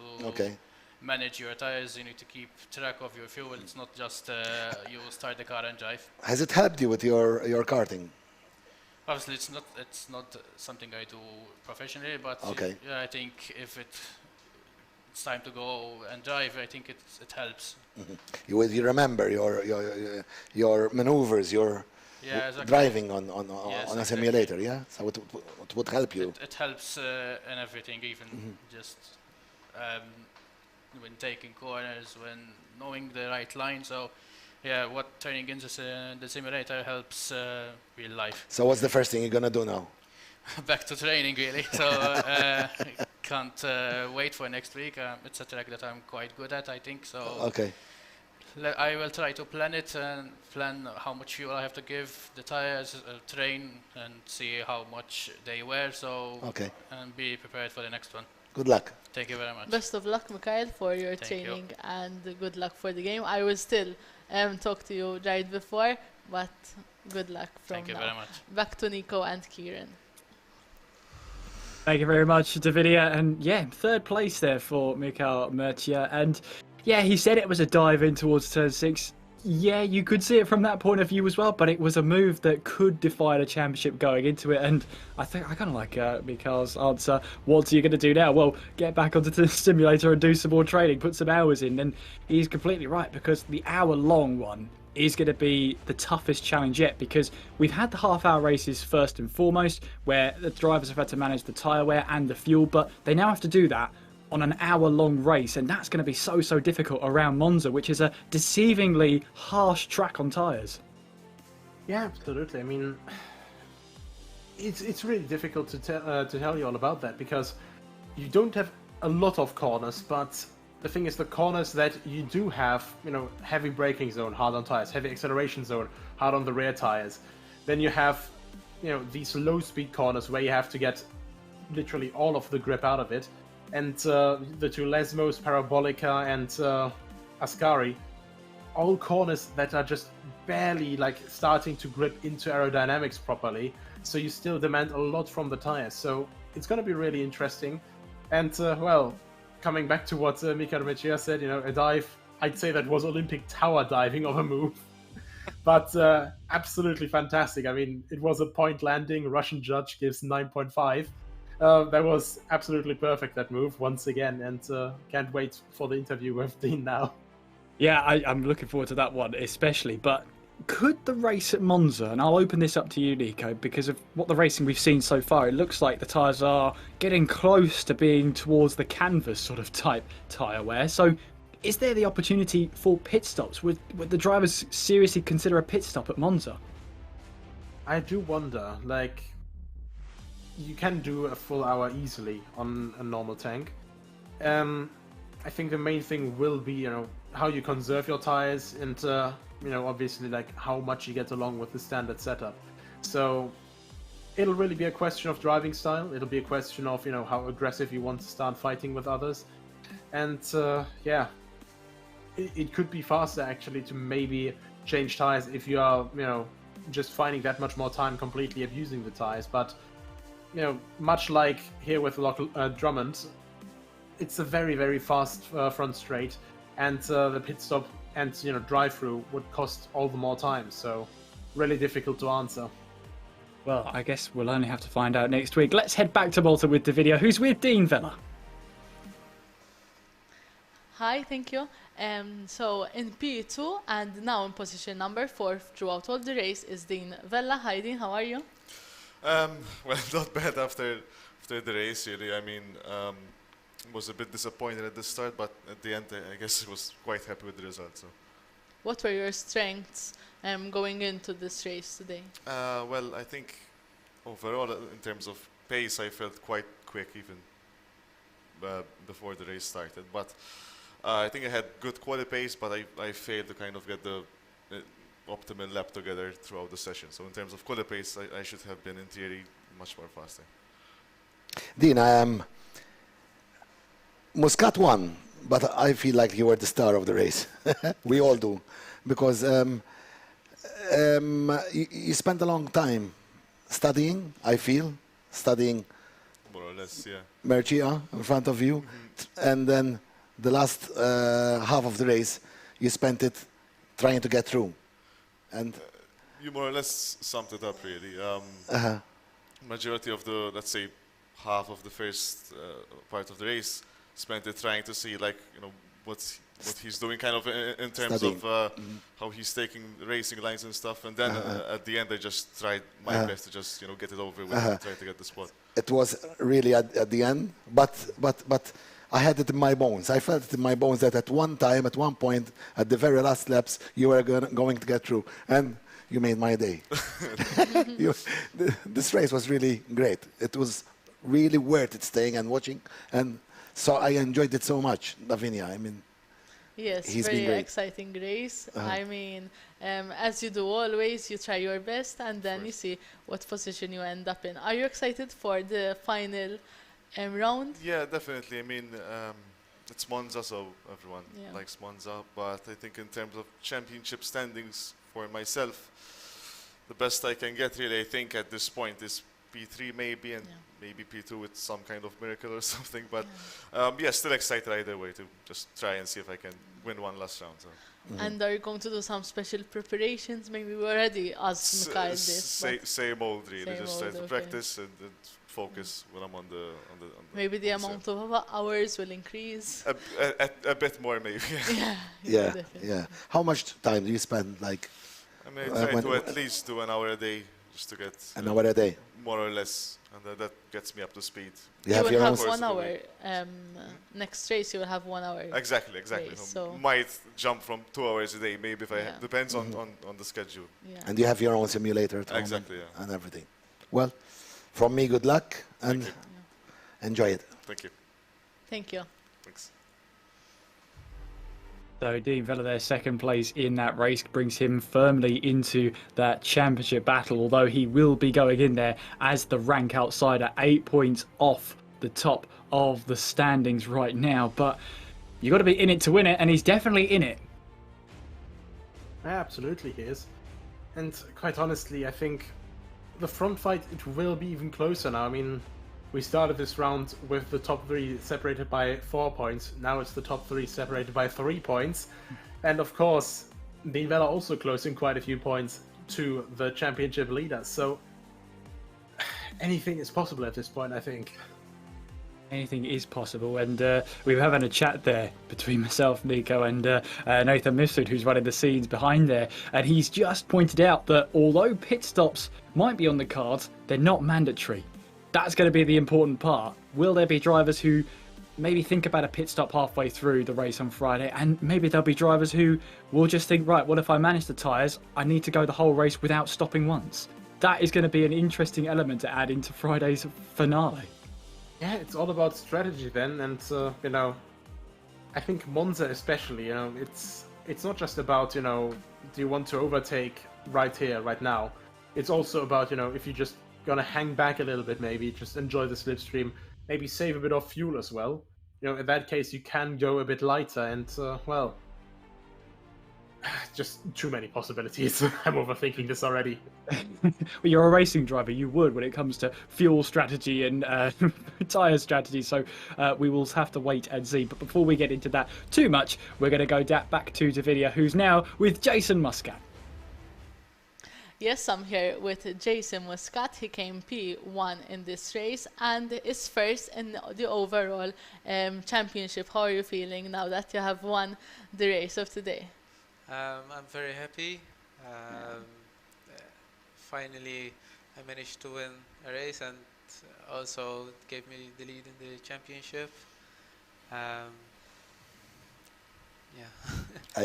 manage your tires. You need to keep track of your fuel. It's not just you start the car and drive. Has it helped you with your karting? Obviously, it's not something I do professionally, but yeah, I think if it's time to go and drive, I think it helps. You remember your maneuvers, your driving on a simulator, yeah? So it would help you. It helps in everything, even just when taking corners, when knowing the right line. So yeah, what turning into the simulator helps real life. So what's the first thing you're gonna do now? Back to training, really. So can't wait for next week. It's a track that I'm quite good at, I think. So I will try to plan it and plan how much fuel I have to give the tires, train, and see how much they wear. So and be prepared for the next one. Good luck. Thank you very much. Best of luck, Mikhail, for your training and good luck for the game. I will still talk to you right before, but good luck from Thank you very much. Back to Nico and Kieran. Thank you very much, Davidia. And yeah, third place there for Mikhail Mertia. And yeah, he said it was a dive in towards turn 6. Yeah, you could see it from that point of view as well, but it was a move that could define a championship going into it. And I think I kind of like Mikhail's answer. What are you going to do now? Well, get back onto the simulator and do some more training, put some hours in. And he's completely right, because the hour-long one is going to be the toughest challenge yet, because we've had the half-hour races first and foremost, where the drivers have had to manage the tyre wear and the fuel, but they now have to do that on an hour-long race, and that's going to be so difficult around Monza, which is a deceivingly harsh track on tyres. Yeah, absolutely. I mean, it's really difficult to tell you all about that, because you don't have a lot of corners, but the thing is, the corners that you do have, heavy braking zone, hard on tires, heavy acceleration zone, hard on the rear tires. Then you have, these low-speed corners where you have to get literally all of the grip out of it. And the two Lesmos, Parabolica, and Ascari, all corners that are just barely starting to grip into aerodynamics properly. So you still demand a lot from the tires. So it's going to be really interesting. And well, coming back to what Mikhail Mertia said, a dive, I'd say that was Olympic tower diving of a move. But absolutely fantastic. I mean, it was a point landing. Russian judge gives 9.5. That was absolutely perfect, that move, once again, and can't wait for the interview with Dean now. Yeah, I'm looking forward to that one especially, but could the race at Monza, and I'll open this up to you, Nico, because of what the racing we've seen so far, it looks like the tyres are getting close to being towards the canvas sort of type tyre wear, so is there the opportunity for pit stops? Would the drivers seriously consider a pit stop at Monza? I do wonder, you can do a full hour easily on a normal tank. I think the main thing will be, how you conserve your tires and, obviously how much you get along with the standard setup. So it'll really be a question of driving style. It'll be a question of, how aggressive you want to start fighting with others. And yeah, it could be faster actually to maybe change tires if you are, just finding that much more time completely abusing the tires. But much like here with Loch, Drummond, it's a very fast front straight, and the pit stop and drive-through would cost all the more time, so really difficult to answer. Well, I guess we'll only have to find out next week. Let's head back to Malta with the video. Who's with Dean Vella? Hi, thank you. So in P2 and now in position number 4 throughout all the race is Dean Vella. Hi Dean, how are you? Well, not bad after the race, really. I mean, was a bit disappointed at the start, but at the end, I guess I was quite happy with the result. So. what were your strengths going into this race today? Well, I think overall, in terms of pace, I felt quite quick even before the race started. But I think I had good quality pace, but I failed to kind of get the optimal lap together throughout the session. So in terms of quality pace, I should have been in theory much more faster. Dean, Muscat won, but I feel like you were the star of the race. We all do, because you spent a long time studying, I feel, studying more or less, yeah. Mercia in front of you, and then the last half of the race, you spent it trying to get through. And you more or less summed it up, really. Majority of the, let's say, half of the first part of the race, spent it trying to see, like, you know, what he's doing, kind of in terms Studying. of how he's taking racing lines and stuff. And then at the end, I just tried my best to just, you know, get it over with and try to get the spot. It was really at the end, but I had it in my bones. I felt it in my bones that at one point, at the very last laps, you were going to get through. And you made my day. This race was really great. It was really worth it staying and watching. And so I enjoyed it so much, Davinia. I mean, yes, he's very been great. exciting race. I mean, as you do always, you try your best and then you see what position you end up in. Are you excited for the final round? Yeah, definitely. I mean, it's Monza, so everyone likes Monza. But I think in terms of championship standings for myself, the best I can get, really, I think at this point is P3 maybe, and maybe P2 with some kind of miracle or something. But yeah, still excited either way to just try and see if I can win one last round. So. And are you going to do some special preparations? Maybe we already asked Mikhail this. Same old, really. Same Just try old, to okay. practice and focus when I'm on the maybe the amount of hours will increase. A bit more, maybe. Yeah. How much time do you spend, like? I mean, I try to at least do an hour a day just to get an hour a day, more or less, and that gets me up to speed. You will have 1 hour. Next race, you will have 1 hour. Exactly. Race, so might jump from 2 hours a day, maybe if I depends on the schedule. Yeah. And you have your own simulator at home exactly, and everything. Well, from me, good luck and enjoy it. Thank you. Thank you. Thanks. So Dean Vella there, second place in that race, brings him firmly into that championship battle, although he will be going in there as the rank outsider, 8 points off the top of the standings right now. But you've got to be in it to win it, and he's definitely in it. Absolutely he is. And quite honestly, I think the front fight, it will be even closer now. I mean, we started this round with the top 3 separated by 4 points. Now it's the top 3 separated by 3 points. And of course, Dean Vella also closing quite a few points to the championship leader. So anything is possible at this point, I think. Anything is possible, and we were having a chat there between myself, Nico, and Nathan Mifsud, who's running the scenes behind there, and he's just pointed out that although pit stops might be on the cards, they're not mandatory. That's going to be the important part. Will there be drivers who maybe think about a pit stop halfway through the race on Friday, and maybe there'll be drivers who will just think, right, well, if I manage the tyres, I need to go the whole race without stopping once. That is going to be an interesting element to add into Friday's finale. Yeah, it's all about strategy then, and you know, I think Monza especially, you know, it's not just about, you know, do you want to overtake right here, right now. It's also about, you know, if you're just gonna hang back a little bit, maybe just enjoy the slipstream, maybe save a bit of fuel as well. You know, in that case, you can go a bit lighter, and well, just too many possibilities. I'm overthinking this already. Well, you're a racing driver, you would when it comes to fuel strategy and tyre strategy, so we will have to wait and see. But before we get into that too much, we're going to go back to Davinia, who's now with Jason Muscat. Yes, I'm here with Jason Muscat. He came P1 in this race and is first in the overall championship. How are you feeling now that you have won the race of today? I'm very happy. Finally, I managed to win a race, and also it gave me the lead in the championship. I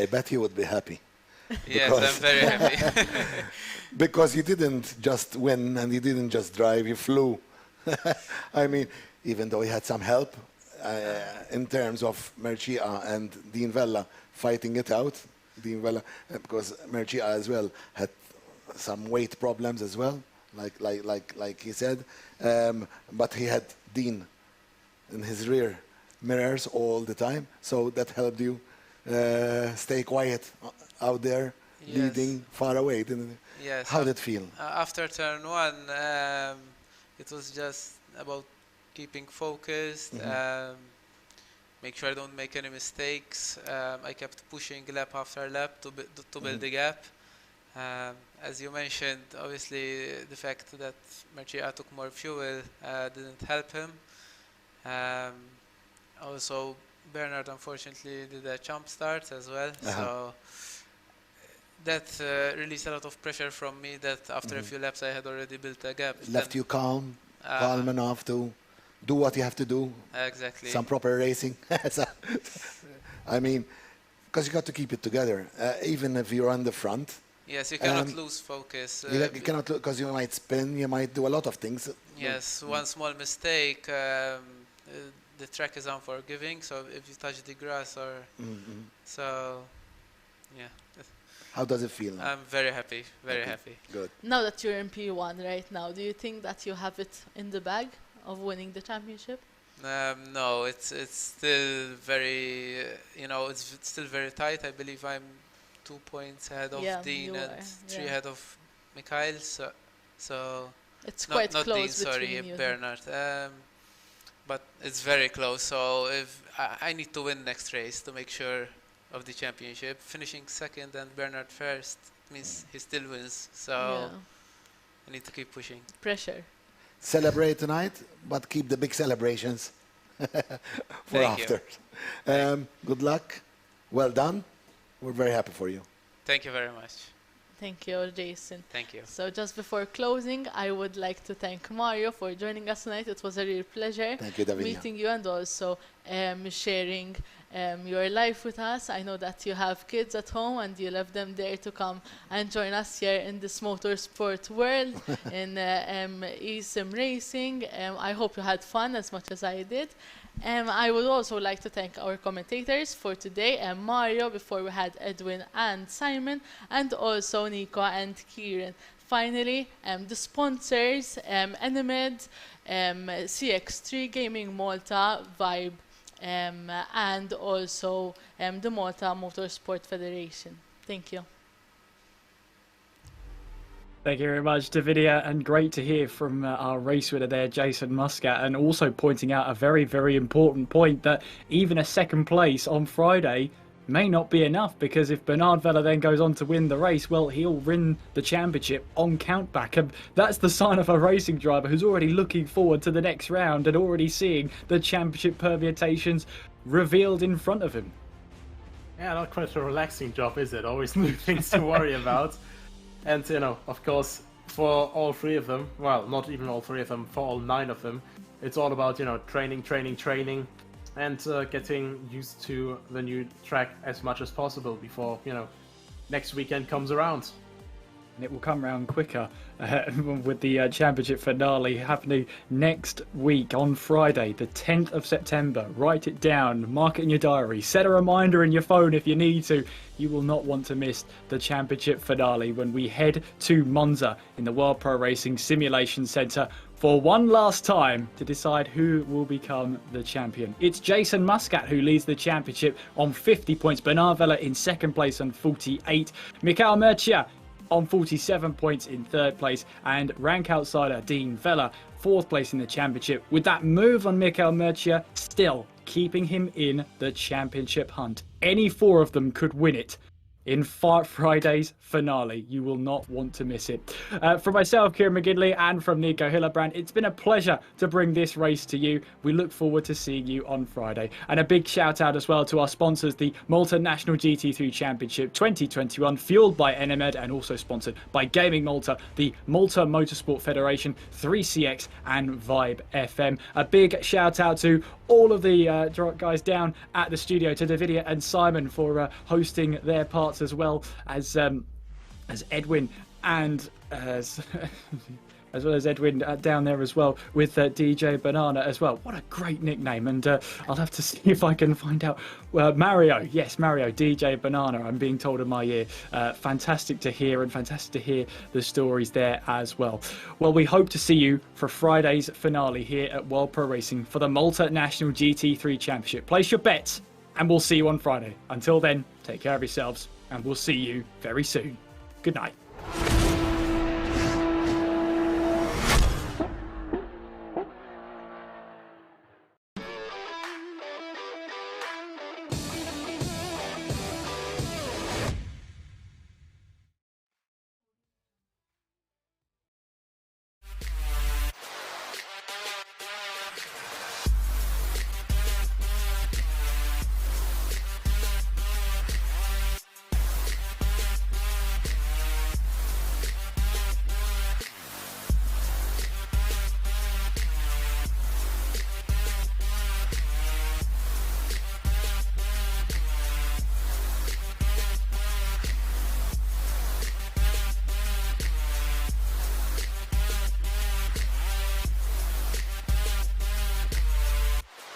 bet you would be happy. Yes, I'm very happy. Because you didn't just win and you didn't just drive, you flew. I mean, even though he had some help in terms of Mercia and Dean Vella fighting it out. Dean Vella, because Mercia as well had some weight problems as well, like he said. But he had Dean in his rear mirrors all the time, so that helped you stay quiet out there, leading far away, didn't it? Yes. How did it feel? After turn one, it was just about keeping focused, make sure I don't make any mistakes. I kept pushing lap after lap to build the gap. As you mentioned, obviously the fact that Mercia took more fuel didn't help him. Also, Bernard unfortunately did a jump start as well, so that released a lot of pressure from me that after a few laps I had already built a gap. Left you calm enough to do what you have to do. Exactly. Some proper racing. I mean, because you got to keep it together, even if you're on the front. Yes, you cannot lose focus. You cannot, because you might spin, you might do a lot of things. Yes, one small mistake, the track is unforgiving. So if you touch the grass or so, yeah. How does it feel now? I'm very happy, very happy. Good. Now that you're in P1 right now, do you think that you have it in the bag of winning the championship? No, it's still very, it's still very tight. I believe I'm 2 points ahead of Dean and 3 ahead of Mikhail. So it's quite not close Dean, sorry, between you. Bernard. But it's very close. So if I need to win next race to make sure of the championship, finishing second and Bernard first means he still wins. So I need to keep pushing. Pressure. Celebrate tonight, but keep the big celebrations for after. Good luck. Well done. We're very happy for you. Thank you very much. Thank you, Jason. Thank you. So just before closing, I would like to thank Mario for joining us tonight. It was a real pleasure meeting you and also sharing your life with us. I know that you have kids at home and you left them there to come and join us here in this motorsport world in eSim Racing. I hope you had fun as much as I did. I would also like to thank our commentators for today, Mario, before we had Edwin and Simon, and also Nico and Kieran. Finally, the sponsors, Enemed, CX3 Gaming Malta, Vibe, and also the Malta Motorsport Federation. Thank you. Thank you very much, Davidia, and great to hear from our race winner there, Jason Muscat, and also pointing out a very, very important point that even a second place on Friday may not be enough, because if Bernard Vella then goes on to win the race, well, he'll win the championship on countback, and that's the sign of a racing driver who's already looking forward to the next round and already seeing the championship permutations revealed in front of him. Yeah, not quite a relaxing job, is it? Always new things to worry about. And, of course, for all 3 of them, well, not even all 3 of them, for all 9 of them, it's all about, training, and getting used to the new track as much as possible before, next weekend comes around. And it will come around quicker with the championship finale happening next week on Friday, the 10th of September. Write it down, mark it in your diary, set a reminder in your phone if you need to. You will not want to miss the championship finale when we head to Monza in the World Pro Racing Simulation Centre for one last time to decide who will become the champion. It's Jason Muscat who leads the championship on 50 points, Bernard Vella in second place on 48, Mikhail Mercia on 47 points in third place, and rank outsider Dean Vella 4th place in the championship, with that move on Mikhail Mercia still keeping him in the championship hunt. Any 4 of them could win it in Friday's finale. You will not want to miss it. From myself, Kieran McGinley, and from Nico Hillebrand, it's been a pleasure to bring this race to you. We look forward to seeing you on Friday. And a big shout out as well to our sponsors, the Malta National GT3 Championship 2021, fueled by Enemed and also sponsored by Gaming Malta, the Malta Motorsport Federation, 3CX and Vibe FM. A big shout out to all of the guys down at the studio, to Davidia and Simon for hosting their parts out as Edwin and as as well as Edwin down there as well with DJ Banana as well. What a great nickname. And I'll have to see if I can find out. Mario, yes, Mario, DJ Banana, I'm being told in my ear. Fantastic to hear, and fantastic to hear the stories there as well. Well, we hope to see you for Friday's finale here at World Pro Racing for the Malta National GT3 Championship. Place your bets and we'll see you on Friday. Until then, take care of yourselves and we'll see you very soon. Good night.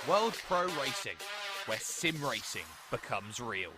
World Pro Racing, where sim racing becomes real.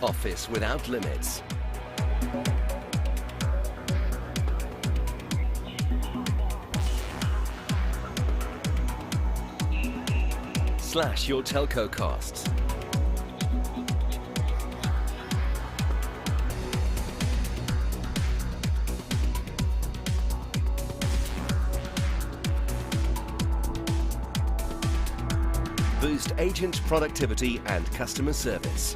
Office without limits. Slash your telco costs. Boost agent productivity and customer service.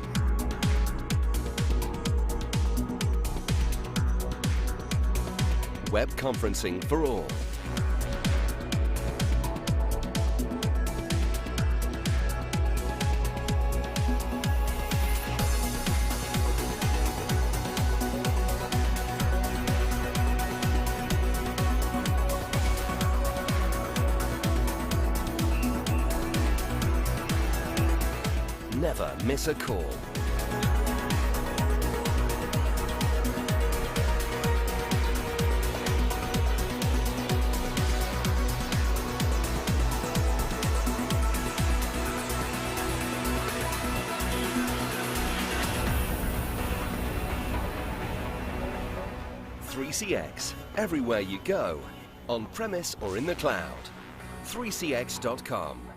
Web conferencing for all. Never miss a call. .3CX, everywhere you go, on premise or in the cloud. 3cx.com.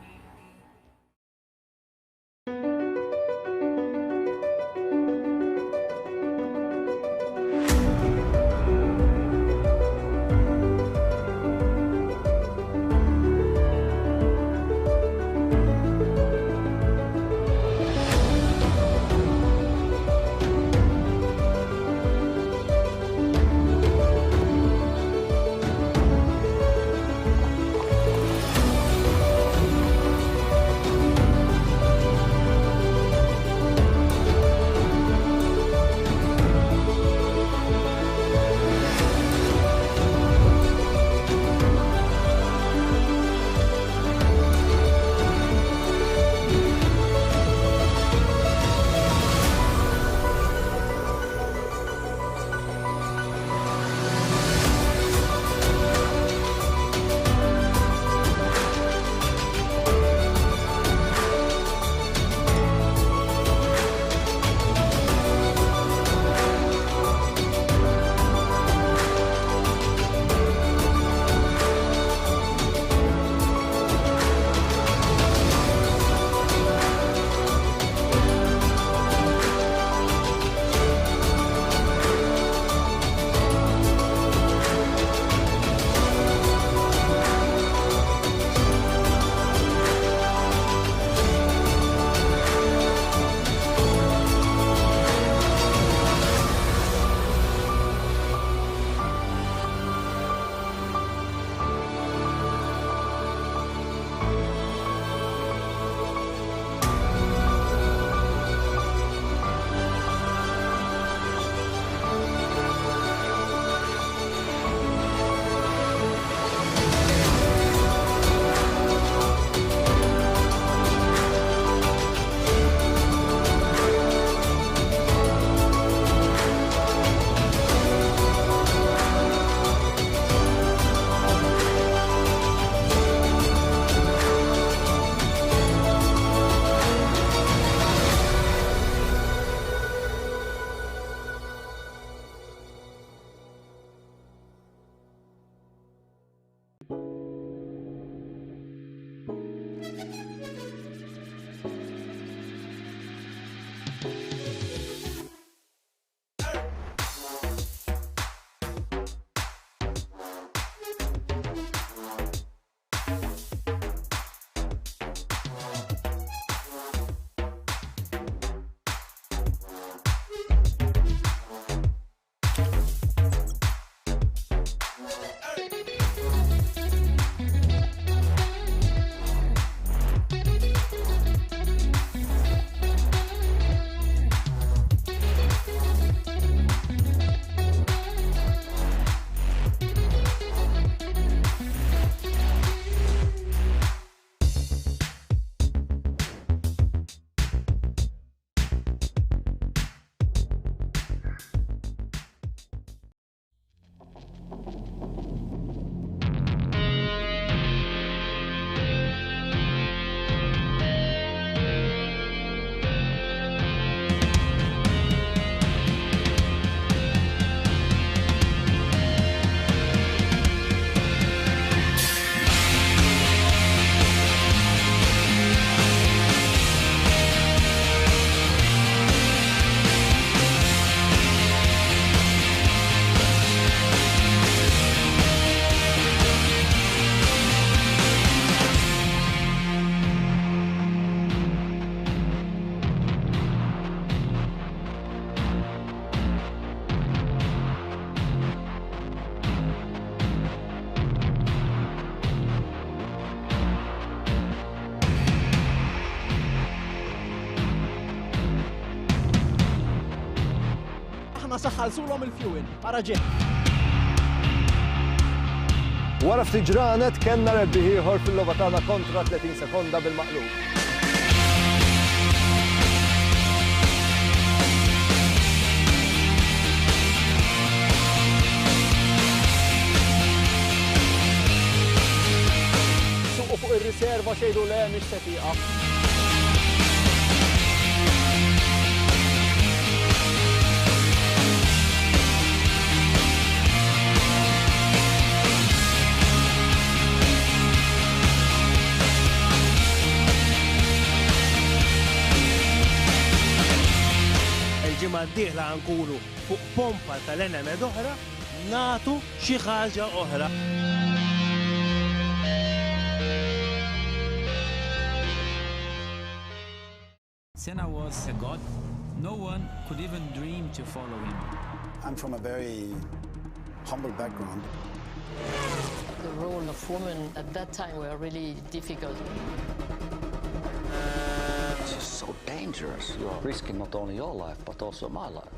saħħalsulhom il-fuel. Ara ġej. Wara ftit ġranet kellna rebbieħ ieħor fil-logħba tagħna kontra 30 sekonda bil-maqlub. Suqu fuq ir-riserva xejdu le mhix se tieqaf. Il-ġimgħa d-dieħla nkunu fuq pompa tal-Enemed oħra nagħtu xi ħaġa oħra. Senna was a god. No one could even dream to follow him. I'm from a very humble background. The role of women at that time were really difficult. It's just so dangerous. You're risking not only your life, but also my life.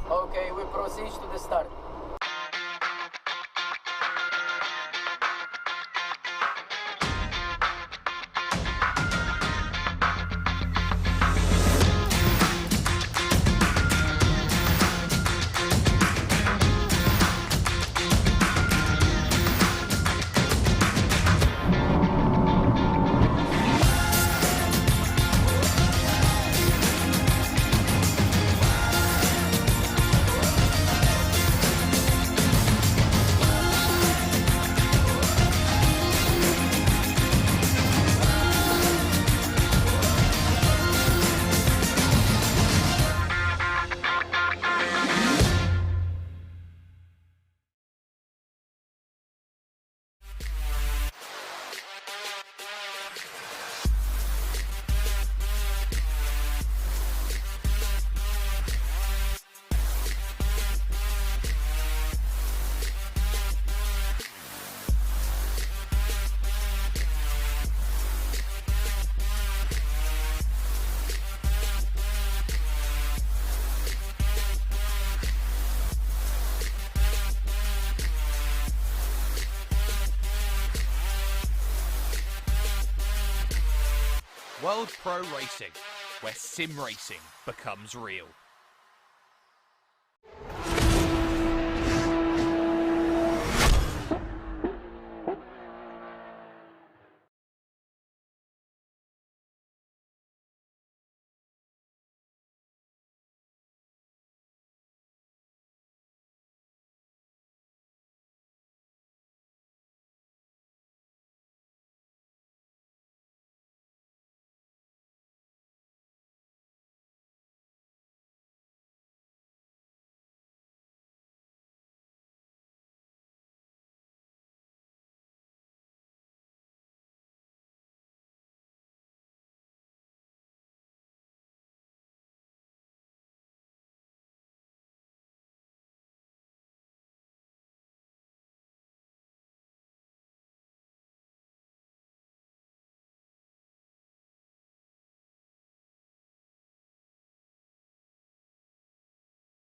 Okay, we proceed to the start. World Pro Racing, where sim racing becomes real.